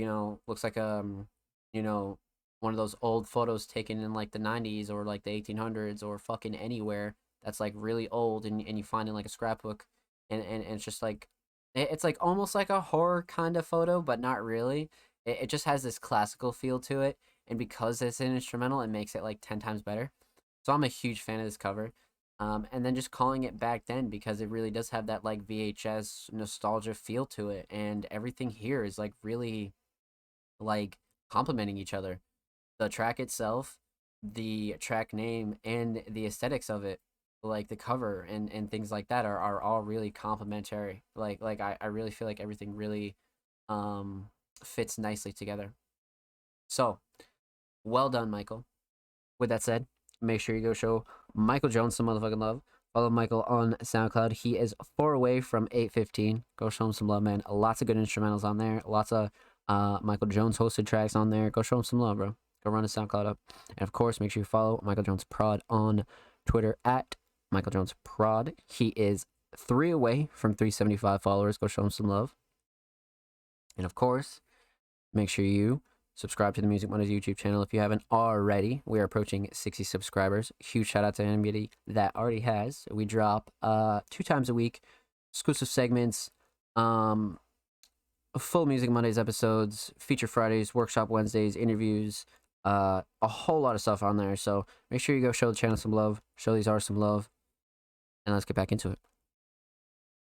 looks like you know one of those old photos taken in like the 90s or like the 1800s or fucking anywhere that's like really old, and you find in like a scrapbook, and it's just like it's like almost like a horror kind of photo but not really. It just has this classical feel to it, and because it's an instrumental it makes it like 10 times better. So I'm a huge fan of this cover. And then just calling it back then because it really does have that like VHS nostalgia feel to it, and everything here is like really like complementing each other. The track itself, the track name, and the aesthetics of it, like the cover and things like that are all really complementary. I really feel like everything really um fits nicely together. So well done, Michael. With that said, make sure you go show Michael Jones some motherfucking love. Follow Michael on SoundCloud. He is 4 away from 815. Go show him some love, man. Lots of good instrumentals on there. Lots of Michael Jones hosted tracks on there. Go show him some love, bro. Go run his SoundCloud up. And of course, make sure you follow Michael Jones Prod on Twitter at Michael Jones Prod. He is 3 away from 375 followers. Go show him some love. And of course, make sure you subscribe to the Music Mondays YouTube channel if you haven't already. We are approaching 60 subscribers. Huge shout out to anybody that already has. We drop 2 times a week, exclusive segments, full Music Mondays episodes, feature Fridays, workshop Wednesdays, interviews, a whole lot of stuff on there. So make sure you go show the channel some love, show these artists some love, and let's get back into it.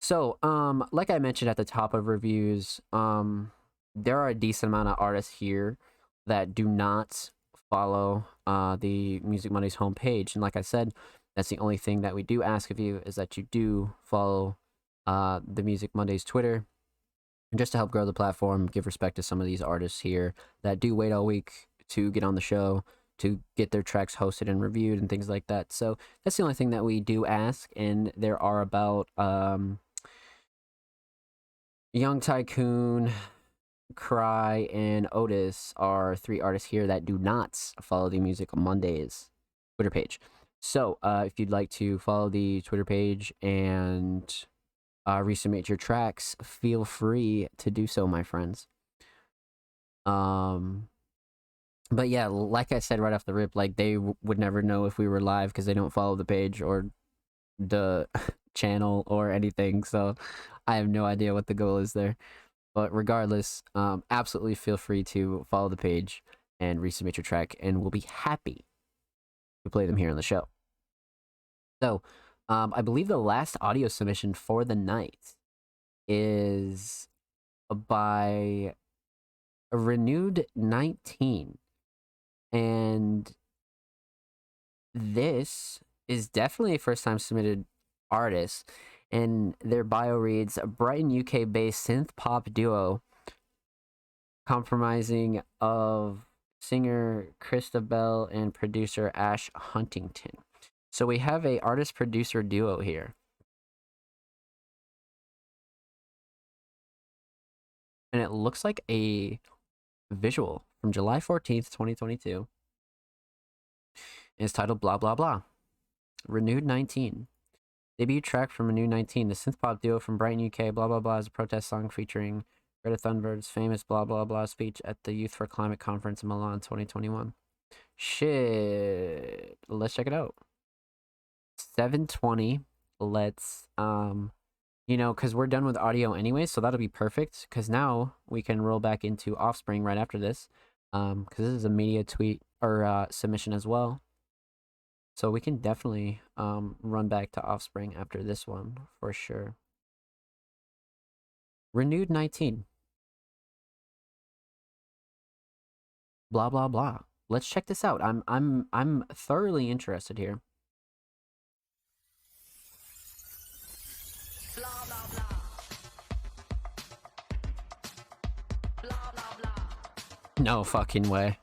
So, like I mentioned at the top of reviews, there are a decent amount of artists here that do not follow the Music Mondays homepage. And like I said, that's the only thing that we do ask of you, is that you do follow the Music Mondays Twitter, and just to help grow the platform, give respect to some of these artists here that do wait all week to get on the show, to get their tracks hosted and reviewed and things like that. So that's the only thing that we do ask. And there are about Young Tycoon, Cry, and Otis are 3 artists here that do not follow the Music Mondays Twitter page. So, if you'd like to follow the Twitter page and resubmit your tracks, feel free to do so, my friends. But yeah, like I said right off the rip, like they would never know if we were live because they don't follow the page or the channel or anything. So I have no idea what the goal is there. But regardless, absolutely feel free to follow the page and resubmit your track, and we'll be happy to play them here on the show. So, I believe the last audio submission for the night is by Renewed 19. And this is definitely a first time submitted artist. And their bio reads Brighton UK based synth pop duo comprising of singer Christabel and producer Ash Huntington. So we have a artist producer duo here. And it looks like a visual from July 14th, 2022. It's titled Blah Blah Blah. Renewed 19. Debut track from Renewed 19, the synth pop duo from Brighton, UK. Blah Blah Blah is a protest song featuring Greta Thunberg's famous Blah Blah Blah speech at the Youth for Climate Conference in Milan 2021. Shit. Let's check it out. 7:20. Let's because we're done with audio anyway, so that'll be perfect, because now we can roll back into Offspring right after this, because this is a media tweet or submission as well, so we can definitely run back to Offspring after this one for sure. Renewed 19. Blah blah blah. Let's check this out. I'm thoroughly interested here. No fucking way.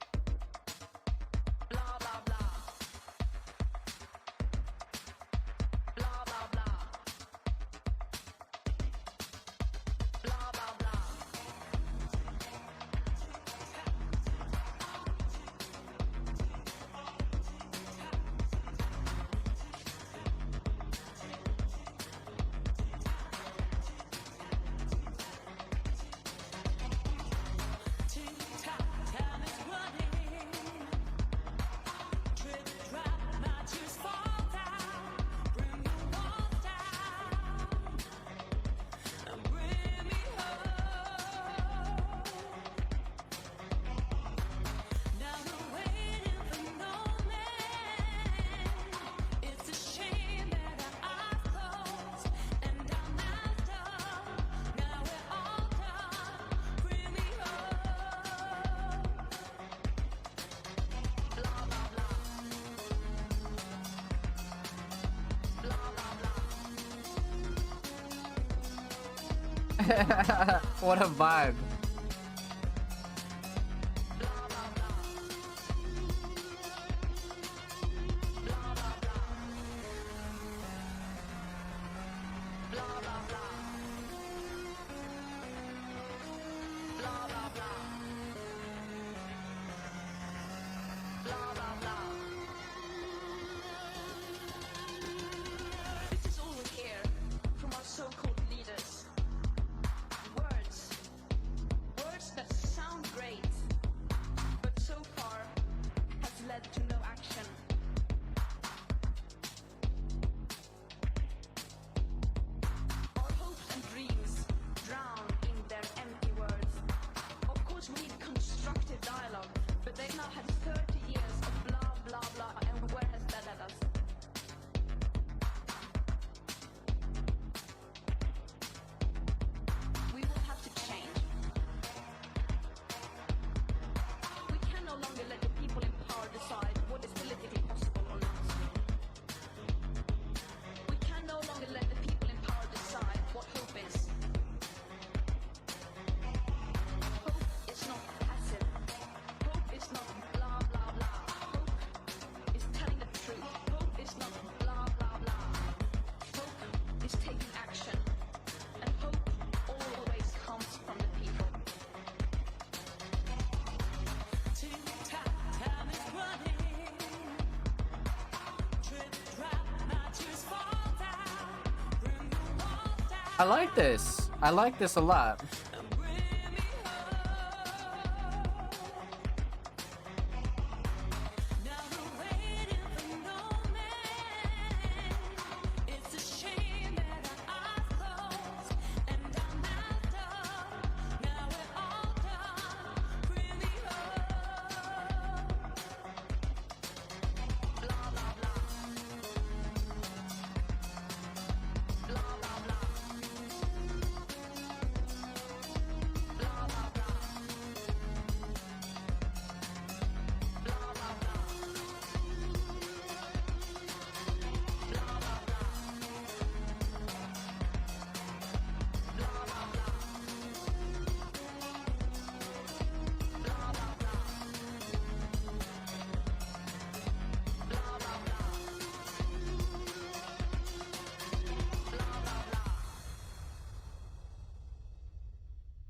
What a vibe. This is all we hear from our so-called leaders. Words I like this. I like this a lot.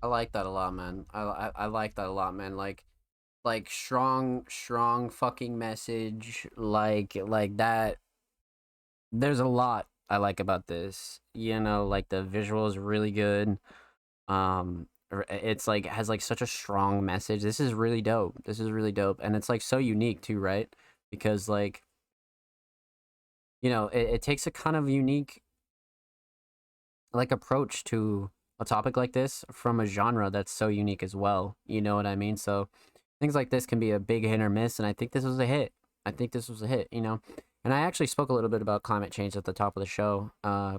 I like that a lot, man. I like that a lot, man. Like strong fucking message, like that. There's a lot I like about this. You know, like the visual is really good. It's like has like such a strong message. This is really dope. This is really dope, and it's like so unique too, right? Because like, you know, it takes a kind of unique like approach to a topic like this from a genre that's so unique as well. You know what I mean? So things like this can be a big hit or miss, and I think this was a hit. I think this was a hit, you know. And I actually spoke a little bit about climate change at the top of the show,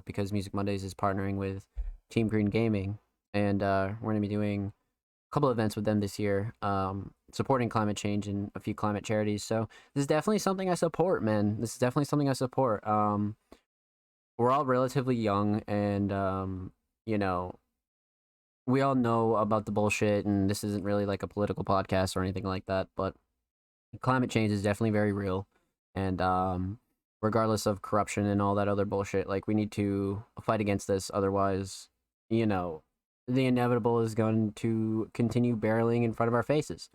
because Music Mondays is partnering with Team Green Gaming, and we're gonna be doing a couple events with them this year, supporting climate change and a few climate charities. So this is definitely something I support, man. This is definitely something I support. We're all relatively young, and you know, we all know about the bullshit, and this isn't really like a political podcast or anything like that, but climate change is definitely very real, and regardless of corruption and all that other bullshit, like we need to fight against this. Otherwise, you know, the inevitable is going to continue barreling in front of our faces.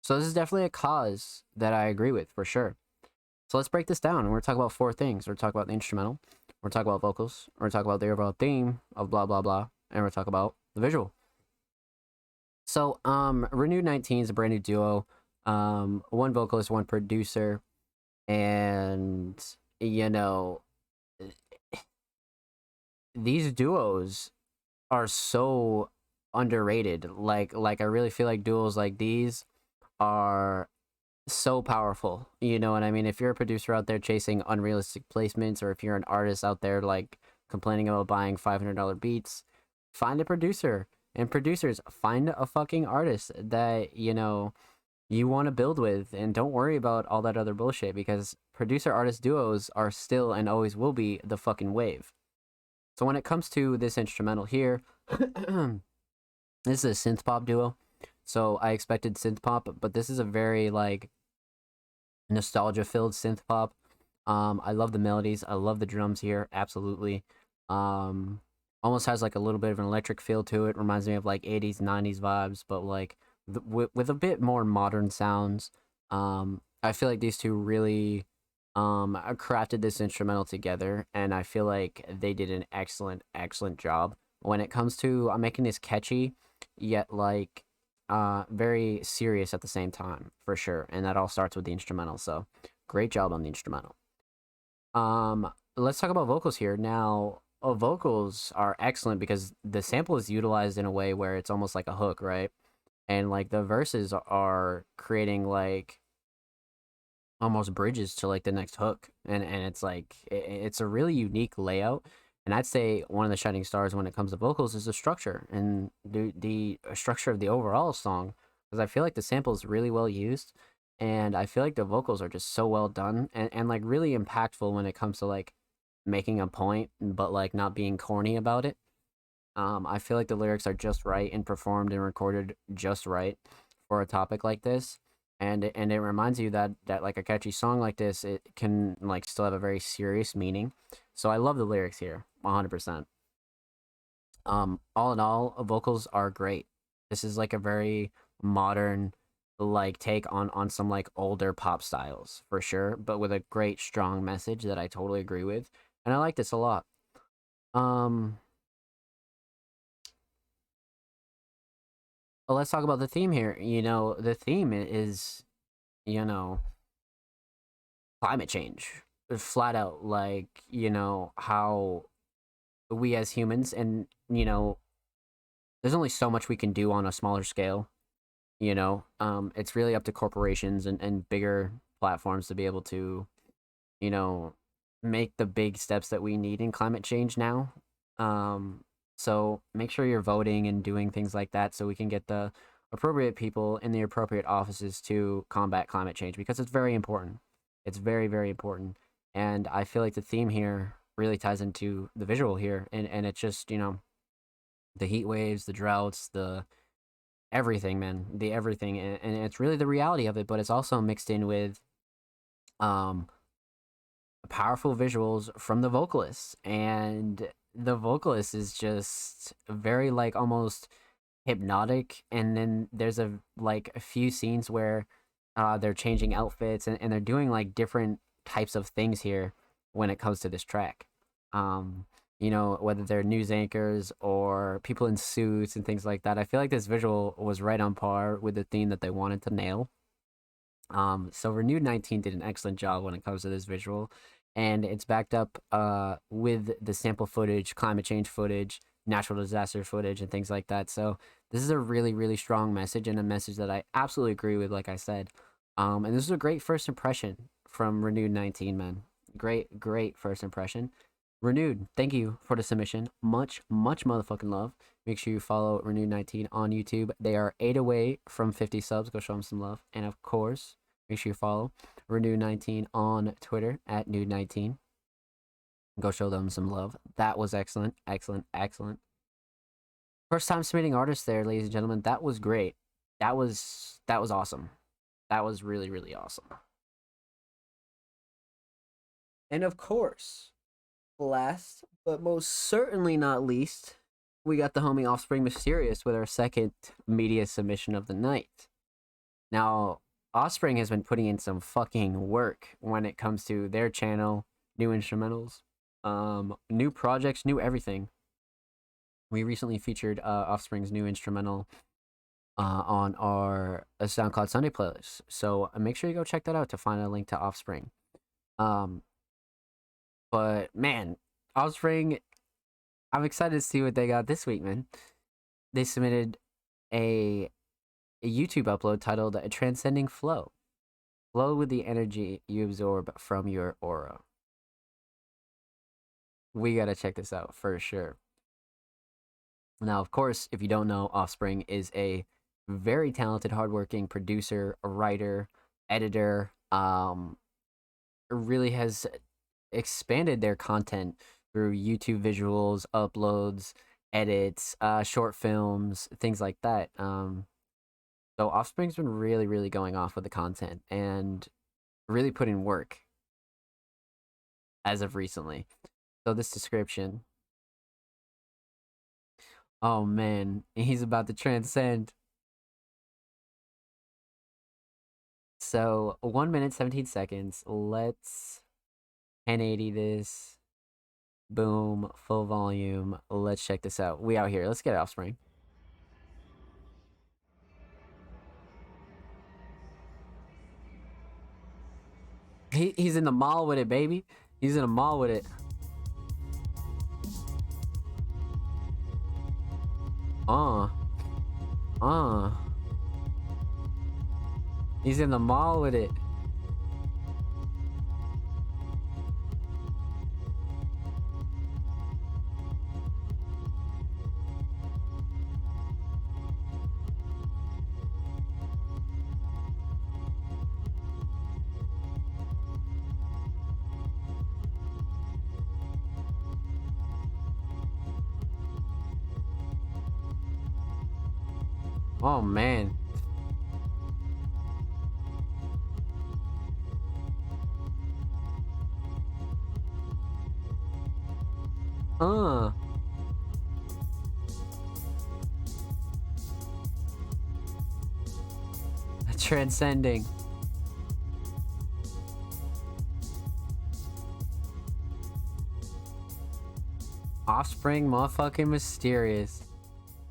So this is definitely a cause that I agree with for sure. So let's break this down. We're gonna talk about four things. We're gonna talk about the instrumental, we're gonna talk about vocals, we're gonna talk about the overall theme of blah blah blah, and we're gonna talk about the visual. So, Renewed 19 is a brand new duo. One vocalist, one producer, and you know, these duos are so underrated. Like I really feel like duos like these are so powerful. You know what I mean? If you're a producer out there chasing unrealistic placements, or if you're an artist out there like complaining about buying $500 beats, find a producer. And producers, find a fucking artist that, you know, you want to build with, and don't worry about all that other bullshit, because producer artist duos are still and always will be the fucking wave. So when it comes to this instrumental here, this is a synth pop duo. So I expected synth pop, but this is a very like nostalgia filled synth pop. I love the melodies. I love the drums here. Absolutely. Almost has like a little bit of an electric feel to it. Reminds me of like 80s, 90s vibes, but like with a bit more modern sounds. I feel like these two really crafted this instrumental together, and I feel like they did an excellent job when it comes to making this catchy, yet like very serious at the same time, for sure. And that all starts with the instrumental. So great job on the instrumental. Let's talk about vocals here now. Vocals are excellent because the sample is utilized in a way where it's almost like a hook, right? And like the verses are creating like almost bridges to like the next hook, and it's like it's a really unique layout. And I'd say one of the shining stars when it comes to vocals is the structure and the structure of the overall song, because I feel like the sample is really well used, and I feel like the vocals are just so well done, and like really impactful when it comes to like making a point, but like not being corny about it. I feel like the lyrics are just right and performed and recorded just right for a topic like this, and it reminds you that like a catchy song like this, it can like still have a very serious meaning. So I love the lyrics here, 100%. All in all, vocals are great. This is like a very modern like take on some like older pop styles for sure, but with a great strong message that I totally agree with, and I like this a lot. Um, Well, let's talk about the theme here. The theme is, you know, climate change. Flat out, like, how we as humans, and, there's only so much we can do on a smaller scale. It's really up to corporations and bigger platforms to be able to, you know, make the big steps that we need in climate change now. So make sure you're voting and doing things like that so we can get the appropriate people in the appropriate offices to combat climate change, because it's very important. It's very, very important. And I feel like the theme here really ties into the visual here. And it's just, the heat waves, the droughts, the everything, man, the everything. And it's really the reality of it, but it's also mixed in with um powerful visuals from the vocalists, and the vocalist is just very, like, almost hypnotic. And then there's a few scenes where they're changing outfits, and they're doing like different types of things here when it comes to this track. Whether they're news anchors or people in suits and things like that. I feel like this visual was right on par with the theme that they wanted to nail. So Renewed 19 did an excellent job when it comes to this visual, and it's backed up with the sample footage, climate change footage, natural disaster footage, and things like that. So this is a really, really strong message, and a message that I absolutely agree with, like I said. And this is a great first impression from Renewed 19, man. Great, great first impression. Renewed, thank you for the submission. Much, much motherfucking love. Make sure you follow Renewed 19 on YouTube. They are 8 away from 50 subs. Go show them some love. And of course, make sure you follow Renewed 19 on Twitter at Nude19. Go show them some love. That was excellent, excellent, excellent. First time submitting artists there, ladies and gentlemen. That was great. That was awesome. That was really, really awesome. And of course, last but most certainly not least, we got the homie Offspring Mysterious with our second media submission of the night. Now, Offspring has been putting in some fucking work when it comes to their channel, new instrumentals, new projects, new everything. We recently featured Offspring's new instrumental on our SoundCloud Sunday playlist, so make sure you go check that out to find a link to Offspring. But man, Offspring, I'm excited to see what they got this week, man. They submitted a YouTube upload titled Transcending Flow. Flow with the energy you absorb from your aura. We gotta check this out for sure. Now, of course, if you don't know, Offspring is a very talented, hardworking producer, writer, editor. Really has expanded their content through YouTube visuals, uploads, edits, short films, things like that. So Offspring's been really, really going off with the content and really putting work as of recently. So this description. Oh man, he's about to transcend. So 1 minute, 17 seconds. Let's 1080 this. Boom, full volume. Let's check this out. We out here. Let's get Offspring. He's in the mall with it, baby. He's in the mall with it. He's in the mall with it. Oh man. Transcending. Offspring motherfucking Mysterious.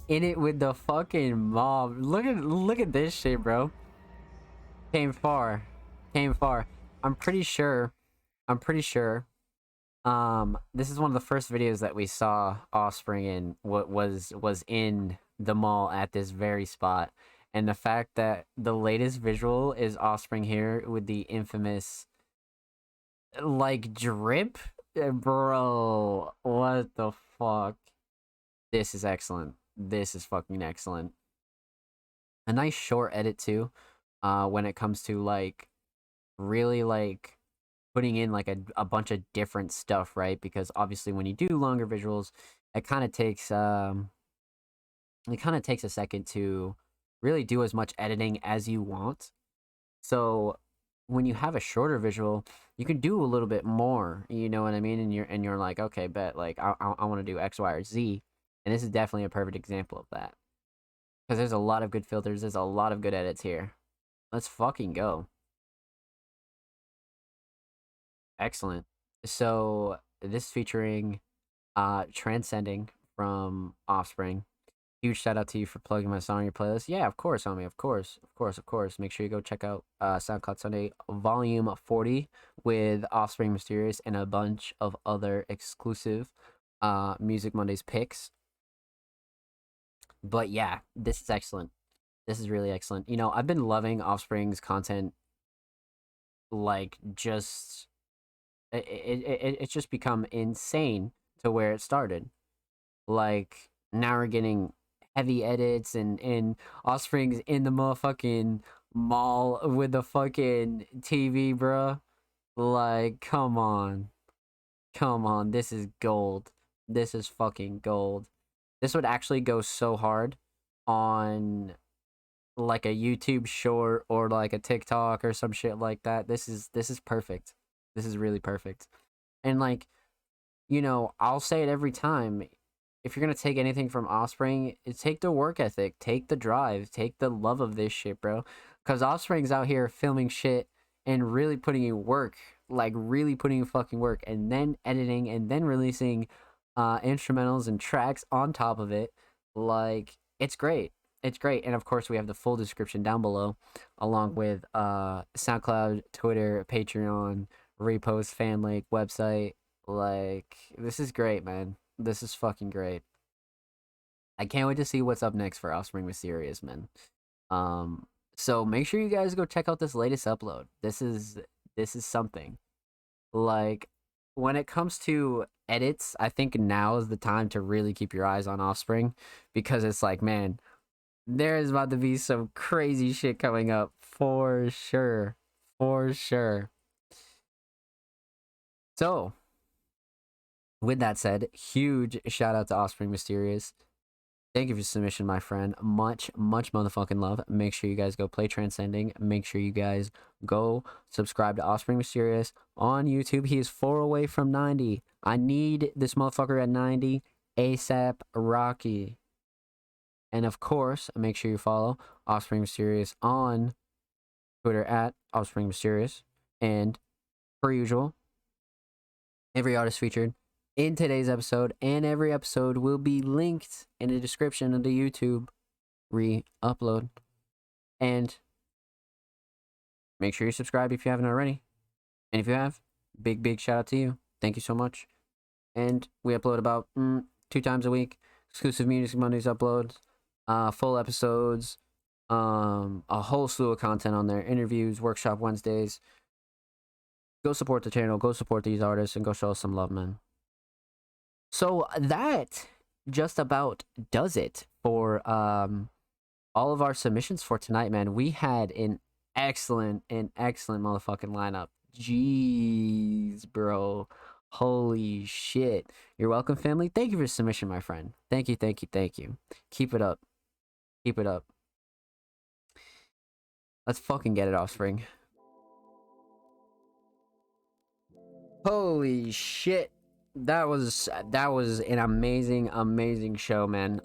in it with the fucking mob. Look at this shit, bro. Came far. Came far. I'm pretty sure. This is one of the first videos that we saw Offspring in. What was in the mall at this very spot, and the fact that the latest visual is Offspring here with the infamous like drip, bro. What the fuck? This is excellent. This is fucking excellent. A nice short edit too. When it comes to like really like putting in like a bunch of different stuff, right? Because obviously when you do longer visuals, it kind of takes a second to really do as much editing as you want. So when you have a shorter visual, you can do a little bit more, you know what I mean? And you're like, okay, bet, like I want to do X, Y, or Z, and this is definitely a perfect example of that. Because there's a lot of good filters, there's a lot of good edits here. Let's fucking go. Excellent. So this featuring Transcending from Offspring. Huge shout out to you for plugging my song in your playlist. Yeah, of course, homie. Of course. Make sure you go check out SoundCloud Sunday Volume 40 with Offspring Mysterious and a bunch of other exclusive Music Mondays picks. But yeah, this is excellent. This is really excellent. You know, I've been loving Offspring's content. Like, just it's just become insane to where it started. Like, now we're getting heavy edits and Offspring's in the motherfucking mall with the fucking TV, bruh. Like, come on. This is gold. This is fucking gold. This would actually go so hard on like a YouTube short or like a TikTok or some shit like that. This is perfect. This is really perfect. And like, you know, I'll say it every time. If you're gonna take anything from Offspring, take the work ethic, take the drive, take the love of this shit, bro. Cause Offspring's out here filming shit and really putting in work, like really putting in fucking work, and then editing and then releasing instrumentals and tracks on top of it. Like, it's great. It's great. And of course we have the full description down below, along with SoundCloud, Twitter, Patreon, repost, fan link, website. Like, this is great, man. This is fucking great. I can't wait to see what's up next for Offspring Mysterious, man. So make sure you guys go check out this latest upload. This is something. Like, when it comes to edits, I think now is the time to really keep your eyes on Offspring, because it's like, man, there is about to be some crazy shit coming up for sure. For sure. So, with that said, huge shout out to Offspring Mysterious. Thank you for your submission, my friend. Much motherfucking love. Make sure you guys go play Transcending. Make sure you guys go subscribe to Offspring Mysterious on YouTube. He is 4 away from 90. I need this motherfucker at 90 ASAP Rocky. And of course, make sure you follow Offspring Mysterious on Twitter at Offspring Mysterious. And per usual, every artist featured in today's episode and every episode will be linked in the description of the YouTube re-upload. And make sure you subscribe if you haven't already. And if you have, big shout out to you. Thank you so much. And we upload about 2 times a week. Exclusive Music Mondays uploads, full episodes, a whole slew of content on there, interviews, workshop Wednesdays. Go support the channel, go support these artists, and go show us some love, man. So that just about does it for all of our submissions for tonight, man. We had an excellent motherfucking lineup. Jeez, bro. Holy shit. You're welcome, family. Thank you for your submission, my friend. Thank you. Keep it up. Let's fucking get it, Offspring. Holy shit. That was an amazing show, man.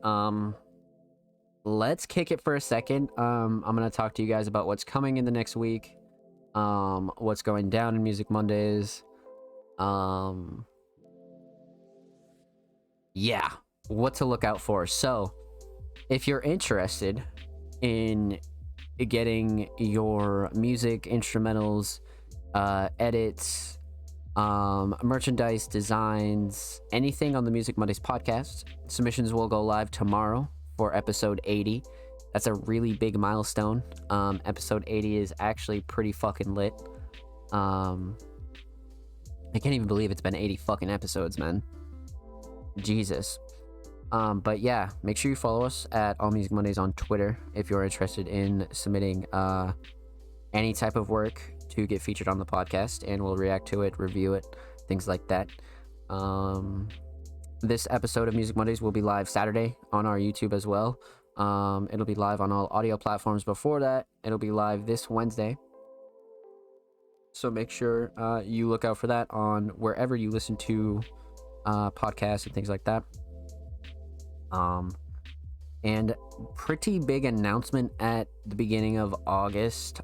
Let's kick it for a second. I'm gonna talk to you guys about what's coming in the next week, what's going down in Music Mondays, yeah, what to look out for. So if you're interested in getting your music, instrumentals, edits, merchandise designs, anything on the Music Mondays podcast, submissions will go live tomorrow for episode 80. That's a really big milestone. Episode 80 is actually pretty fucking lit. I can't even believe it's been 80 fucking episodes, man. Jesus. But yeah, make sure you follow us at All Music Mondays on Twitter if you're interested in submitting any type of work to get featured on the podcast, and we'll react to it, review it, things like that. This episode of Music Mondays will be live Saturday on our YouTube as well. It'll be live on all audio platforms before that. It'll be live this Wednesday. So make sure you look out for that on wherever you listen to podcasts and things like that. And pretty big announcement at the beginning of August.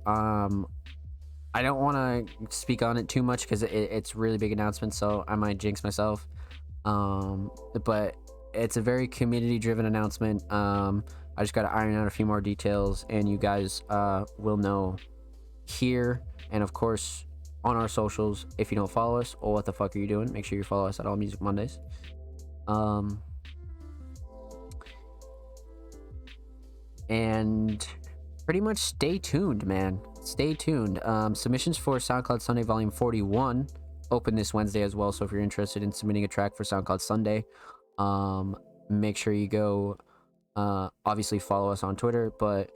I don't want to speak on it too much because it's really big announcement, so I might jinx myself. But it's a very community-driven announcement. I just got to iron out a few more details, and you guys will know here, and of course on our socials. If you don't follow us, or what the fuck are you doing? Make sure you follow us at All Music Mondays. And pretty much stay tuned, man. Stay tuned. Submissions for SoundCloud Sunday Volume 41 open this Wednesday as well. So if you're interested in submitting a track for SoundCloud Sunday, make sure you go obviously follow us on Twitter, but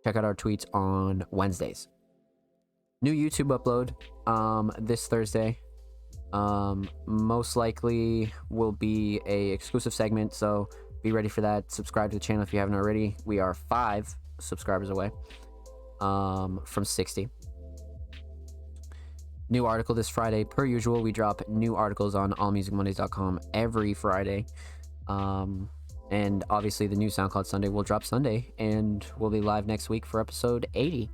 check out our tweets on Wednesdays. New YouTube upload this Thursday. Most likely will be a exclusive segment, so be ready for that. Subscribe to the channel if you haven't already. We are 5 subscribers away from 60. New article this Friday. Per usual, we drop new articles on allmusicmondays.com every Friday. And obviously the new SoundCloud Sunday will drop Sunday, and we'll be live next week for episode 80.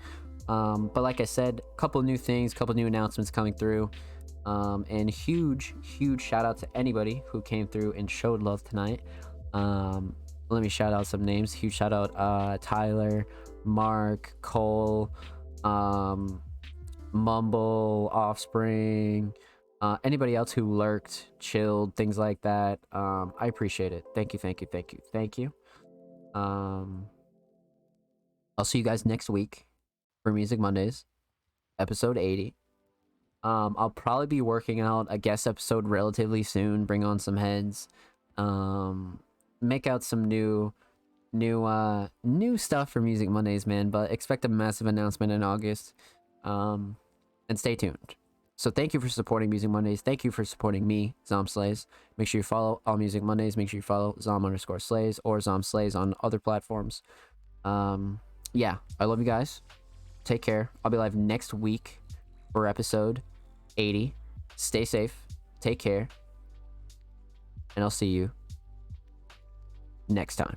But like I said, a couple new things, couple new announcements coming through. And huge shout out to anybody who came through and showed love tonight. Let me shout out some names. Huge shout out Tyler, Mark, Cole, Mumble, Offspring, anybody else who lurked, chilled, things like that. I appreciate it. Thank you. I'll see you guys next week for Music Mondays, episode 80. I'll probably be working out a guest episode relatively soon, bring on some heads, make out some new stuff for Music Mondays, man, but expect a massive announcement in August. And stay tuned. So thank you for supporting Music Mondays. Thank you for supporting me, Zom Slays. Make sure you follow All Music Mondays. Make sure you follow Zom_Slays or Zom Slays on other platforms. Yeah, I love you guys. Take care. I'll be live next week for episode 80. Stay safe. Take care. And I'll see you next time.